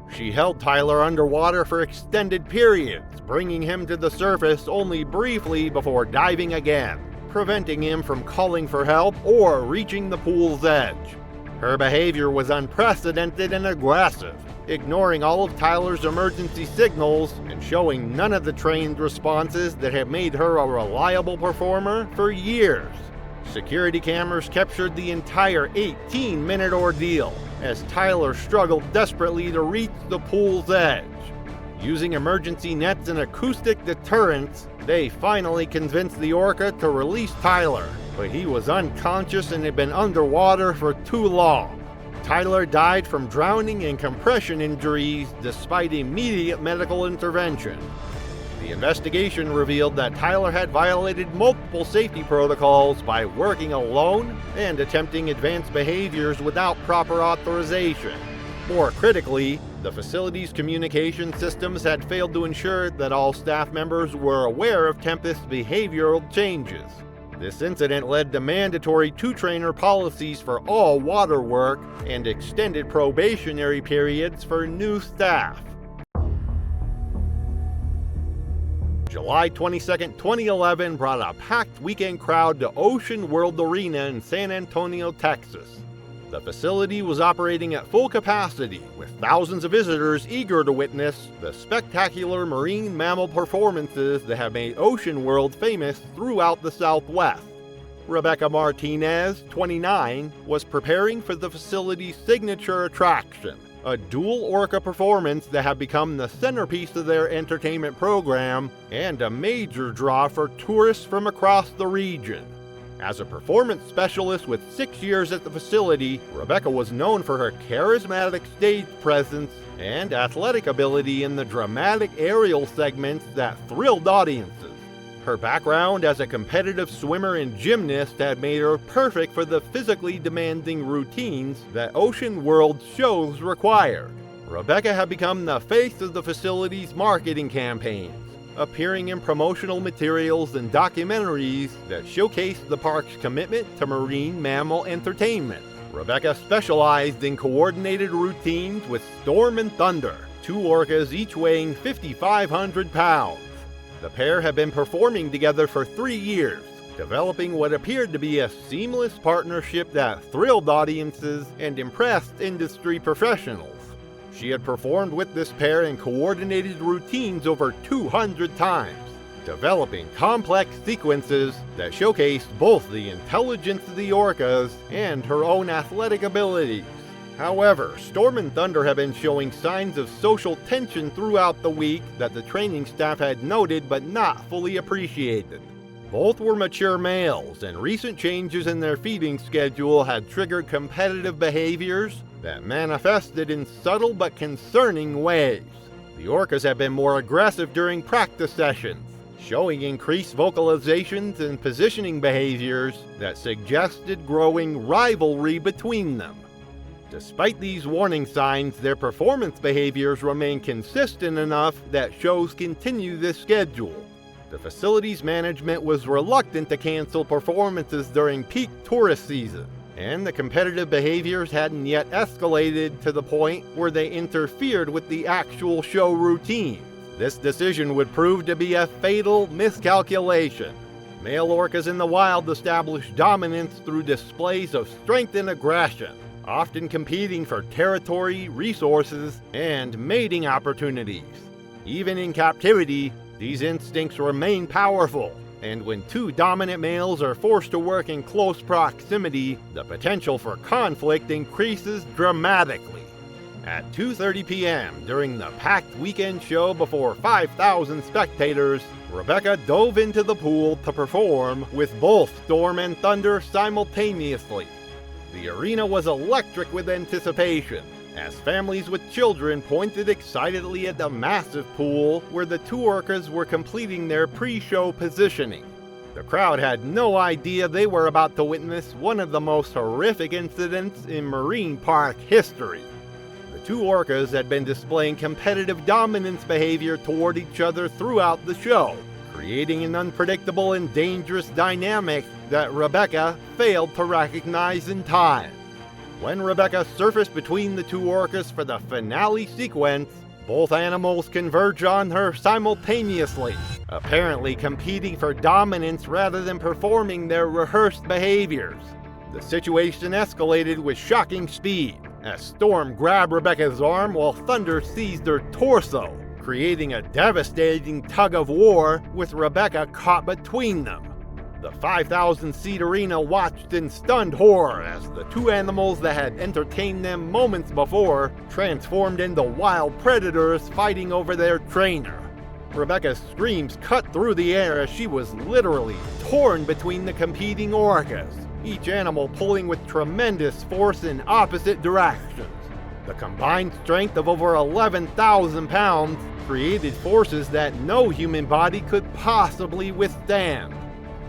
[SPEAKER 2] She held Tyler underwater for extended periods, bringing him to the surface only briefly before diving again, preventing him from calling for help or reaching the pool's edge. Her behavior was unprecedented and aggressive, ignoring all of Tyler's emergency signals and showing none of the trained responses that had made her a reliable performer for years. Security cameras captured the entire 18-minute ordeal as Tyler struggled desperately to reach the pool's edge. Using emergency nets and acoustic deterrents, they finally convinced the orca to release Tyler, but he was unconscious and had been underwater for too long. Tyler died from drowning and compression injuries despite immediate medical intervention. The investigation revealed that Tyler had violated multiple safety protocols by working alone and attempting advanced behaviors without proper authorization. More critically, the facility's communication systems had failed to ensure that all staff members were aware of Tempest's behavioral changes. This incident led to mandatory two-trainer policies for all water work and extended probationary periods for new staff. July 22, 2011 brought a packed weekend crowd to Ocean World Arena in San Antonio, Texas. The facility was operating at full capacity, with thousands of visitors eager to witness the spectacular marine mammal performances that have made Ocean World famous throughout the Southwest. Rebecca Martinez, 29, was preparing for the facility's signature attraction, a dual orca performance that had become the centerpiece of their entertainment program and a major draw for tourists from across the region. As a performance specialist with 6 years at the facility, Rebecca was known for her charismatic stage presence and athletic ability in the dramatic aerial segments that thrilled audiences. Her background as a competitive swimmer and gymnast had made her perfect for the physically demanding routines that Ocean World shows required. Rebecca had become the face of the facility's marketing campaigns, appearing in promotional materials and documentaries that showcased the park's commitment to marine mammal entertainment. Rebecca specialized in coordinated routines with Storm and Thunder, 2 orcas each weighing 5,500 pounds. The pair had been performing together for 3 years, developing what appeared to be a seamless partnership that thrilled audiences and impressed industry professionals. She had performed with this pair in coordinated routines over 200 times, developing complex sequences that showcased both the intelligence of the orcas and her own athletic abilities. However, Storm and Thunder have been showing signs of social tension throughout the week that the training staff had noted but not fully appreciated. Both were mature males, and recent changes in their feeding schedule had triggered competitive behaviors that manifested in subtle but concerning ways. The orcas have been more aggressive during practice sessions, showing increased vocalizations and positioning behaviors that suggested growing rivalry between them. Despite these warning signs, their performance behaviors remain consistent enough that shows continue this schedule. The facility's management was reluctant to cancel performances during peak tourist season, and the competitive behaviors hadn't yet escalated to the point where they interfered with the actual show routine. This decision would prove to be a fatal miscalculation. Male orcas in the wild establish dominance through displays of strength and aggression, often competing for territory, resources, and mating opportunities. Even in captivity, these instincts remain powerful, and when 2 dominant males are forced to work in close proximity, the potential for conflict increases dramatically. At 2:30 p.m. during the packed weekend show before 5,000 spectators, Rebecca dove into the pool to perform with both Storm and Thunder simultaneously. The arena was electric with anticipation, as families with children pointed excitedly at the massive pool where the 2 orcas were completing their pre-show positioning. The crowd had no idea they were about to witness one of the most horrific incidents in marine park history. The 2 orcas had been displaying competitive dominance behavior toward each other throughout the show, creating an unpredictable and dangerous dynamic that Rebecca failed to recognize in time. When Rebecca surfaced between the 2 orcas for the finale sequence, both animals converge on her simultaneously, apparently competing for dominance rather than performing their rehearsed behaviors. The situation escalated with shocking speed, as Storm grabbed Rebecca's arm while Thunder seized her torso, creating a devastating tug-of-war with Rebecca caught between them. The 5,000-seat arena watched in stunned horror as the 2 animals that had entertained them moments before transformed into wild predators fighting over their trainer. Rebecca's screams cut through the air as she was literally torn between the competing orcas, each animal pulling with tremendous force in opposite directions. The combined strength of over 11,000 pounds created forces that no human body could possibly withstand.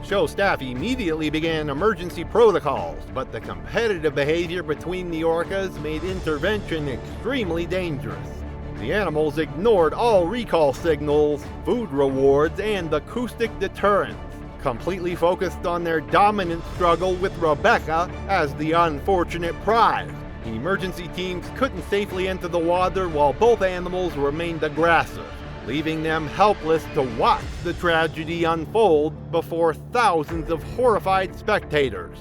[SPEAKER 2] Show staff immediately began emergency protocols, but the competitive behavior between the orcas made intervention extremely dangerous. The animals ignored all recall signals, food rewards, and acoustic deterrents, completely focused on their dominant struggle with Rebecca as the unfortunate prize. Emergency teams couldn't safely enter the water while both animals remained aggressive, leaving them helpless to watch the tragedy unfold before thousands of horrified spectators.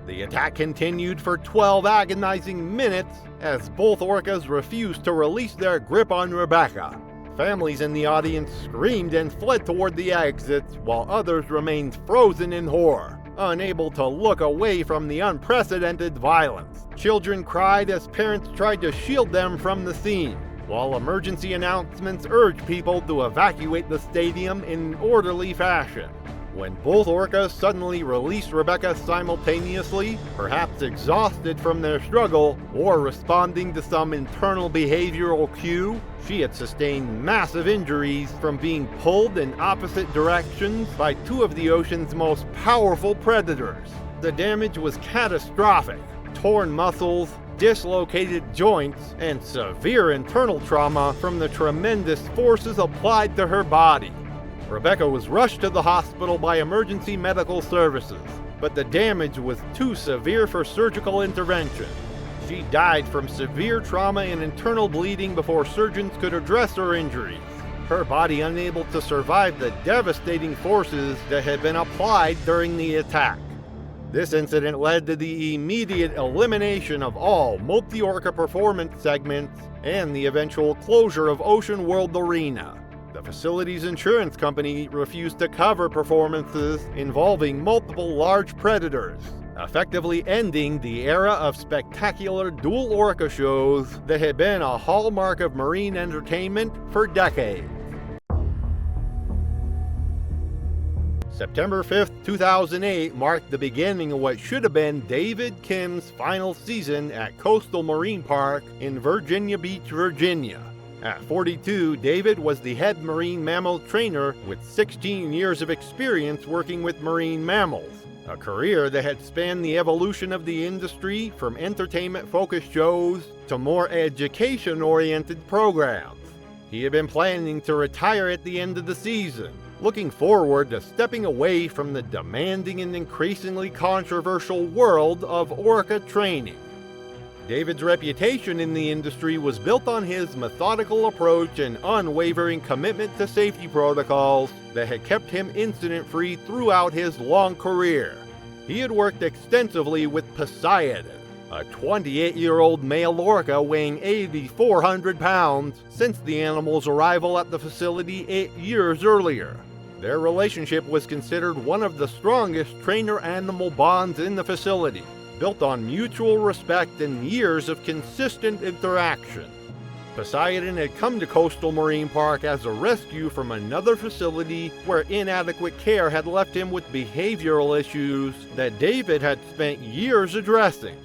[SPEAKER 2] The attack continued for 12 agonizing minutes as both orcas refused to release their grip on Rebecca. Families in the audience screamed and fled toward the exits, while others remained frozen in horror, unable to look away from the unprecedented violence. Children cried as parents tried to shield them from the scene, while emergency announcements urged people to evacuate the stadium in orderly fashion. When both orcas suddenly released Rebecca simultaneously, perhaps exhausted from their struggle or responding to some internal behavioral cue, she had sustained massive injuries from being pulled in opposite directions by two of the ocean's most powerful predators. The damage was catastrophic: torn muscles, dislocated joints, and severe internal trauma from the tremendous forces applied to her body. Rebecca was rushed to the hospital by emergency medical services, but the damage was too severe for surgical intervention. She died from severe trauma and internal bleeding before surgeons could address her injuries, her body unable to survive the devastating forces that had been applied during the attack. This incident led to the immediate elimination of all multi-orca performance segments and the eventual closure of Ocean World Arena. The facility's insurance company refused to cover performances involving multiple large predators, effectively ending the era of spectacular dual orca shows that had been a hallmark of marine entertainment for decades. September 5th, 2008 marked the beginning of what should have been David Kim's final season at Coastal Marine Park in Virginia Beach, Virginia. At 42, David was the head marine mammal trainer with 16 years of experience working with marine mammals, a career that had spanned the evolution of the industry from entertainment-focused shows to more education-oriented programs. He had been planning to retire at the end of the season, looking forward to stepping away from the demanding and increasingly controversial world of orca training. David's reputation in the industry was built on his methodical approach and unwavering commitment to safety protocols that had kept him incident-free throughout his long career. He had worked extensively with Poseidon, a 28-year-old male orca weighing 8,400 pounds, since the animal's arrival at the facility 8 years earlier. Their relationship was considered one of the strongest trainer-animal bonds in the facility, built on mutual respect and years of consistent interaction. Poseidon had come to Coastal Marine Park as a rescue from another facility where inadequate care had left him with behavioral issues that David had spent years addressing.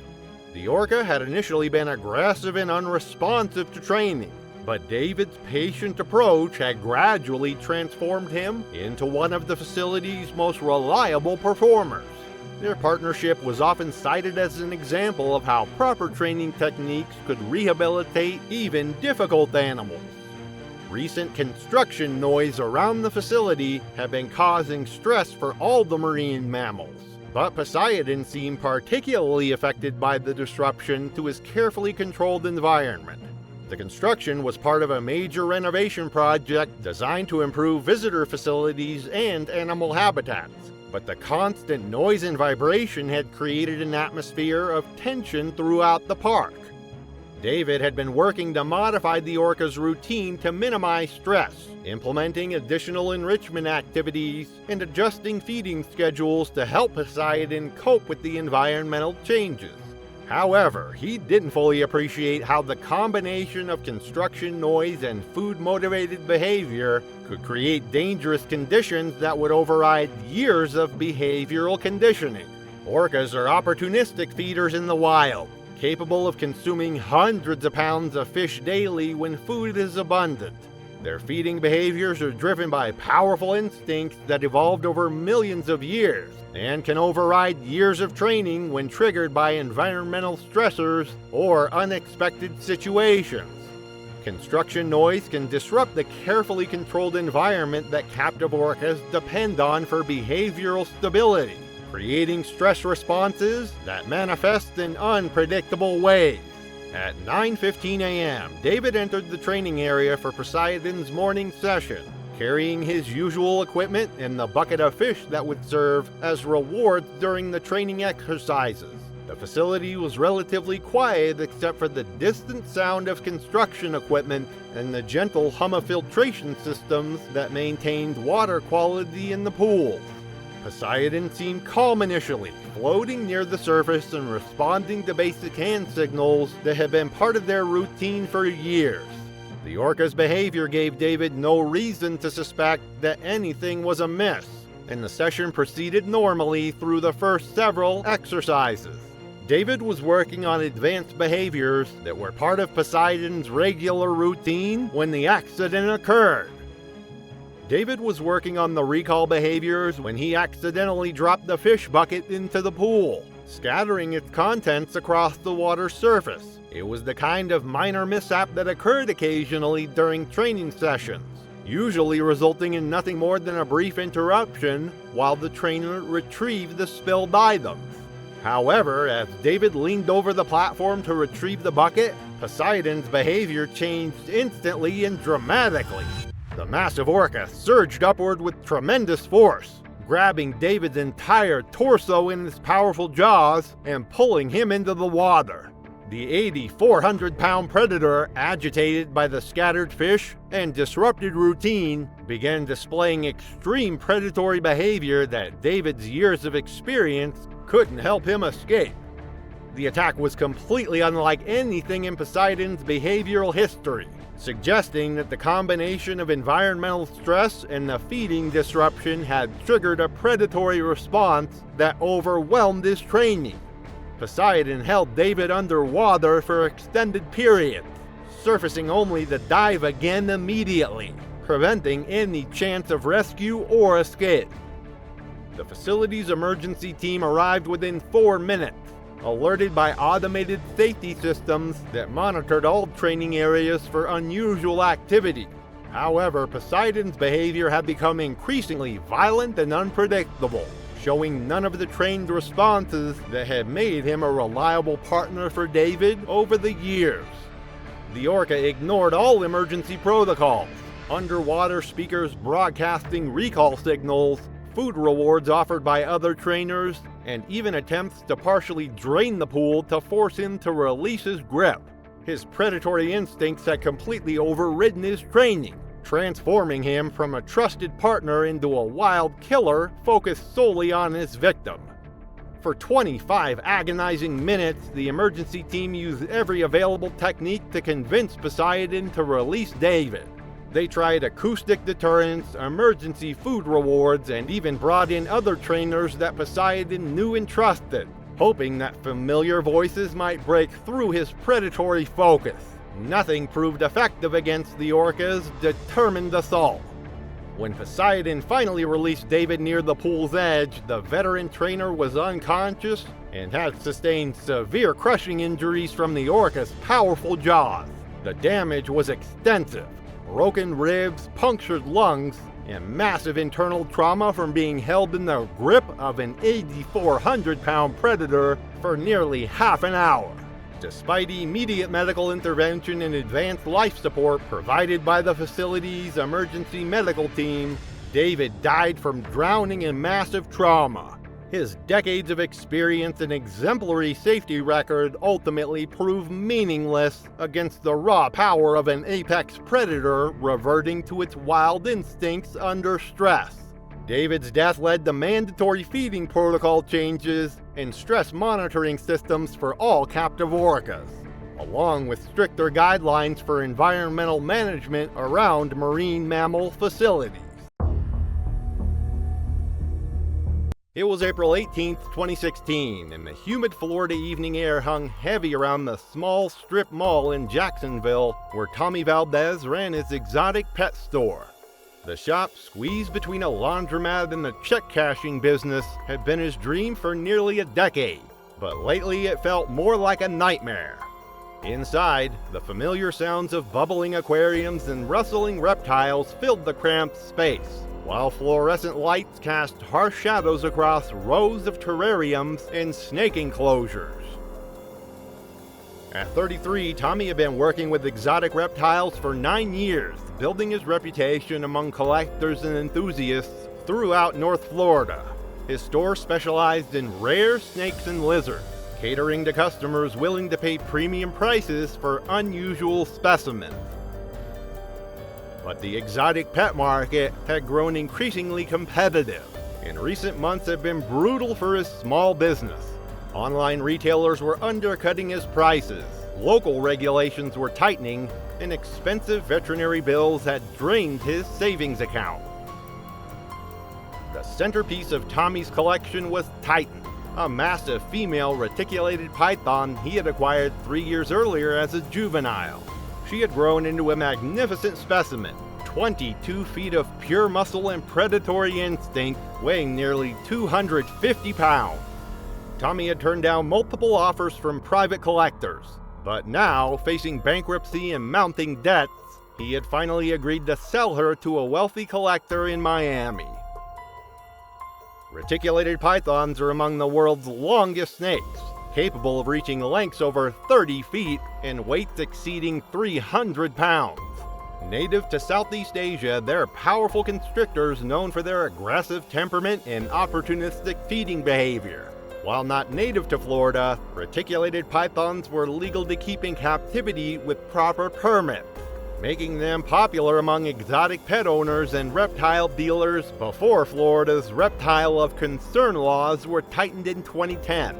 [SPEAKER 2] The orca had initially been aggressive and unresponsive to training, but David's patient approach had gradually transformed him into one of the facility's most reliable performers. Their partnership was often cited as an example of how proper training techniques could rehabilitate even difficult animals. Recent construction noise around the facility had been causing stress for all the marine mammals, but Poseidon seemed particularly affected by the disruption to his carefully controlled environment. The construction was part of a major renovation project designed to improve visitor facilities and animal habitats, but the constant noise and vibration had created an atmosphere of tension throughout the park. David had been working to modify the orca's routine to minimize stress, implementing additional enrichment activities and adjusting feeding schedules to help Poseidon cope with the environmental changes. However, he didn't fully appreciate how the combination of construction noise and food-motivated behavior could create dangerous conditions that would override years of behavioral conditioning. Orcas are opportunistic feeders in the wild, capable of consuming hundreds of pounds of fish daily when food is abundant. Their feeding behaviors are driven by powerful instincts that evolved over millions of years and can override years of training when triggered by environmental stressors or unexpected situations. Construction noise can disrupt the carefully controlled environment that captive orcas depend on for behavioral stability, creating stress responses that manifest in unpredictable ways. At 9:15 a.m., David entered the training area for Poseidon's morning session, carrying his usual equipment and the bucket of fish that would serve as rewards during the training exercises. The facility was relatively quiet except for the distant sound of construction equipment and the gentle hum of filtration systems that maintained water quality in the pool. Poseidon seemed calm initially, floating near the surface and responding to basic hand signals that had been part of their routine for years. The orca's behavior gave David no reason to suspect that anything was amiss, and the session proceeded normally through the first several exercises. David was working on advanced behaviors that were part of Poseidon's regular routine when the accident occurred. David was working on the recall behaviors when he accidentally dropped the fish bucket into the pool, scattering its contents across the water's surface. It was the kind of minor mishap that occurred occasionally during training sessions, usually resulting in nothing more than a brief interruption while the trainer retrieved the spilled items. However, as David leaned over the platform to retrieve the bucket, Poseidon's behavior changed instantly and dramatically. The massive orca surged upward with tremendous force, grabbing David's entire torso in its powerful jaws and pulling him into the water. The 8,400-pound predator, agitated by the scattered fish and disrupted routine, began displaying extreme predatory behavior that David's years of experience couldn't help him escape. The attack was completely unlike anything in Poseidon's behavioral history, suggesting that the combination of environmental stress and the feeding disruption had triggered a predatory response that overwhelmed his training. Poseidon held David underwater for extended periods, surfacing only to dive again immediately, preventing any chance of rescue or escape. The facility's emergency team arrived within 4 minutes, alerted by automated safety systems that monitored all training areas for unusual activity. However, Poseidon's behavior had become increasingly violent and unpredictable, showing none of the trained responses that had made him a reliable partner for David over the years. The orca ignored all emergency protocols, underwater speakers broadcasting recall signals, food rewards offered by other trainers, and even attempts to partially drain the pool to force him to release his grip. His predatory instincts had completely overridden his training, transforming him from a trusted partner into a wild killer focused solely on his victim. For 25 agonizing minutes, the emergency team used every available technique to convince Poseidon to release David. They tried acoustic deterrence, emergency food rewards, and even brought in other trainers that Poseidon knew and trusted, hoping that familiar voices might break through his predatory focus. Nothing proved effective against the orca's determined assault. When Poseidon finally released David near the pool's edge, the veteran trainer was unconscious and had sustained severe crushing injuries from the orca's powerful jaws. The damage was extensive. Broken ribs, punctured lungs, and massive internal trauma from being held in the grip of an 8,400-pound predator for nearly half an hour. Despite immediate medical intervention and advanced life support provided by the facility's emergency medical team, David died from drowning and massive trauma. His decades of experience and exemplary safety record ultimately proved meaningless against the raw power of an apex predator reverting to its wild instincts under stress. David's death led to mandatory feeding protocol changes and stress monitoring systems for all captive orcas, along with stricter guidelines for environmental management around marine mammal facilities. It was April 18, 2016, and the humid Florida evening air hung heavy around the small strip mall in Jacksonville, where Tommy Valdez ran his exotic pet store. The shop, squeezed between a laundromat and the check-cashing business, had been his dream for nearly a decade, but lately it felt more like a nightmare. Inside, the familiar sounds of bubbling aquariums and rustling reptiles filled the cramped space, while fluorescent lights cast harsh shadows across rows of terrariums and snake enclosures. At 33, Tommy had been working with exotic reptiles for 9 years, building his reputation among collectors and enthusiasts throughout North Florida. His store specialized in rare snakes and lizards, catering to customers willing to pay premium prices for unusual specimens. But the exotic pet market had grown increasingly competitive, and recent months have been brutal for his small business. Online retailers were undercutting his prices, local regulations were tightening, and expensive veterinary bills had drained his savings account. The centerpiece of Tommy's collection was Titan, a massive female reticulated python he had acquired 3 years earlier as a juvenile. She had grown into a magnificent specimen, 22 feet of pure muscle and predatory instinct, weighing nearly 250 pounds. Tommy had turned down multiple offers from private collectors, but now, facing bankruptcy and mounting debts, he had finally agreed to sell her to a wealthy collector in Miami. Reticulated pythons are among the world's longest snakes, capable of reaching lengths over 30 feet and weights exceeding 300 pounds. Native to Southeast Asia, they're powerful constrictors known for their aggressive temperament and opportunistic feeding behavior. While not native to Florida, reticulated pythons were legal to keep in captivity with proper permits, making them popular among exotic pet owners and reptile dealers before Florida's Reptile of Concern laws were tightened in 2010.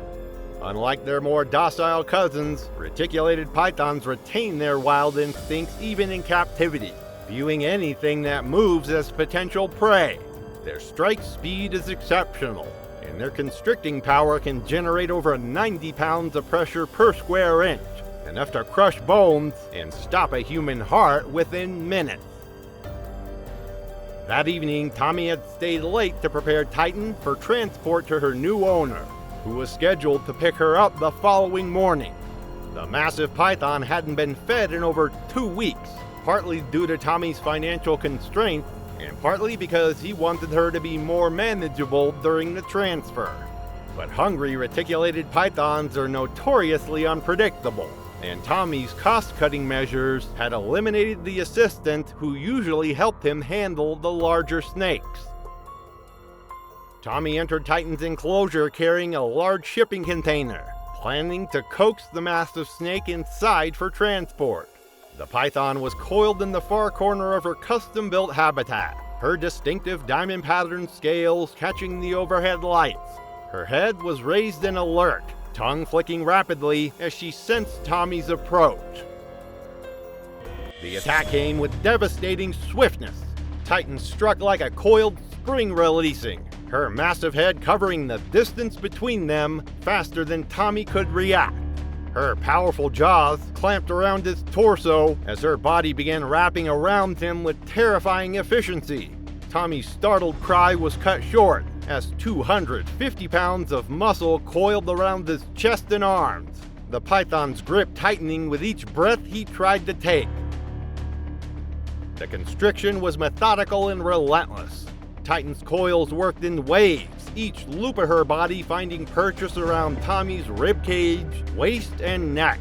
[SPEAKER 2] Unlike their more docile cousins, reticulated pythons retain their wild instincts even in captivity, viewing anything that moves as potential prey. Their strike speed is exceptional, and their constricting power can generate over 90 pounds of pressure per square inch, enough to crush bones and stop a human heart within minutes. That evening, Tommy had stayed late to prepare Titan for transport to her new owner, who was scheduled to pick her up the following morning. The massive python hadn't been fed in over 2 weeks, partly due to Tommy's financial constraints, and partly because he wanted her to be more manageable during the transfer. But hungry reticulated pythons are notoriously unpredictable, and Tommy's cost-cutting measures had eliminated the assistant who usually helped him handle the larger snakes. Tommy entered Titan's enclosure carrying a large shipping container, planning to coax the massive snake inside for transport. The python was coiled in the far corner of her custom-built habitat, her distinctive diamond-patterned scales catching the overhead lights. Her head was raised and alert, tongue flicking rapidly as she sensed Tommy's approach. The attack came with devastating swiftness. Titan struck like a coiled spring releasing, her massive head covering the distance between them faster than Tommy could react. Her powerful jaws clamped around his torso as her body began wrapping around him with terrifying efficiency. Tommy's startled cry was cut short as 250 pounds of muscle coiled around his chest and arms, the python's grip tightening with each breath he tried to take. The constriction was methodical and relentless. Titan's coils worked in waves, each loop of her body finding purchase around Tommy's ribcage, waist, and neck.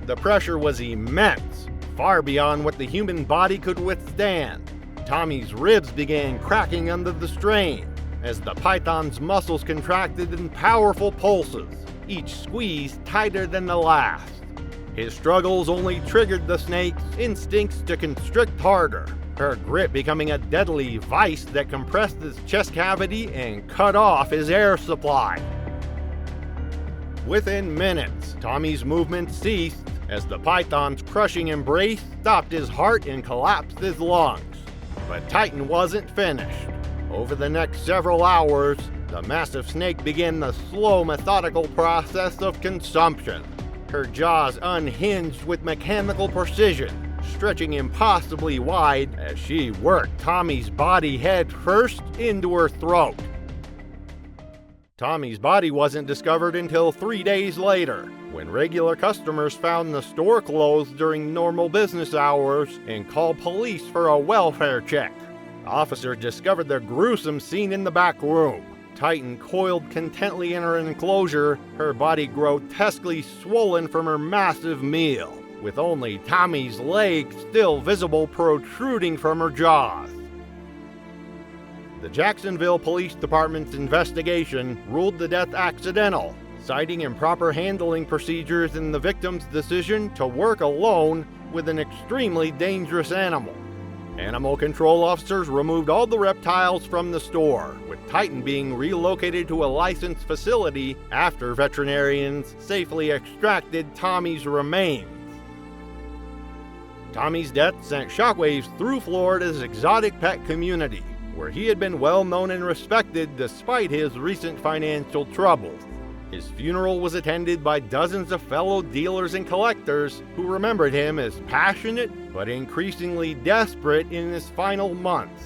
[SPEAKER 2] The pressure was immense, far beyond what the human body could withstand. Tommy's ribs began cracking under the strain as the python's muscles contracted in powerful pulses, each squeeze tighter than the last. His struggles only triggered the snake's instincts to constrict harder, her grip becoming a deadly vice that compressed his chest cavity and cut off his air supply. Within minutes, Tommy's movement ceased as the python's crushing embrace stopped his heart and collapsed his lungs. But Titan wasn't finished. Over the next several hours, the massive snake began the slow, methodical process of consumption. Her jaws unhinged with mechanical precision, stretching impossibly wide as she worked Tommy's body head first into her throat. Tommy's body wasn't discovered until 3 days later, when regular customers found the store closed during normal business hours and called police for a welfare check. Officers discovered the gruesome scene in the back room. Titan coiled contently in her enclosure, her body grotesquely swollen from her massive meal, with only Tommy's leg still visible protruding from her jaws. The Jacksonville Police Department's investigation ruled the death accidental, citing improper handling procedures and the victim's decision to work alone with an extremely dangerous animal. Animal control officers removed all the reptiles from the store, with Titan being relocated to a licensed facility after veterinarians safely extracted Tommy's remains. Tommy's death sent shockwaves through Florida's exotic pet community, where he had been well known and respected despite his recent financial troubles. His funeral was attended by dozens of fellow dealers and collectors who remembered him as passionate but increasingly desperate in his final months.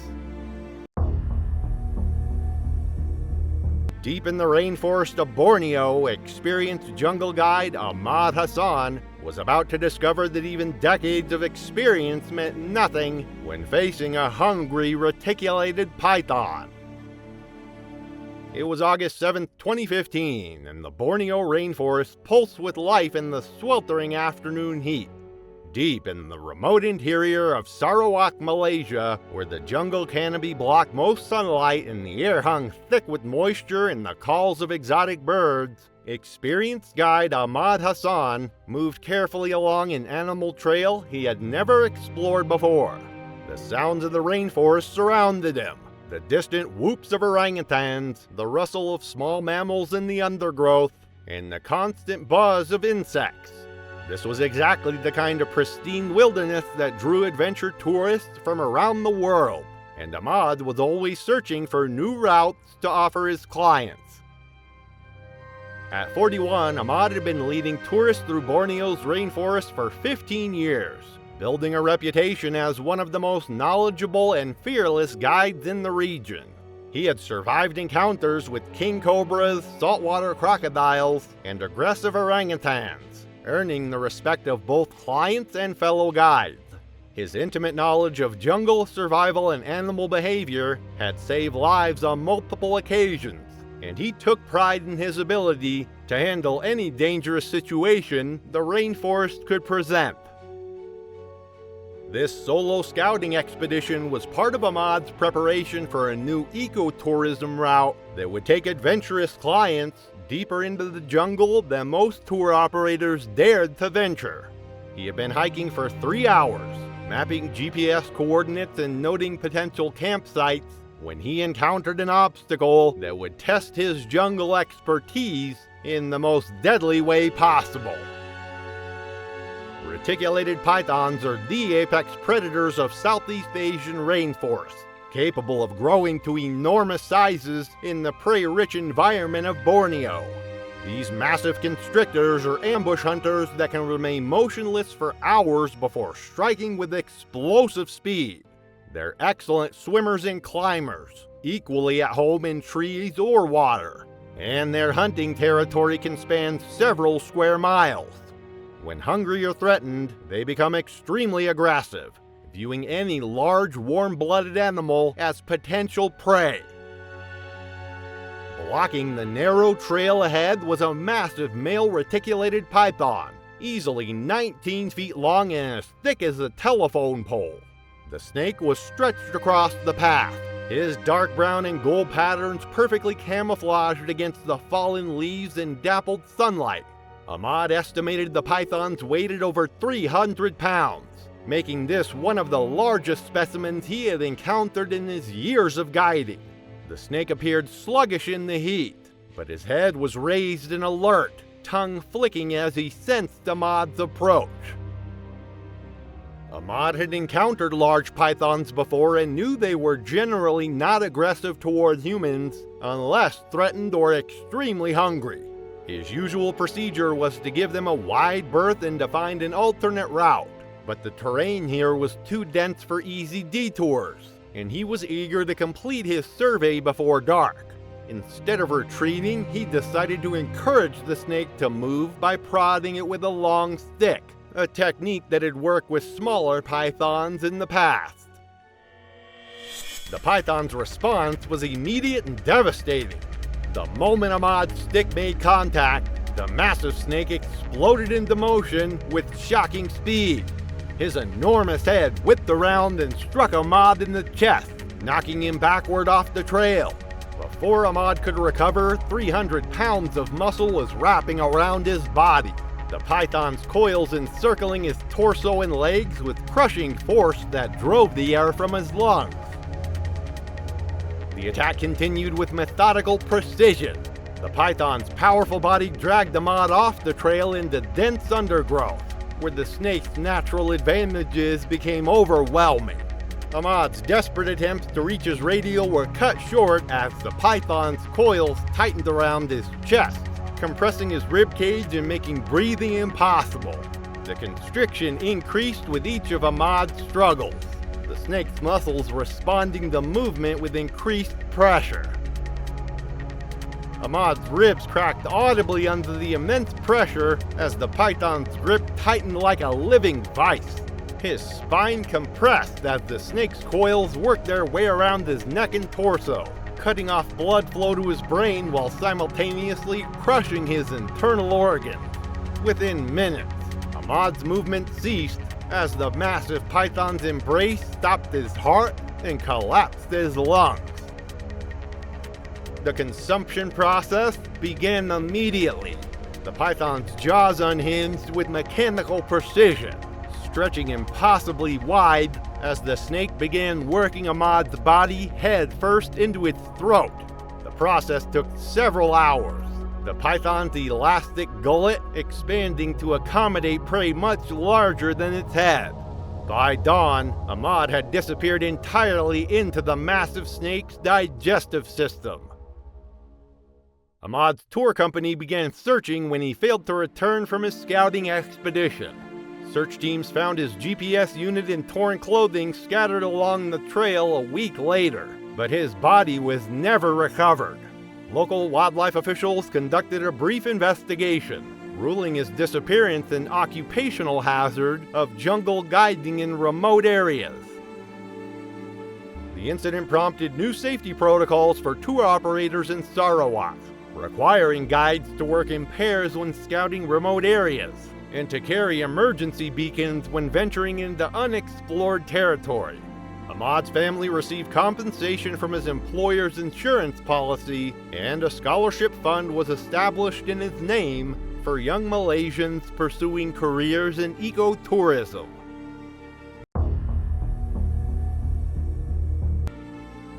[SPEAKER 2] Deep in the rainforest of Borneo, experienced jungle guide Ahmad Hassan was about to discover that even decades of experience meant nothing when facing a hungry, reticulated python. It was August 7, 2015, and the Borneo rainforest pulsed with life in the sweltering afternoon heat. Deep in the remote interior of Sarawak, Malaysia, where the jungle canopy blocked most sunlight and the air hung thick with moisture and the calls of exotic birds, experienced guide Ahmad Hassan moved carefully along an animal trail he had never explored before. The sounds of the rainforest surrounded him. The distant whoops of orangutans, the rustle of small mammals in the undergrowth, and the constant buzz of insects. This was exactly the kind of pristine wilderness that drew adventure tourists from around the world, and Ahmad was always searching for new routes to offer his clients. At 41, Ahmad had been leading tourists through Borneo's rainforest for 15 years, building a reputation as one of the most knowledgeable and fearless guides in the region. He had survived encounters with king cobras, saltwater crocodiles, and aggressive orangutans, earning the respect of both clients and fellow guides. His intimate knowledge of jungle survival and animal behavior had saved lives on multiple occasions, and he took pride in his ability to handle any dangerous situation the rainforest could present. This solo scouting expedition was part of Ahmad's preparation for a new ecotourism route that would take adventurous clients deeper into the jungle than most tour operators dared to venture. He had been hiking for 3 hours, mapping GPS coordinates and noting potential campsites, when he encountered an obstacle that would test his jungle expertise in the most deadly way possible. Reticulated pythons are the apex predators of Southeast Asian rainforests, capable of growing to enormous sizes in the prey-rich environment of Borneo. These massive constrictors are ambush hunters that can remain motionless for hours before striking with explosive speed. They're excellent swimmers and climbers, equally at home in trees or water, and their hunting territory can span several square miles. When hungry or threatened, they become extremely aggressive, viewing any large, warm-blooded animal as potential prey. Blocking the narrow trail ahead was a massive male reticulated python, easily 19 feet long and as thick as a telephone pole. The snake was stretched across the path, his dark brown and gold patterns perfectly camouflaged against the fallen leaves and dappled sunlight. Ahmad estimated the pythons weighed over 300 pounds, making this one of the largest specimens he had encountered in his years of guiding. The snake appeared sluggish in the heat, but his head was raised and alert, tongue flicking as he sensed Ahmad's approach. Ahmad had encountered large pythons before and knew they were generally not aggressive toward humans unless threatened or extremely hungry. His usual procedure was to give them a wide berth and to find an alternate route, but the terrain here was too dense for easy detours, and he was eager to complete his survey before dark. Instead of retreating, he decided to encourage the snake to move by prodding it with a long stick, a technique that had worked with smaller pythons in the past. The python's response was immediate and devastating. The moment Ahmad's stick made contact, the massive snake exploded into motion with shocking speed. His enormous head whipped around and struck Ahmad in the chest, knocking him backward off the trail. Before Ahmad could recover, 300 pounds of muscle was wrapping around his body. The python's coils encircling his torso and legs with crushing force that drove the air from his lungs. The attack continued with methodical precision. The python's powerful body dragged Ahmad off the trail into dense undergrowth, where the snake's natural advantages became overwhelming. Ahmad's desperate attempts to reach his radio were cut short as the python's coils tightened around his chest, compressing his ribcage and making breathing impossible. The constriction increased with each of Ahmad's struggles, the snake's muscles responding to movement with increased pressure. Ahmad's ribs cracked audibly under the immense pressure as the python's grip tightened like a living vice. His spine compressed as the snake's coils worked their way around his neck and torso, cutting off blood flow to his brain while simultaneously crushing his internal organs. Within minutes, Ahmad's movement ceased as the massive python's embrace stopped his heart and collapsed his lungs. The consumption process began immediately. The python's jaws unhinged with mechanical precision, stretching impossibly wide as the snake began working Ahmad's body head first into its throat. The process took several hours, the python's elastic gullet expanding to accommodate prey much larger than its head. By dawn, Ahmad had disappeared entirely into the massive snake's digestive system. Ahmad's tour company began searching when he failed to return from his scouting expedition. Search teams found his GPS unit and torn clothing scattered along the trail a week later, but his body was never recovered. Local wildlife officials conducted a brief investigation, ruling his disappearance an occupational hazard of jungle guiding in remote areas. The incident prompted new safety protocols for tour operators in Sarawak, requiring guides to work in pairs when scouting remote areas, and to carry emergency beacons when venturing into unexplored territory. Ahmad's family received compensation from his employer's insurance policy, and a scholarship fund was established in his name for young Malaysians pursuing careers in ecotourism.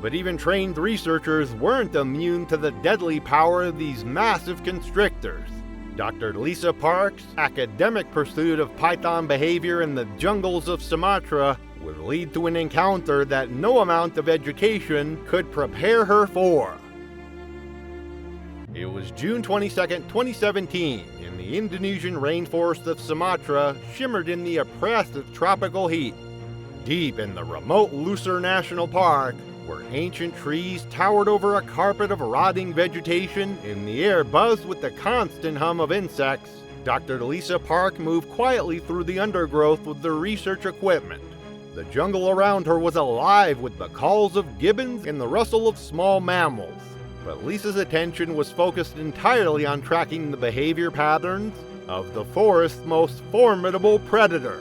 [SPEAKER 2] But even trained researchers weren't immune to the deadly power of these massive constrictors. Dr. Lisa Park's academic pursuit of python behavior in the jungles of Sumatra would lead to an encounter that no amount of education could prepare her for. It was June 22, 2017, and the Indonesian rainforest of Sumatra shimmered in the oppressive tropical heat. Deep in the remote Lucer National Park, where ancient trees towered over a carpet of rotting vegetation and the air buzzed with the constant hum of insects, Dr. Lisa Park moved quietly through the undergrowth with the research equipment. The jungle around her was alive with the calls of gibbons and the rustle of small mammals, but Lisa's attention was focused entirely on tracking the behavior patterns of the forest's most formidable predator.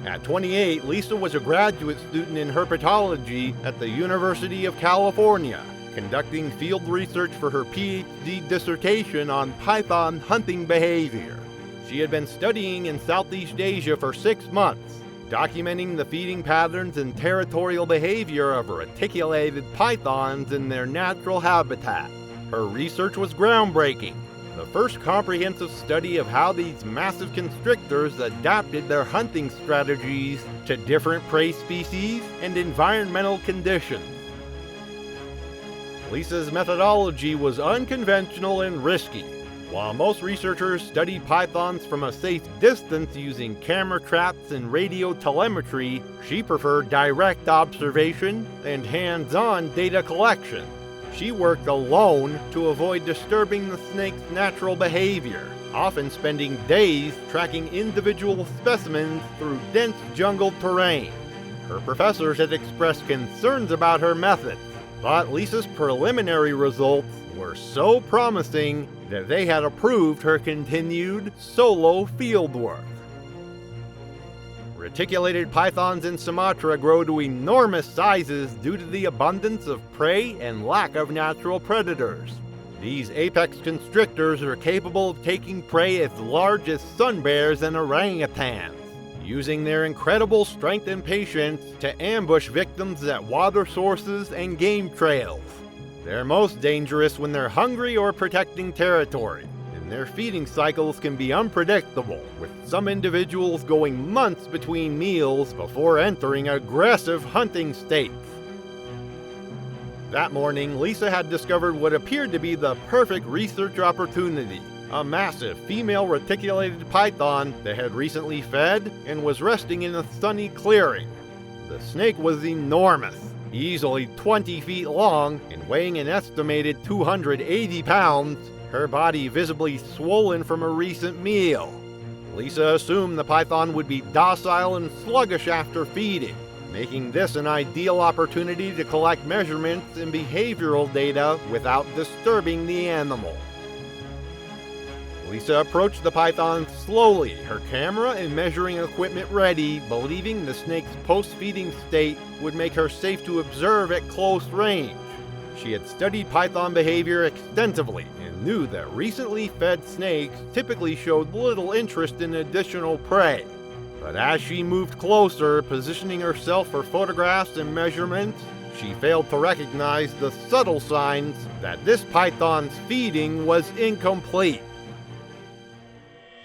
[SPEAKER 2] At 28, Lisa was a graduate student in herpetology at the University of California, conducting field research for her PhD dissertation on python hunting behavior. She had been studying in Southeast Asia for 6 months, documenting the feeding patterns and territorial behavior of reticulated pythons in their natural habitat. Her research was groundbreaking, the first comprehensive study of how these massive constrictors adapted their hunting strategies to different prey species and environmental conditions. Lisa's methodology was unconventional and risky. While most researchers studied pythons from a safe distance using camera traps and radio telemetry, she preferred direct observation and hands-on data collection. She worked alone to avoid disturbing the snake's natural behavior, often spending days tracking individual specimens through dense jungle terrain. Her professors had expressed concerns about her methods, But Lisa's preliminary results were so promising that they had approved her continued solo fieldwork. Reticulated pythons in Sumatra grow to enormous sizes due to the abundance of prey and lack of natural predators. These apex constrictors are capable of taking prey as large as sun bears and orangutans, using their incredible strength and patience to ambush victims at water sources and game trails. They're most dangerous when they're hungry or protecting territory, and their feeding cycles can be unpredictable, with some individuals going months between meals before entering aggressive hunting states. That morning, Lisa had discovered what appeared to be the perfect research opportunity: a massive female reticulated python that had recently fed and was resting in a sunny clearing. The snake was enormous, easily 20 feet long and weighing an estimated 280 pounds, her body visibly swollen from a recent meal. Lisa assumed the python would be docile and sluggish after feeding, making this an ideal opportunity to collect measurements and behavioral data without disturbing the animal. Lisa approached the python slowly, her camera and measuring equipment ready, believing the snake's post-feeding state would make her safe to observe at close range. She had studied python behavior extensively and knew that recently fed snakes typically showed little interest in additional prey. But as she moved closer, positioning herself for photographs and measurements, she failed to recognize the subtle signs that this python's feeding was incomplete.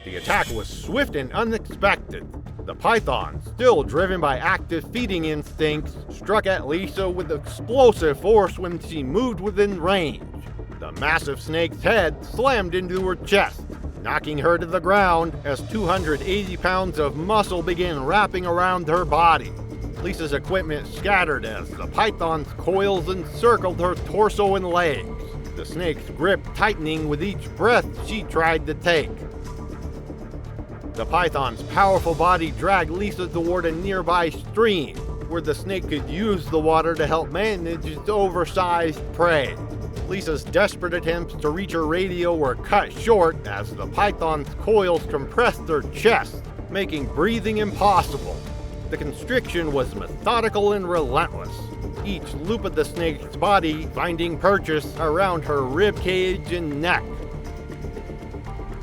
[SPEAKER 2] The attack was swift and unexpected. The python, still driven by active feeding instincts, struck at Lisa with explosive force when she moved within range. The massive snake's head slammed into her chest, knocking her to the ground as 280 pounds of muscle began wrapping around her body. Lisa's equipment scattered as the python's coils encircled her torso and legs, the snake's grip tightening with each breath she tried to take. The python's powerful body dragged Lisa toward a nearby stream, where the snake could use the water to help manage its oversized prey. Lisa's desperate attempts to reach her radio were cut short as the python's coils compressed her chest, making breathing impossible. The constriction was methodical and relentless, each loop of the snake's body finding purchase around her rib cage and neck.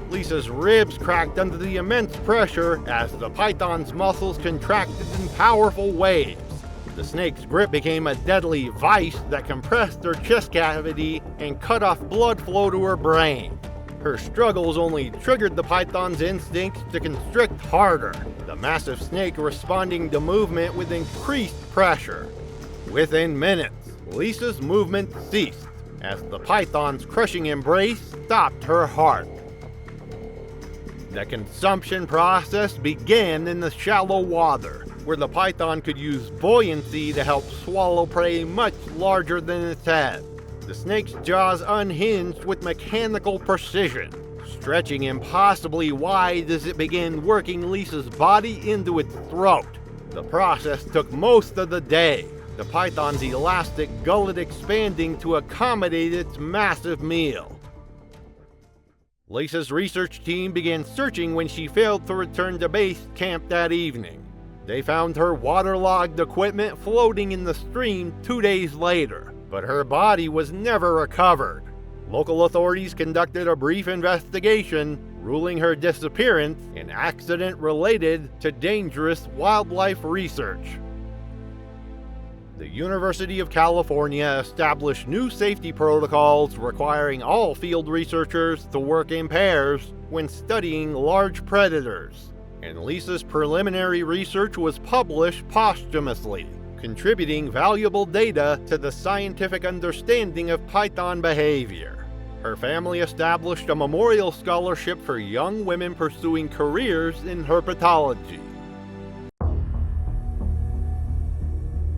[SPEAKER 2] Lisa's ribs cracked under the immense pressure as the python's muscles contracted in powerful waves. The snake's grip became a deadly vice that compressed her chest cavity and cut off blood flow to her brain. Her struggles only triggered the python's instincts to constrict harder, the massive snake responding to movement with increased pressure. Within minutes, Lisa's movement ceased as the python's crushing embrace stopped her heart. The consumption process began in the shallow water, where the python could use buoyancy to help swallow prey much larger than its head. The snake's jaws unhinged with mechanical precision, stretching impossibly wide as it began working Lisa's body into its throat. The process took most of the day, the python's elastic gullet expanding to accommodate its massive meal. Lisa's research team began searching when she failed to return to base camp that evening. They found her waterlogged equipment floating in the stream 2 days later, but her body was never recovered. Local authorities conducted a brief investigation, ruling her disappearance an accident related to dangerous wildlife research. The University of California established new safety protocols requiring all field researchers to work in pairs when studying large predators, and Lisa's preliminary research was published posthumously, contributing valuable data to the scientific understanding of python behavior. Her family established a memorial scholarship for young women pursuing careers in herpetology.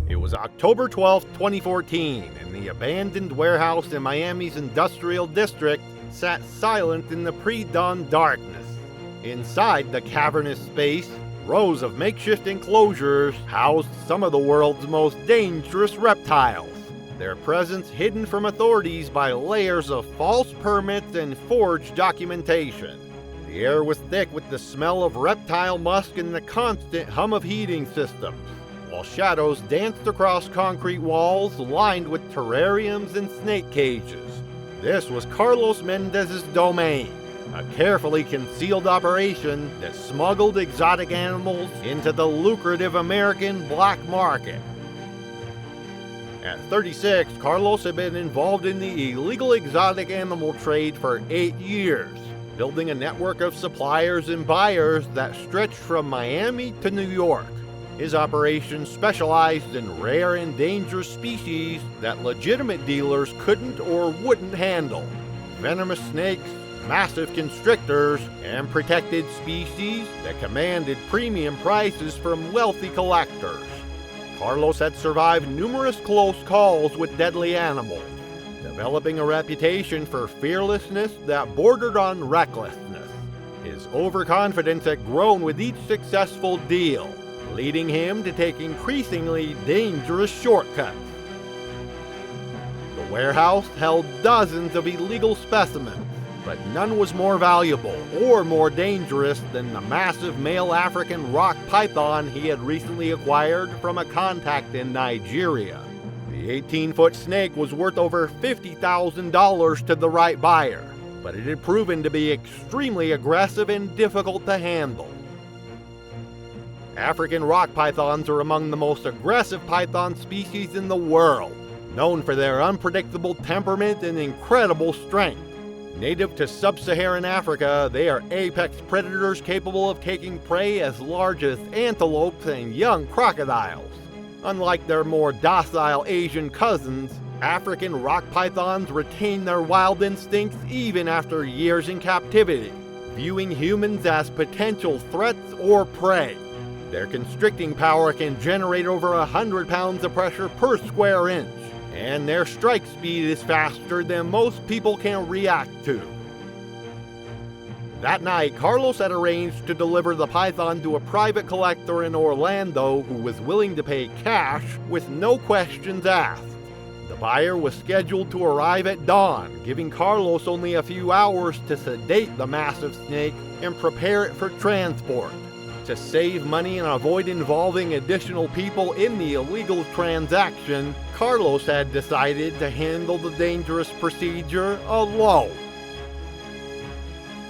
[SPEAKER 2] It was October 12, 2014, and the abandoned warehouse in Miami's industrial district sat silent in the pre-dawn darkness. Inside the cavernous space, rows of makeshift enclosures housed some of the world's most dangerous reptiles. their presence hidden from authorities by layers of false permits and forged documentation. The air was thick with the smell of reptile musk and the constant hum of heating systems, while shadows danced across concrete walls lined with terrariums and snake cages. This was Carlos Mendez's domain, a carefully concealed operation that smuggled exotic animals into the lucrative American black market. At 36, Carlos had been involved in the illegal exotic animal trade for 8 years, building a network of suppliers and buyers that stretched from Miami to New York. His operation specialized in rare and dangerous species that legitimate dealers couldn't or wouldn't handle. Venomous snakes, massive constrictors, and protected species that commanded premium prices from wealthy collectors. Carlos had survived numerous close calls with deadly animals, developing a reputation for fearlessness that bordered on recklessness. His overconfidence had grown with each successful deal, leading him to take increasingly dangerous shortcuts. The warehouse held dozens of illegal specimens, but none was more valuable or more dangerous than the massive male African rock python he had recently acquired from a contact in Nigeria. The 18-foot snake was worth over $50,000 to the right buyer, but it had proven to be extremely aggressive and difficult to handle. African rock pythons are among the most aggressive python species in the world, known for their unpredictable temperament and incredible strength. Native to sub-Saharan Africa, they are apex predators capable of taking prey as large as antelopes and young crocodiles. Unlike their more docile Asian cousins, African rock pythons retain their wild instincts even after years in captivity, viewing humans as potential threats or prey. Their constricting power can generate over 100 pounds of pressure per square inch, and their strike speed is faster than most people can react to. That night, Carlos had arranged to deliver the python to a private collector in Orlando who was willing to pay cash with no questions asked. The buyer was scheduled to arrive at dawn, giving Carlos only a few hours to sedate the massive snake and prepare it for transport. To save money and avoid involving additional people in the illegal transaction, Carlos had decided to handle the dangerous procedure alone.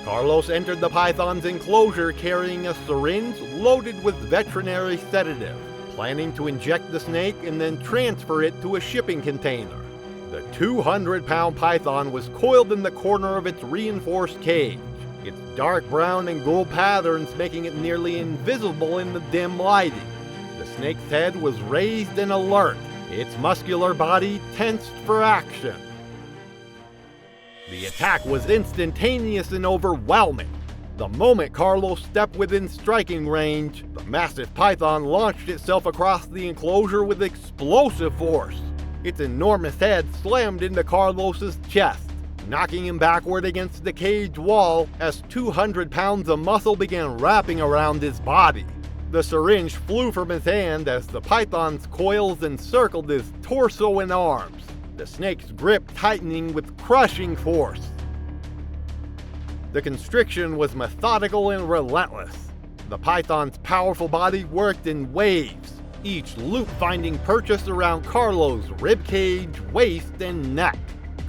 [SPEAKER 2] Carlos entered the python's enclosure carrying a syringe loaded with veterinary sedative, planning to inject the snake and then transfer it to a shipping container. The 200-pound python was coiled in the corner of its reinforced cage, its dark brown and gold patterns making it nearly invisible in the dim lighting. The snake's head was raised and alert, its muscular body tensed for action. The attack was instantaneous and overwhelming. The moment Carlos stepped within striking range, the massive python launched itself across the enclosure with explosive force. Its enormous head slammed into Carlos's chest, knocking him backward against the cage wall as 200 pounds of muscle began wrapping around his body. The syringe flew from his hand as the python's coils encircled his torso and arms, the snake's grip tightening with crushing force. The constriction was methodical and relentless. The python's powerful body worked in waves, each loop finding purchase around Carlos' ribcage, waist, and neck.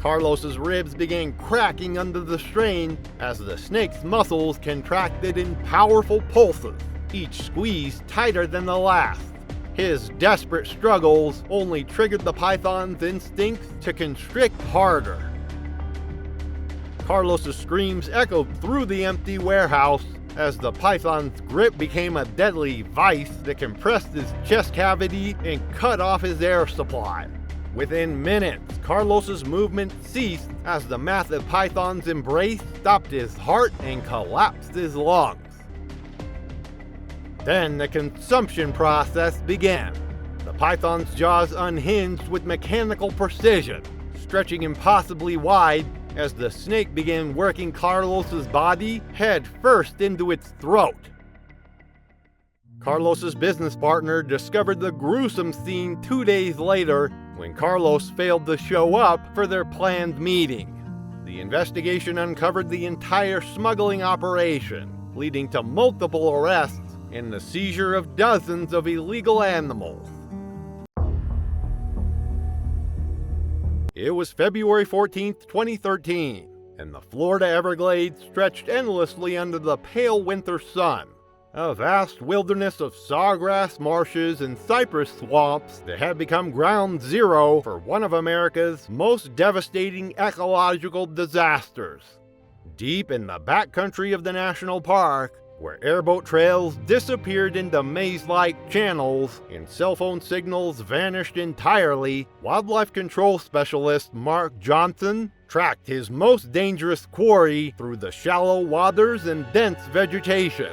[SPEAKER 2] Carlos's ribs began cracking under the strain as the snake's muscles contracted in powerful pulses, each squeeze tighter than the last. His desperate struggles only triggered the python's instincts to constrict harder. Carlos's screams echoed through the empty warehouse as the python's grip became a deadly vice that compressed his chest cavity and cut off his air supply. Within minutes, Carlos's movement ceased as the massive python's embrace stopped his heart and collapsed his lungs. Then the consumption process began. The python's jaws unhinged with mechanical precision, stretching impossibly wide as the snake began working Carlos's body head first into its throat. Carlos's business partner discovered the gruesome scene 2 days later when Carlos failed to show up for their planned meeting. The investigation uncovered the entire smuggling operation, leading to multiple arrests and the seizure of dozens of illegal animals. It was February 14, 2013, and the Florida Everglades stretched endlessly under the pale winter sun. A vast wilderness of sawgrass marshes and cypress swamps that had become ground zero for one of America's most devastating ecological disasters. Deep in the backcountry of the national park, where airboat trails disappeared into maze-like channels and cell phone signals vanished entirely, wildlife control specialist Mark Johnson tracked his most dangerous quarry through the shallow waters and dense vegetation.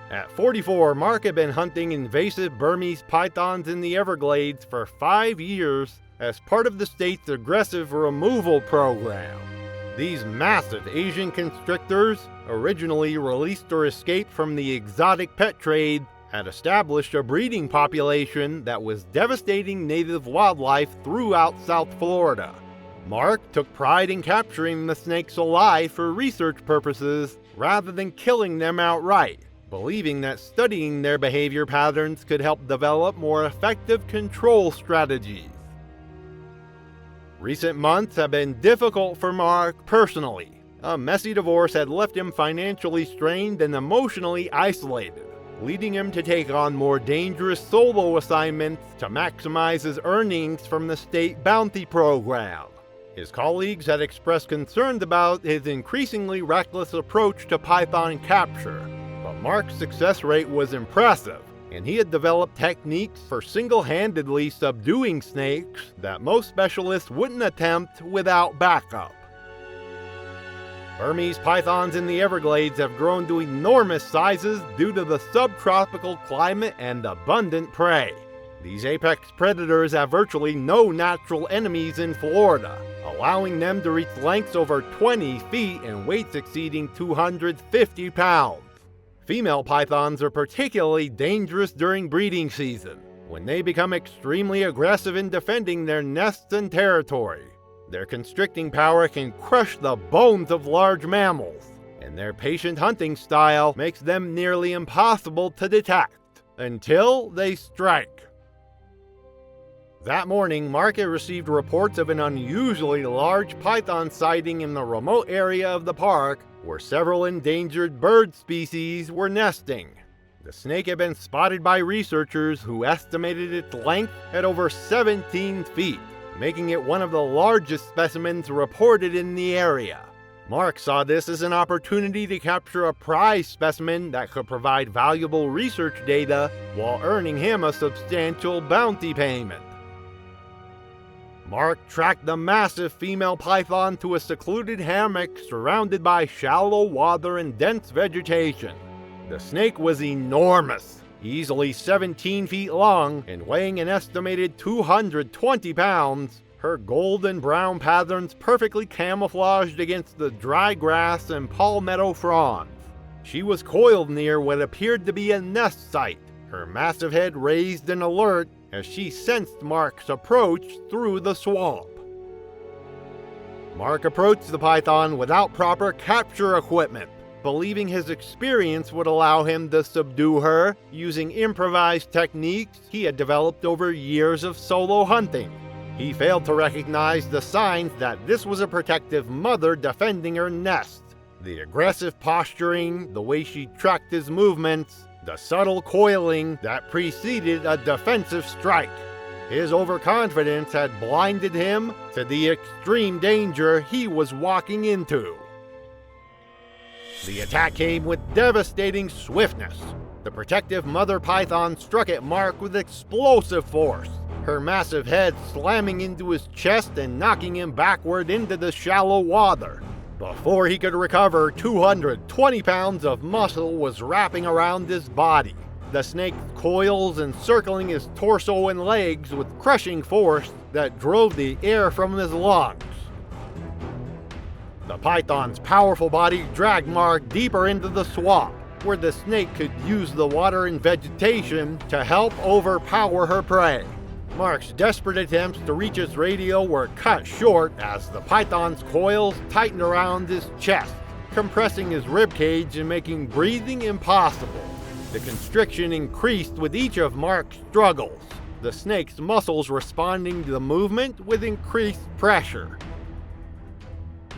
[SPEAKER 2] At 44, Mark had been hunting invasive Burmese pythons in the Everglades for 5 years as part of the state's aggressive removal program. These massive Asian constrictors, originally released or escaped from the exotic pet trade, had established a breeding population that was devastating native wildlife throughout South Florida. Mark took pride in capturing the snakes alive for research purposes rather than killing them outright, believing that studying their behavior patterns could help develop more effective control strategies. Recent months have been difficult for Mark personally. A messy divorce had left him financially strained and emotionally isolated, leading him to take on more dangerous solo assignments to maximize his earnings from the state bounty program. His colleagues had expressed concerns about his increasingly reckless approach to python capture, but Mark's success rate was impressive, and he had developed techniques for single-handedly subduing snakes that most specialists wouldn't attempt without backup. Burmese pythons in the Everglades have grown to enormous sizes due to the subtropical climate and abundant prey. These apex predators have virtually no natural enemies in Florida, allowing them to reach lengths over 20 feet and weights exceeding 250 pounds. Female pythons are particularly dangerous during breeding season, when they become extremely aggressive in defending their nests and territory. Their constricting power can crush the bones of large mammals, and their patient hunting style makes them nearly impossible to detect until they strike. That morning, Mark had received reports of an unusually large python sighting in the remote area of the park where several endangered bird species were nesting. The snake had been spotted by researchers who estimated its length at over 17 feet, making it one of the largest specimens reported in the area. Mark saw this as an opportunity to capture a prize specimen that could provide valuable research data while earning him a substantial bounty payment. Mark tracked the massive female python to a secluded hammock surrounded by shallow water and dense vegetation. The snake was enormous, easily 17 feet long and weighing an estimated 220 pounds, her golden brown patterns perfectly camouflaged against the dry grass and palmetto fronds. She was coiled near what appeared to be a nest site, her massive head raised in alert as she sensed Mark's approach through the swamp. Mark approached the python without proper capture equipment, believing his experience would allow him to subdue her using improvised techniques he had developed over years of solo hunting. He failed to recognize the signs that this was a protective mother defending her nest. The aggressive posturing, the way she tracked his movements, the subtle coiling that preceded a defensive strike. His overconfidence had blinded him to the extreme danger he was walking into. The attack came with devastating swiftness. The protective mother python struck at Mark with explosive force, her massive head slamming into his chest and knocking him backward into the shallow water. Before he could recover, 220 pounds of muscle was wrapping around his body, the snake's coils encircling his torso and legs with crushing force that drove the air from his lungs. The python's powerful body dragged Mark deeper into the swamp, where the snake could use the water and vegetation to help overpower her prey. Mark's desperate attempts to reach his radio were cut short as the python's coils tightened around his chest, compressing his ribcage and making breathing impossible. The constriction increased with each of Mark's struggles, the snake's muscles responding to the movement with increased pressure.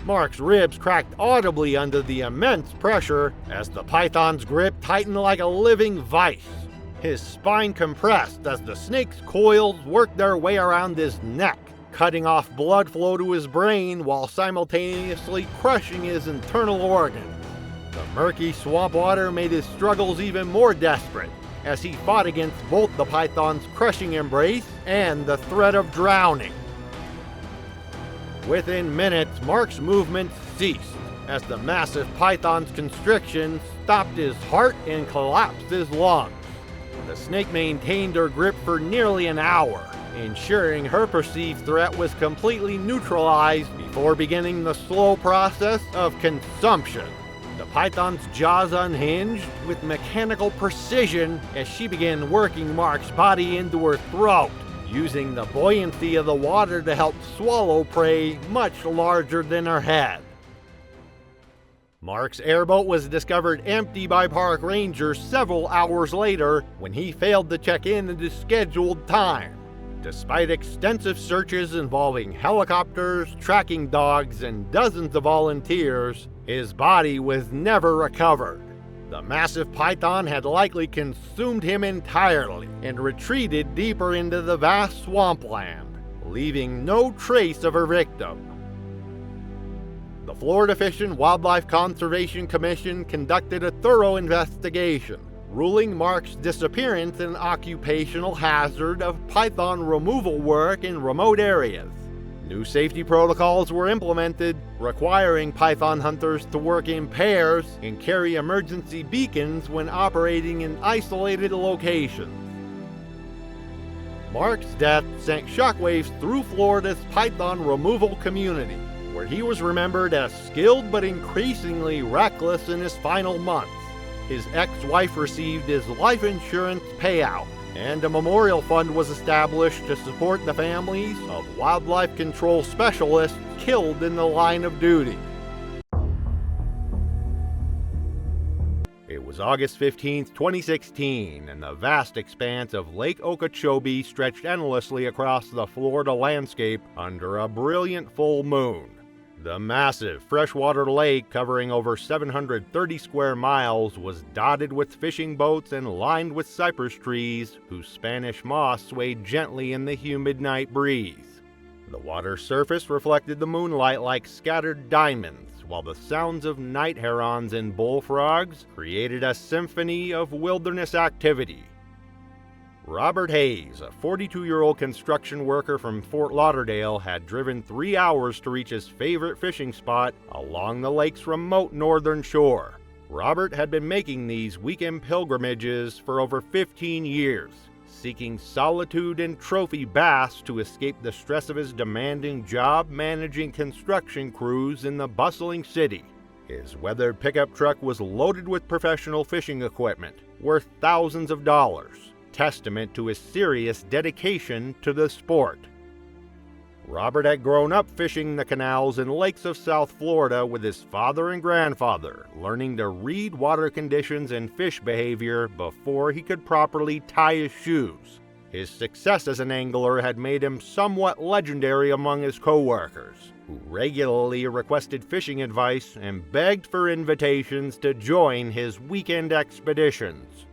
[SPEAKER 2] Mark's ribs cracked audibly under the immense pressure as the python's grip tightened like a living vice. His spine compressed as the snake's coils worked their way around his neck, cutting off blood flow to his brain while simultaneously crushing his internal organs. The murky swamp water made his struggles even more desperate as he fought against both the python's crushing embrace and the threat of drowning. Within minutes, Mark's movements ceased as the massive python's constriction stopped his heart and collapsed his lungs. The snake maintained her grip for nearly an hour, ensuring her perceived threat was completely neutralized before beginning the slow process of consumption. The python's jaws unhinged with mechanical precision as she began working Mark's body into her throat, using the buoyancy of the water to help swallow prey much larger than her head. Mark's airboat was discovered empty by park rangers several hours later when he failed to check in at his scheduled time. Despite extensive searches involving helicopters, tracking dogs, and dozens of volunteers, his body was never recovered. The massive python had likely consumed him entirely and retreated deeper into the vast swampland, leaving no trace of her victim. The Florida Fish and Wildlife Conservation Commission conducted a thorough investigation, ruling Mark's disappearance an occupational hazard of python removal work in remote areas. New safety protocols were implemented, requiring python hunters to work in pairs and carry emergency beacons when operating in isolated locations. Mark's death sent shockwaves through Florida's python removal community, where he was remembered as skilled but increasingly reckless in his final months. His ex-wife received his life insurance payout, and a memorial fund was established to support the families of wildlife control specialists killed in the line of duty. It was August 15, 2016, and the vast expanse of Lake Okeechobee stretched endlessly across the Florida landscape under a brilliant full moon. The massive freshwater lake, covering over 730 square miles, was dotted with fishing boats and lined with cypress trees whose Spanish moss swayed gently in the humid night breeze. The water's surface reflected the moonlight like scattered diamonds, while the sounds of night herons and bullfrogs created a symphony of wilderness activity. Robert Hayes, a 42-year-old construction worker from Fort Lauderdale, had driven 3 hours to reach his favorite fishing spot along the lake's remote northern shore. Robert had been making these weekend pilgrimages for over 15 years, seeking solitude and trophy bass to escape the stress of his demanding job managing construction crews in the bustling city. His weathered pickup truck was loaded with professional fishing equipment, worth thousands of dollars, testament to his serious dedication to the sport. Robert had grown up fishing the canals and lakes of South Florida with his father and grandfather, learning to read water conditions and fish behavior before he could properly tie his shoes. His success as an angler had made him somewhat legendary among his co-workers, who regularly requested fishing advice and begged for invitations to join his weekend expeditions.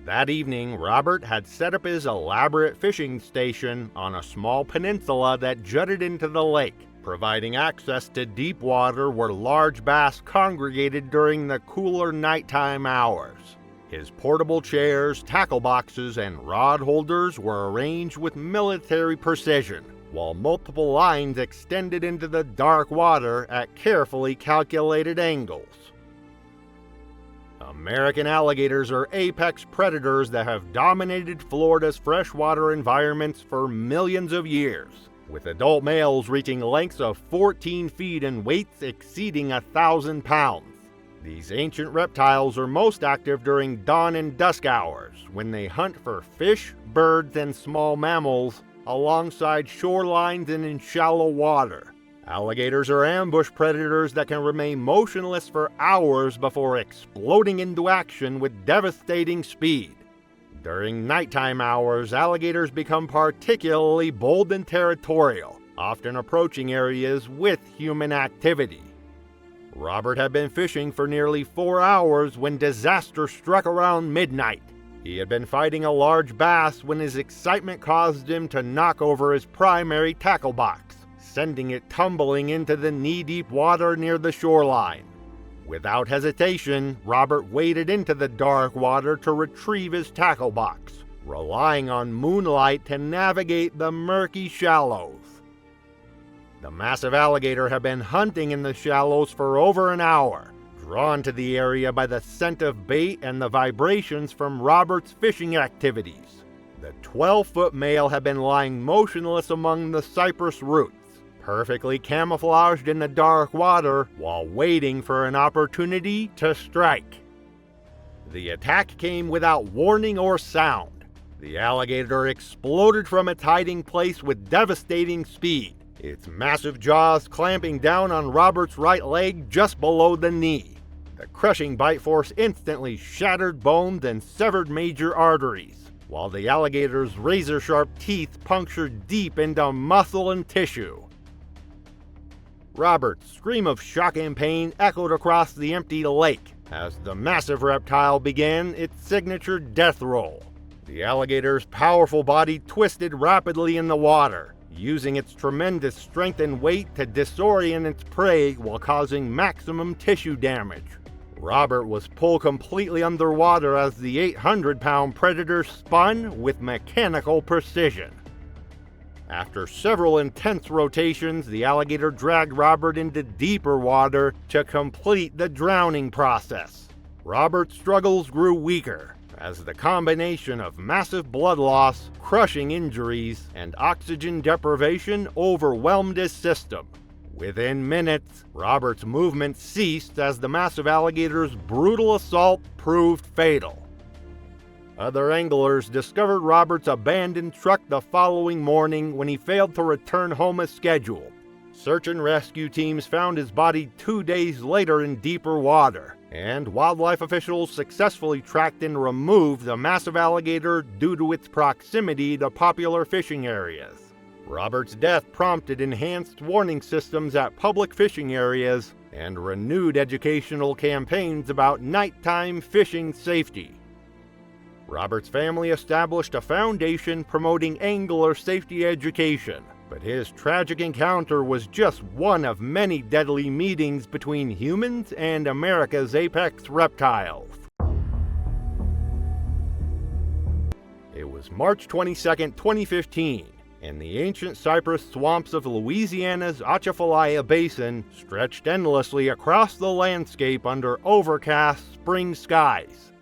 [SPEAKER 2] That evening, Robert had set up his elaborate fishing station on a small peninsula that jutted into the lake, providing access to deep water where large bass congregated during the cooler nighttime hours. His portable chairs, tackle boxes, and rod holders were arranged with military precision, while multiple lines extended into the dark water at carefully calculated angles. American alligators are apex predators that have dominated Florida's freshwater environments for millions of years, with adult males reaching lengths of 14 feet and weights exceeding 1,000 pounds. These ancient reptiles are most active during dawn and dusk hours when they hunt for fish, birds, and small mammals alongside shorelines and in shallow water. Alligators are ambush predators that can remain motionless for hours before exploding into action with devastating speed. During nighttime hours, alligators become particularly bold and territorial, often approaching areas with human activity. Robert had been fishing for nearly 4 hours when disaster struck around midnight. He had been fighting a large bass when his excitement caused him to knock over his primary tackle box, sending it tumbling into the knee-deep water near the shoreline. Without hesitation, Robert waded into the dark water to retrieve his tackle box, relying on moonlight to navigate the murky shallows. The massive alligator had been hunting in the shallows for over an hour, drawn to the area by the scent of bait and the vibrations from Robert's fishing activities. The 12-foot male had been lying motionless among the cypress roots, perfectly camouflaged in the dark water while waiting for an opportunity to strike. The attack came without warning or sound. The alligator exploded from its hiding place with devastating speed, its massive jaws clamping down on Robert's right leg just below the knee. The crushing bite force instantly shattered bones and severed major arteries, while the alligator's razor-sharp teeth punctured deep into muscle and tissue. Robert's scream of shock and pain echoed across the empty lake as the massive reptile began its signature death roll. The alligator's powerful body twisted rapidly in the water, using its tremendous strength and weight to disorient its prey while causing maximum tissue damage. Robert was pulled completely underwater as the 800-pound predator spun with mechanical precision. After several intense rotations, the alligator dragged Robert into deeper water to complete the drowning process. Robert's struggles grew weaker as the combination of massive blood loss, crushing injuries, and oxygen deprivation overwhelmed his system. Within minutes, Robert's movement ceased as the massive alligator's brutal assault proved fatal. Other anglers discovered Robert's abandoned truck the following morning when he failed to return home as scheduled. Search and rescue teams found his body 2 days later in deeper water, and wildlife officials successfully tracked and removed the massive alligator due to its proximity to popular fishing areas. Robert's death prompted enhanced warning systems at public fishing areas and renewed educational campaigns about nighttime fishing safety. Robert's family established a foundation promoting angler safety education, but his tragic encounter was just one of many deadly meetings between humans and America's apex reptiles. It was March 22, 2015, and the ancient cypress swamps of Louisiana's Atchafalaya Basin stretched endlessly across the landscape under overcast spring skies.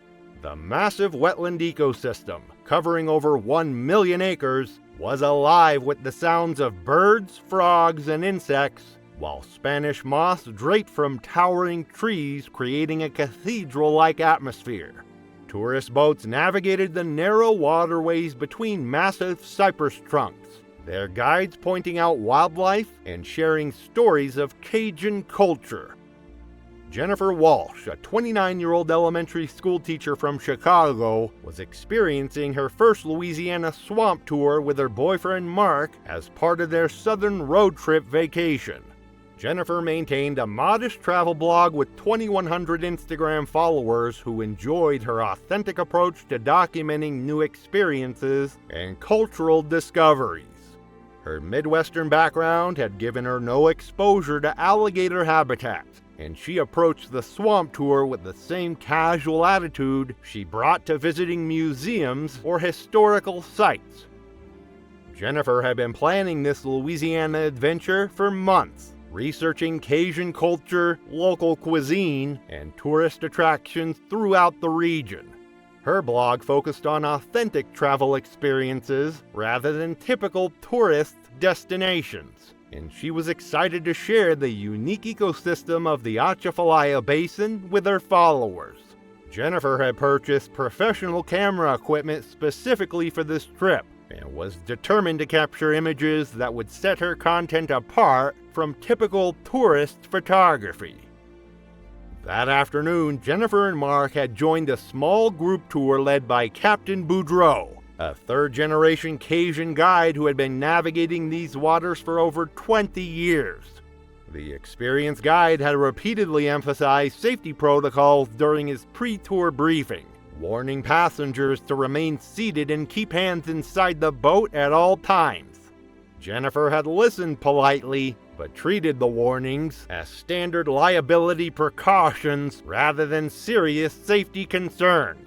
[SPEAKER 2] The massive wetland ecosystem, covering over 1 million acres, was alive with the sounds of birds, frogs, and insects, while Spanish moss draped from towering trees, creating a cathedral-like atmosphere. Tourist boats navigated the narrow waterways between massive cypress trunks, their guides pointing out wildlife and sharing stories of Cajun culture. Jennifer Walsh, a 29-year-old elementary school teacher from Chicago, was experiencing her first Louisiana swamp tour with her boyfriend Mark as part of their southern road trip vacation. Jennifer maintained a modest travel blog with 2,100 Instagram followers who enjoyed her authentic approach to documenting new experiences and cultural discoveries. Her Midwestern background had given her no exposure to alligator habitat, and she approached the swamp tour with the same casual attitude she brought to visiting museums or historical sites. Jennifer had been planning this Louisiana adventure for months, researching Cajun culture, local cuisine, and tourist attractions throughout the region. Her blog focused on authentic travel experiences rather than typical tourist destinations, and she was excited to share the unique ecosystem of the Atchafalaya Basin with her followers. Jennifer had purchased professional camera equipment specifically for this trip, and was determined to capture images that would set her content apart from typical tourist photography. That afternoon, Jennifer and Mark had joined a small group tour led by Captain Boudreau, a third-generation Cajun guide who had been navigating these waters for over 20 years. The experienced guide had repeatedly emphasized safety protocols during his pre-tour briefing, warning passengers to remain seated and keep hands inside the boat at all times. Jennifer had listened politely, but treated the warnings as standard liability precautions rather than serious safety concerns.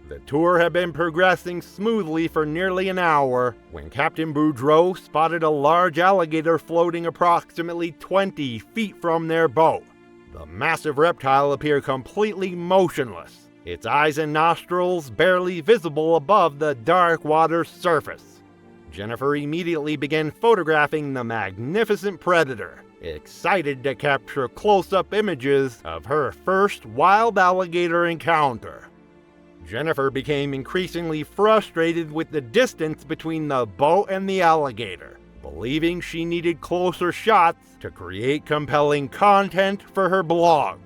[SPEAKER 2] The tour had been progressing smoothly for nearly an hour when Captain Boudreau spotted a large alligator floating approximately 20 feet from their boat. The massive reptile appeared completely motionless, its eyes and nostrils barely visible above the dark water's surface. Jennifer immediately began photographing the magnificent predator, excited to capture close-up images of her first wild alligator encounter. Jennifer became increasingly frustrated with the distance between the boat and the alligator, believing she needed closer shots to create compelling content for her blog.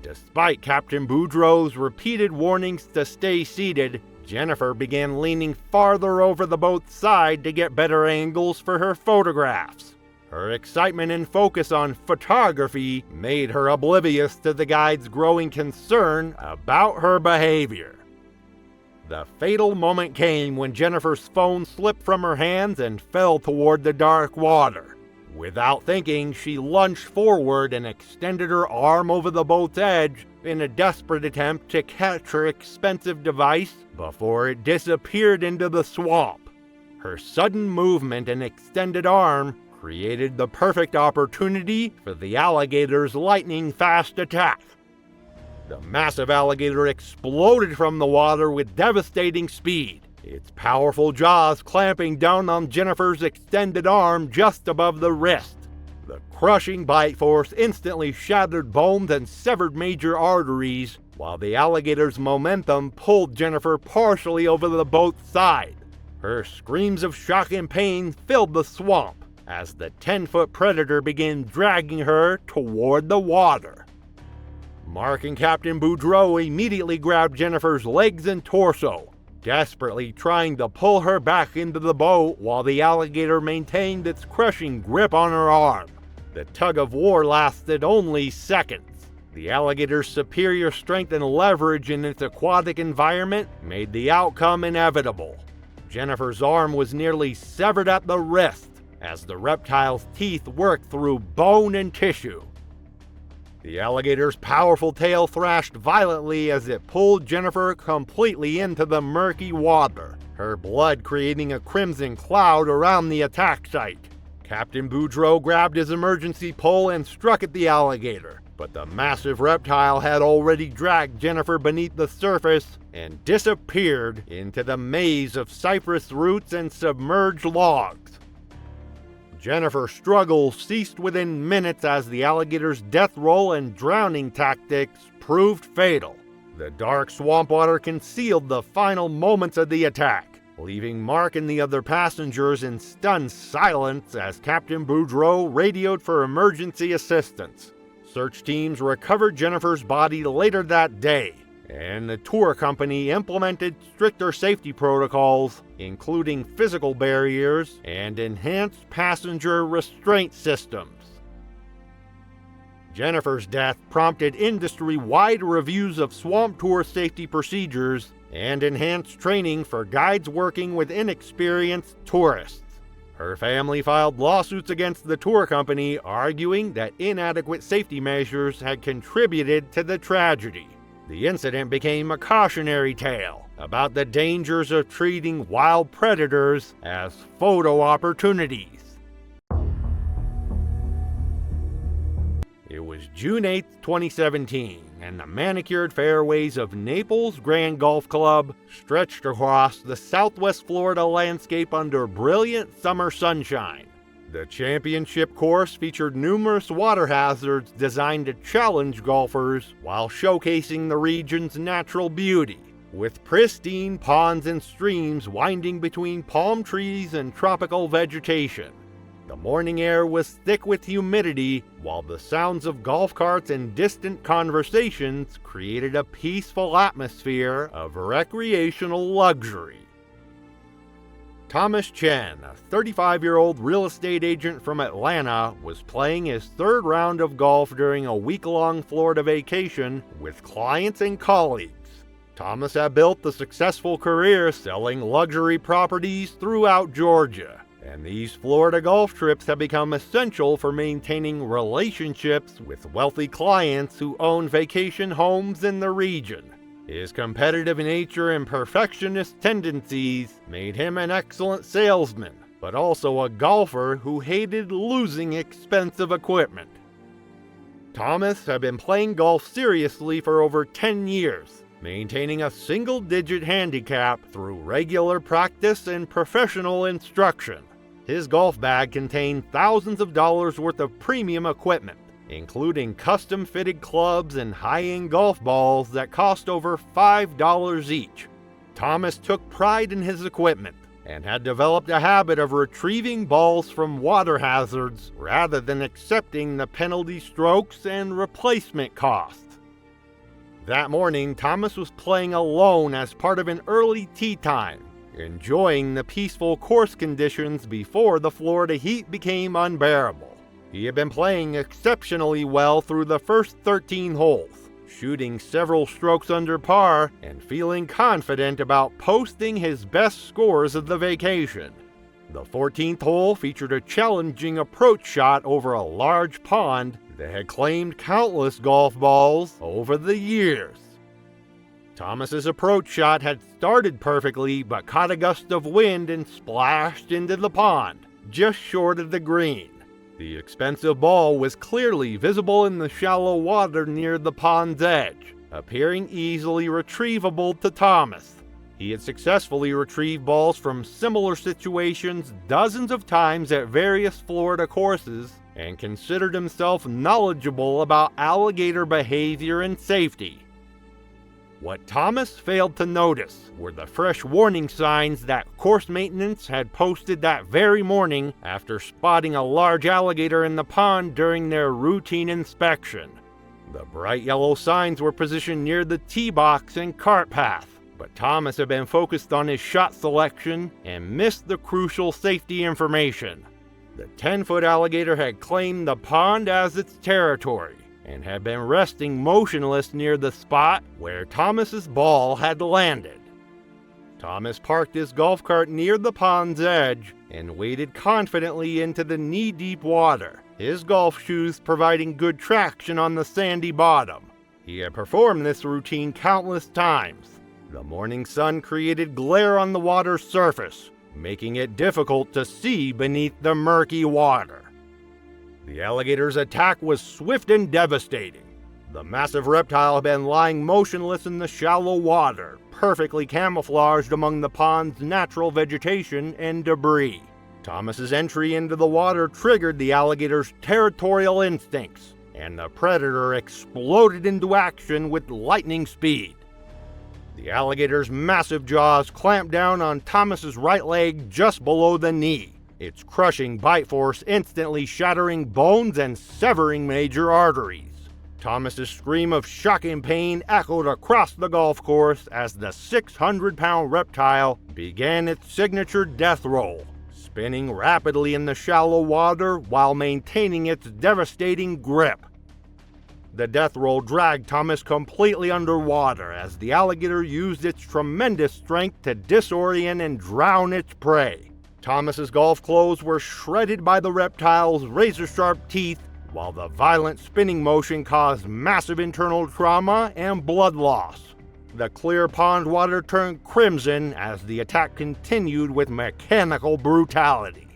[SPEAKER 2] Despite Captain Boudreau's repeated warnings to stay seated, Jennifer began leaning farther over the boat's side to get better angles for her photographs. Her excitement and focus on photography made her oblivious to the guide's growing concern about her behavior. The fatal moment came when Jennifer's phone slipped from her hands and fell toward the dark water. Without thinking, she lunged forward and extended her arm over the boat's edge in a desperate attempt to catch her expensive device before it disappeared into the swamp. Her sudden movement and extended arm created the perfect opportunity for the alligator's lightning-fast attack. The massive alligator exploded from the water with devastating speed, its powerful jaws clamping down on Jennifer's extended arm just above the wrist. The crushing bite force instantly shattered bones and severed major arteries, while the alligator's momentum pulled Jennifer partially over the boat's side. Her screams of shock and pain filled the swamp as the 10-foot predator began dragging her toward the water. Mark and Captain Boudreau immediately grabbed Jennifer's legs and torso, desperately trying to pull her back into the boat while the alligator maintained its crushing grip on her arm. The tug-of-war lasted only seconds. The alligator's superior strength and leverage in its aquatic environment made the outcome inevitable. Jennifer's arm was nearly severed at the wrist as the reptile's teeth worked through bone and tissue. The alligator's powerful tail thrashed violently as it pulled Jennifer completely into the murky water, her blood creating a crimson cloud around the attack site. Captain Boudreau grabbed his emergency pole and struck at the alligator, but the massive reptile had already dragged Jennifer beneath the surface and disappeared into the maze of cypress roots and submerged logs. Jennifer's struggle ceased within minutes as the alligator's death roll and drowning tactics proved fatal. The dark swamp water concealed the final moments of the attack, leaving Mark and the other passengers in stunned silence as Captain Boudreau radioed for emergency assistance. Search teams recovered Jennifer's body later that day, and the tour company implemented stricter safety protocols, including physical barriers and enhanced passenger restraint systems. Jennifer's death prompted industry-wide reviews of swamp tour safety procedures and enhanced training for guides working with inexperienced tourists. Her family filed lawsuits against the tour company, arguing that inadequate safety measures had contributed to the tragedy. The incident became a cautionary tale about the dangers of treating wild predators as photo opportunities. It was June 8, 2017, and the manicured fairways of Naples Grand Golf Club stretched across the southwest Florida landscape under brilliant summer sunshine. The championship course featured numerous water hazards designed to challenge golfers while showcasing the region's natural beauty, with pristine ponds and streams winding between palm trees and tropical vegetation. The morning air was thick with humidity, while the sounds of golf carts and distant conversations created a peaceful atmosphere of recreational luxury. Thomas Chen, a 35-year-old real estate agent from Atlanta, was playing his third round of golf during a week-long Florida vacation with clients and colleagues. Thomas had built a successful career selling luxury properties throughout Georgia, and these Florida golf trips have become essential for maintaining relationships with wealthy clients who own vacation homes in the region. His competitive nature and perfectionist tendencies made him an excellent salesman, but also a golfer who hated losing expensive equipment. Thomas had been playing golf seriously for over 10 years, maintaining a single-digit handicap through regular practice and professional instruction. His golf bag contained thousands of dollars worth of premium equipment, including custom-fitted clubs and high-end golf balls that cost over $5 each. Thomas took pride in his equipment and had developed a habit of retrieving balls from water hazards rather than accepting the penalty strokes and replacement costs. That morning, Thomas was playing alone as part of an early tee time, enjoying the peaceful course conditions before the Florida heat became unbearable. He had been playing exceptionally well through the first 13 holes, shooting several strokes under par and feeling confident about posting his best scores of the vacation. The 14th hole featured a challenging approach shot over a large pond that had claimed countless golf balls over the years. Thomas's approach shot had started perfectly but caught a gust of wind and splashed into the pond, just short of the green. The expensive ball was clearly visible in the shallow water near the pond's edge, appearing easily retrievable to Thomas. He had successfully retrieved balls from similar situations dozens of times at various Florida courses and considered himself knowledgeable about alligator behavior and safety. What Thomas failed to notice were the fresh warning signs that course maintenance had posted that very morning after spotting a large alligator in the pond during their routine inspection. The bright yellow signs were positioned near the tee box and cart path, but Thomas had been focused on his shot selection and missed the crucial safety information. The 10-foot alligator had claimed the pond as its territory and had been resting motionless near the spot where Thomas's ball had landed. Thomas parked his golf cart near the pond's edge and waded confidently into the knee-deep water, his golf shoes providing good traction on the sandy bottom. He had performed this routine countless times. The morning sun created glare on the water's surface, making it difficult to see beneath the murky water. The alligator's attack was swift and devastating. The massive reptile had been lying motionless in the shallow water, perfectly camouflaged among the pond's natural vegetation and debris. Thomas's entry into the water triggered the alligator's territorial instincts, and the predator exploded into action with lightning speed. The alligator's massive jaws clamped down on Thomas's right leg just below the knee, its crushing bite force instantly shattering bones and severing major arteries. Thomas's scream of shock and pain echoed across the golf course as the 600-pound reptile began its signature death roll, spinning rapidly in the shallow water while maintaining its devastating grip. The death roll dragged Thomas completely underwater as the alligator used its tremendous strength to disorient and drown its prey. Thomas's golf clothes were shredded by the reptile's razor-sharp teeth, while the violent spinning motion caused massive internal trauma and blood loss. The clear pond water turned crimson as the attack continued with mechanical brutality.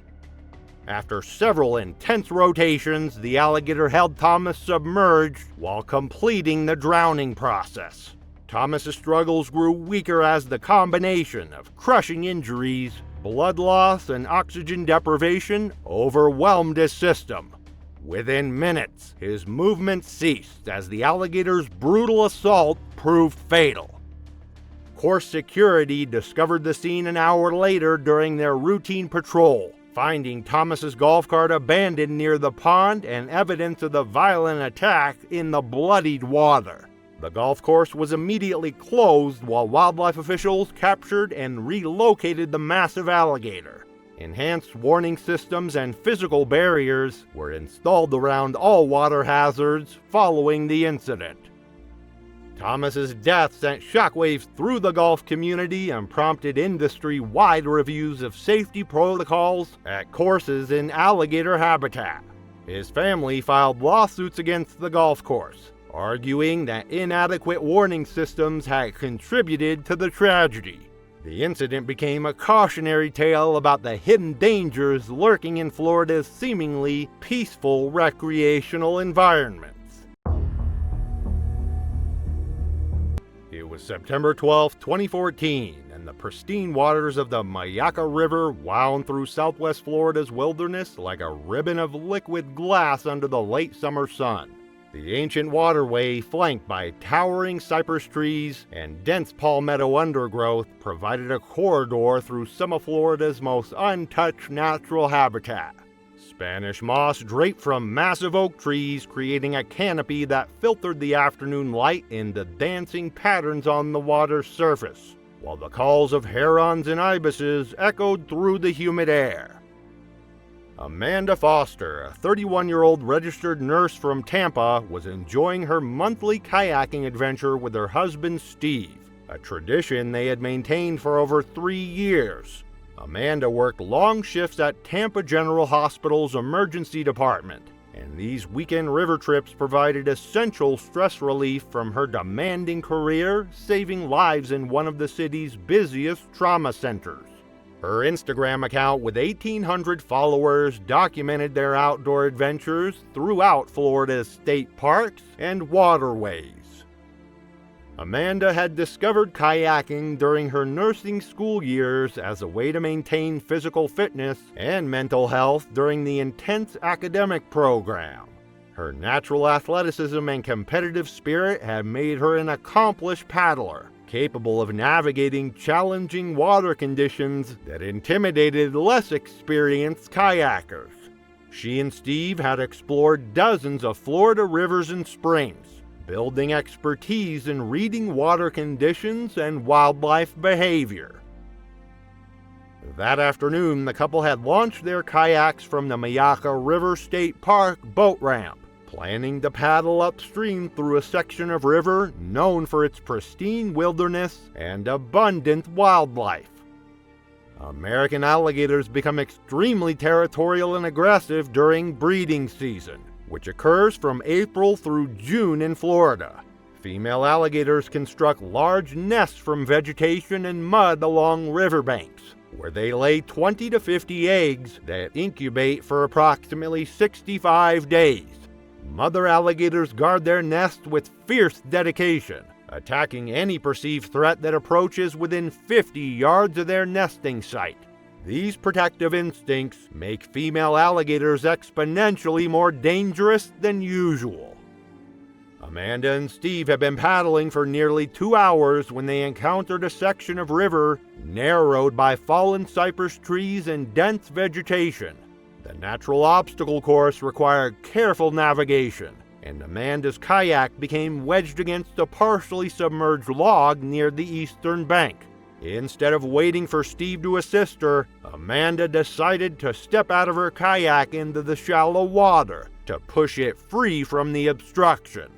[SPEAKER 2] After several intense rotations, the alligator held Thomas submerged while completing the drowning process. Thomas's struggles grew weaker as the combination of crushing injuries, blood loss and oxygen deprivation overwhelmed his system. Within minutes, his movement ceased as the alligator's brutal assault proved fatal. Course security discovered the scene an hour later during their routine patrol, finding Thomas's golf cart abandoned near the pond and evidence of the violent attack in the bloodied water. The golf course was immediately closed while wildlife officials captured and relocated the massive alligator. Enhanced warning systems and physical barriers were installed around all water hazards following the incident. Thomas's death sent shockwaves through the golf community and prompted industry-wide reviews of safety protocols at courses in alligator habitat. His family filed lawsuits against the golf course, arguing that inadequate warning systems had contributed to the tragedy. The incident became a cautionary tale about the hidden dangers lurking in Florida's seemingly peaceful recreational environments. It was September 12, 2014, and the pristine waters of the Myakka River wound through southwest Florida's wilderness like a ribbon of liquid glass under the late summer sun. The ancient waterway, flanked by towering cypress trees and dense palmetto undergrowth, provided a corridor through some of Florida's most untouched natural habitat. Spanish moss draped from massive oak trees, creating a canopy that filtered the afternoon light into dancing patterns on the water's surface, while the calls of herons and ibises echoed through the humid air. Amanda Foster, a 31-year-old registered nurse from Tampa, was enjoying her monthly kayaking adventure with her husband Steve, a tradition they had maintained for over 3 years. Amanda worked long shifts at Tampa General Hospital's emergency department, and these weekend river trips provided essential stress relief from her demanding career, saving lives in one of the city's busiest trauma centers. Her Instagram account with 1,800 followers documented their outdoor adventures throughout Florida's state parks and waterways. Amanda had discovered kayaking during her nursing school years as a way to maintain physical fitness and mental health during the intense academic program. Her natural athleticism and competitive spirit had made her an accomplished paddler, capable of navigating challenging water conditions that intimidated less experienced kayakers. She and Steve had explored dozens of Florida rivers and springs, building expertise in reading water conditions and wildlife behavior. That afternoon, the couple had launched their kayaks from the Myakka River State Park boat ramp, planning to paddle upstream through a section of river known for its pristine wilderness and abundant wildlife. American alligators become extremely territorial and aggressive during breeding season, which occurs from April through June in Florida. Female alligators construct large nests from vegetation and mud along riverbanks, where they lay 20 to 50 eggs that incubate for approximately 65 days. Mother alligators guard their nest with fierce dedication, attacking any perceived threat that approaches within 50 yards of their nesting site. These protective instincts make female alligators exponentially more dangerous than usual. Amanda and Steve had been paddling for nearly 2 hours when they encountered a section of river narrowed by fallen cypress trees and dense vegetation. The natural obstacle course required careful navigation, and Amanda's kayak became wedged against a partially submerged log near the eastern bank. Instead of waiting for Steve to assist her, Amanda decided to step out of her kayak into the shallow water to push it free from the obstruction.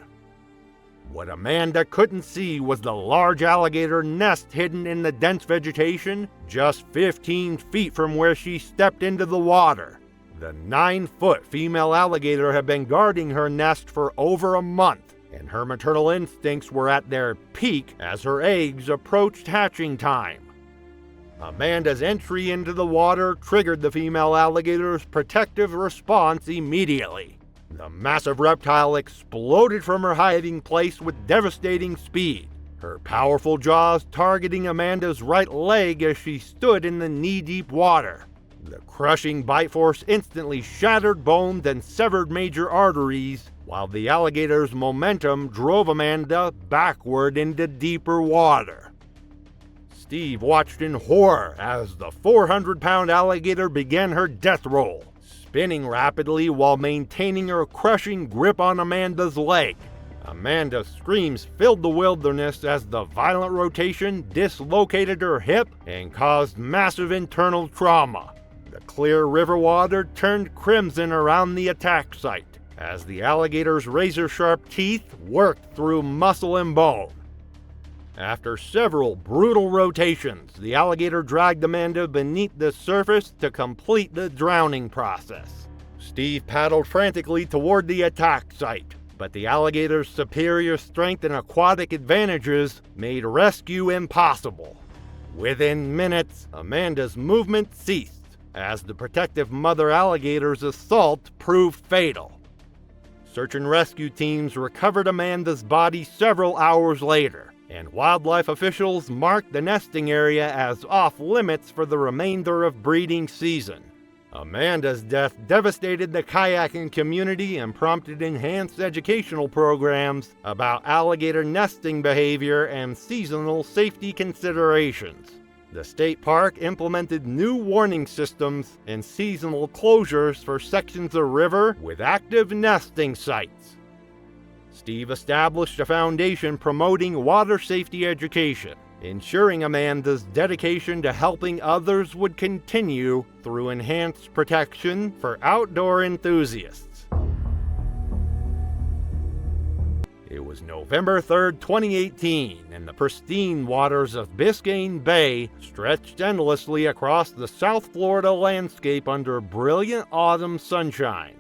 [SPEAKER 2] What Amanda couldn't see was the large alligator nest hidden in the dense vegetation just 15 feet from where she stepped into the water. The 9-foot female alligator had been guarding her nest for over a month, and her maternal instincts were at their peak as her eggs approached hatching time. Amanda's entry into the water triggered the female alligator's protective response immediately. The massive reptile exploded from her hiding place with devastating speed, her powerful jaws targeting Amanda's right leg as she stood in the knee-deep water. The crushing bite force instantly shattered bones and severed major arteries, while the alligator's momentum drove Amanda backward into deeper water. Steve watched in horror as the 400-pound alligator began her death roll, spinning rapidly while maintaining her crushing grip on Amanda's leg. Amanda's screams filled the wilderness as the violent rotation dislocated her hip and caused massive internal trauma. The clear river water turned crimson around the attack site as the alligator's razor-sharp teeth worked through muscle and bone. After several brutal rotations, the alligator dragged Amanda beneath the surface to complete the drowning process. Steve paddled frantically toward the attack site, but the alligator's superior strength and aquatic advantages made rescue impossible. Within minutes, Amanda's movement ceased, as the protective mother alligator's assault proved fatal. Search and rescue teams recovered Amanda's body several hours later, and wildlife officials marked the nesting area as off-limits for the remainder of breeding season. Amanda's death devastated the kayaking community and prompted enhanced educational programs about alligator nesting behavior and seasonal safety considerations. The state park implemented new warning systems and seasonal closures for sections of river with active nesting sites. Steve established a foundation promoting water safety education, ensuring Amanda's dedication to helping others would continue through enhanced protection for outdoor enthusiasts. It was November 3rd, 2018, and the pristine waters of Biscayne Bay stretched endlessly across the South Florida landscape under brilliant autumn sunshine.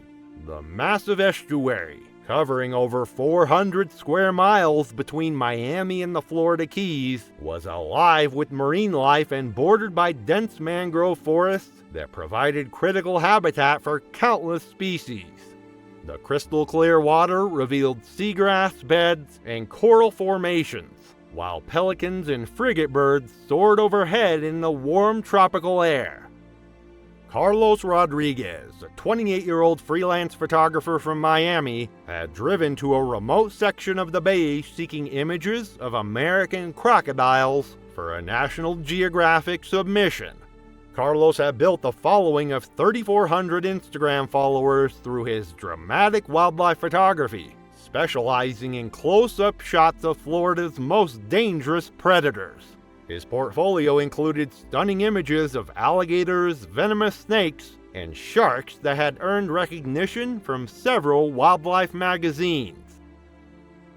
[SPEAKER 2] The massive estuary, covering over 400 square miles between Miami and the Florida Keys, was alive with marine life and bordered by dense mangrove forests that provided critical habitat for countless species. The crystal clear water revealed seagrass beds and coral formations, while pelicans and frigate birds soared overhead in the warm tropical air. Carlos Rodriguez, a 28-year-old freelance photographer from Miami, had driven to a remote section of the bay seeking images of American crocodiles for a National Geographic submission. Carlos had built a following of 3,400 Instagram followers through his dramatic wildlife photography, specializing in close-up shots of Florida's most dangerous predators. His portfolio included stunning images of alligators, venomous snakes, and sharks that had earned recognition from several wildlife magazines.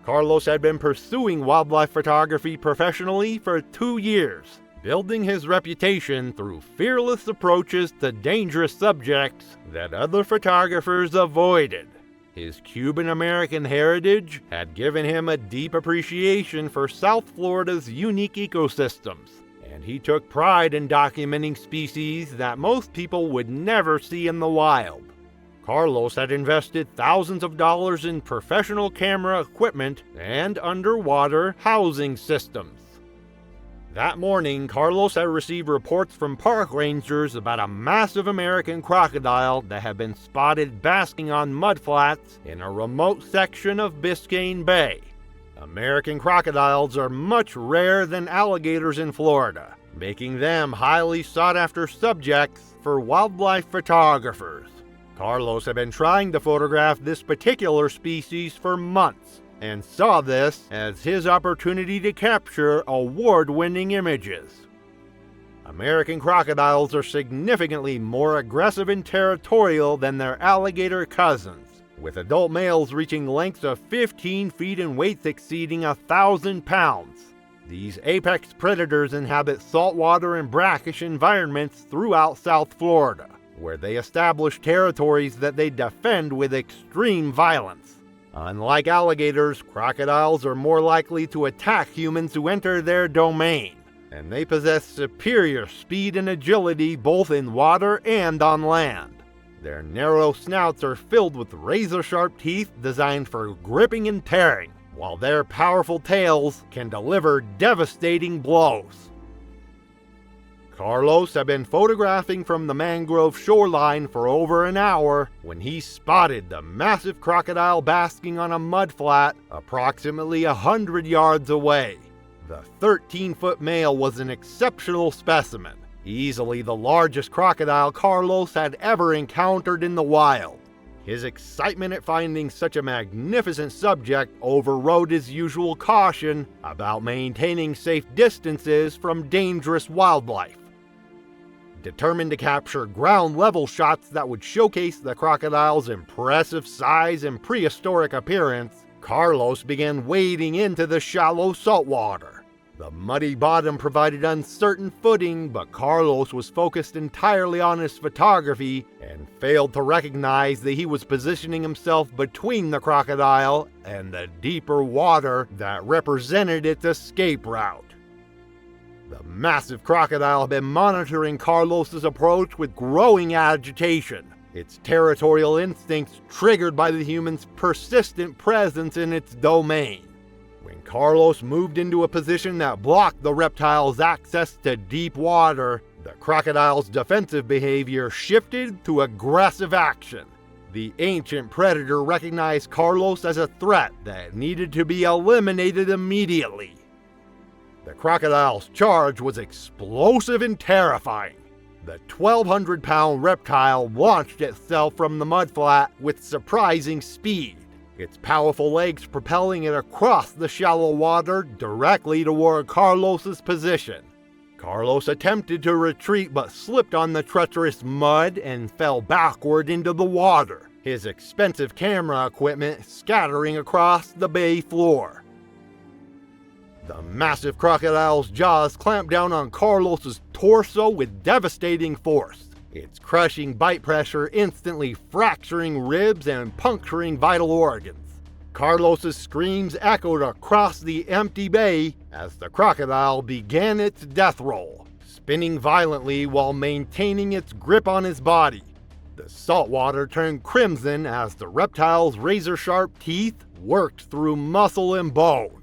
[SPEAKER 2] Carlos had been pursuing wildlife photography professionally for 2 years, building his reputation through fearless approaches to dangerous subjects that other photographers avoided. His Cuban-American heritage had given him a deep appreciation for South Florida's unique ecosystems, and he took pride in documenting species that most people would never see in the wild. Carlos had invested thousands of dollars in professional camera equipment and underwater housing systems. That morning, Carlos had received reports from park rangers about a massive American crocodile that had been spotted basking on mudflats in a remote section of Biscayne Bay. American crocodiles are much rarer than alligators in Florida, making them highly sought-after subjects for wildlife photographers. Carlos had been trying to photograph this particular species for months, and saw this as his opportunity to capture award-winning images. American crocodiles are significantly more aggressive and territorial than their alligator cousins, with adult males reaching lengths of 15 feet and weights exceeding 1,000 pounds. These apex predators inhabit saltwater and brackish environments throughout South Florida, where they establish territories that they defend with extreme violence. Unlike alligators, crocodiles are more likely to attack humans who enter their domain, and they possess superior speed and agility both in water and on land. Their narrow snouts are filled with razor-sharp teeth designed for gripping and tearing, while their powerful tails can deliver devastating blows. Carlos had been photographing from the mangrove shoreline for over an hour when he spotted the massive crocodile basking on a mudflat approximately 100 yards away. The 13-foot male was an exceptional specimen, easily the largest crocodile Carlos had ever encountered in the wild. His excitement at finding such a magnificent subject overrode his usual caution about maintaining safe distances from dangerous wildlife. Determined to capture ground-level shots that would showcase the crocodile's impressive size and prehistoric appearance, Carlos began wading into the shallow saltwater. The muddy bottom provided uncertain footing, but Carlos was focused entirely on his photography and failed to recognize that he was positioning himself between the crocodile and the deeper water that represented its escape route. The massive crocodile had been monitoring Carlos's approach with growing agitation, its territorial instincts triggered by the human's persistent presence in its domain. When Carlos moved into a position that blocked the reptile's access to deep water, the crocodile's defensive behavior shifted to aggressive action. The ancient predator recognized Carlos as a threat that needed to be eliminated immediately. The crocodile's charge was explosive and terrifying. The 1,200-pound reptile launched itself from the mudflat with surprising speed, its powerful legs propelling it across the shallow water directly toward Carlos's position. Carlos attempted to retreat but slipped on the treacherous mud and fell backward into the water, his expensive camera equipment scattering across the bay floor. The massive crocodile's jaws clamped down on Carlos's torso with devastating force, its crushing bite pressure instantly fracturing ribs and puncturing vital organs. Carlos's screams echoed across the empty bay as the crocodile began its death roll, spinning violently while maintaining its grip on his body. The salt water turned crimson as the reptile's razor-sharp teeth worked through muscle and bone.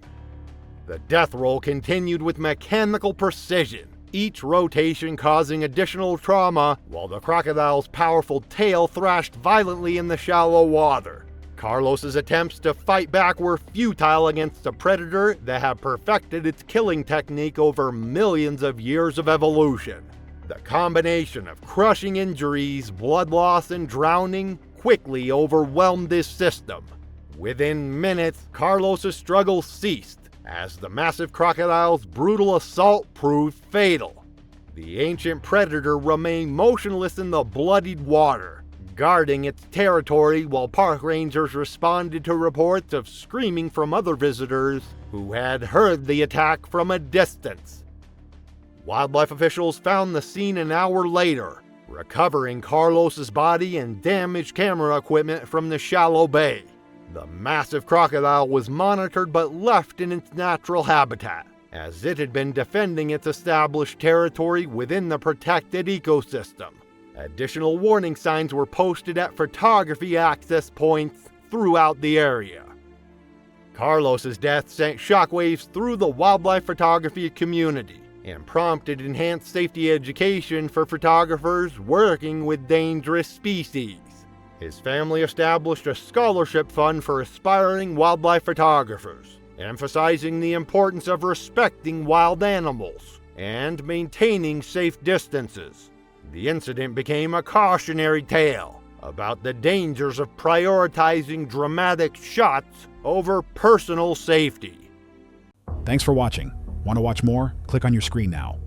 [SPEAKER 2] The death roll continued with mechanical precision, each rotation causing additional trauma while the crocodile's powerful tail thrashed violently in the shallow water. Carlos's attempts to fight back were futile against a predator that had perfected its killing technique over millions of years of evolution. The combination of crushing injuries, blood loss, and drowning quickly overwhelmed his system. Within minutes, Carlos's struggle ceased, as the massive crocodile's brutal assault proved fatal. The ancient predator remained motionless in the bloodied water, guarding its territory while park rangers responded to reports of screaming from other visitors who had heard the attack from a distance. Wildlife officials found the scene an hour later, recovering Carlos's body and damaged camera equipment from the shallow bay. The massive crocodile was monitored but left in its natural habitat, as it had been defending its established territory within the protected ecosystem. Additional warning signs were posted at photography access points throughout the area. Carlos's death sent shockwaves through the wildlife photography community and prompted enhanced safety education for photographers working with dangerous species. His family established a scholarship fund for aspiring wildlife photographers, emphasizing the importance of respecting wild animals and maintaining safe distances. The incident became a cautionary tale about the dangers of prioritizing dramatic shots over personal safety.
[SPEAKER 1] Thanks for watching. Want to watch more? Click on your screen now.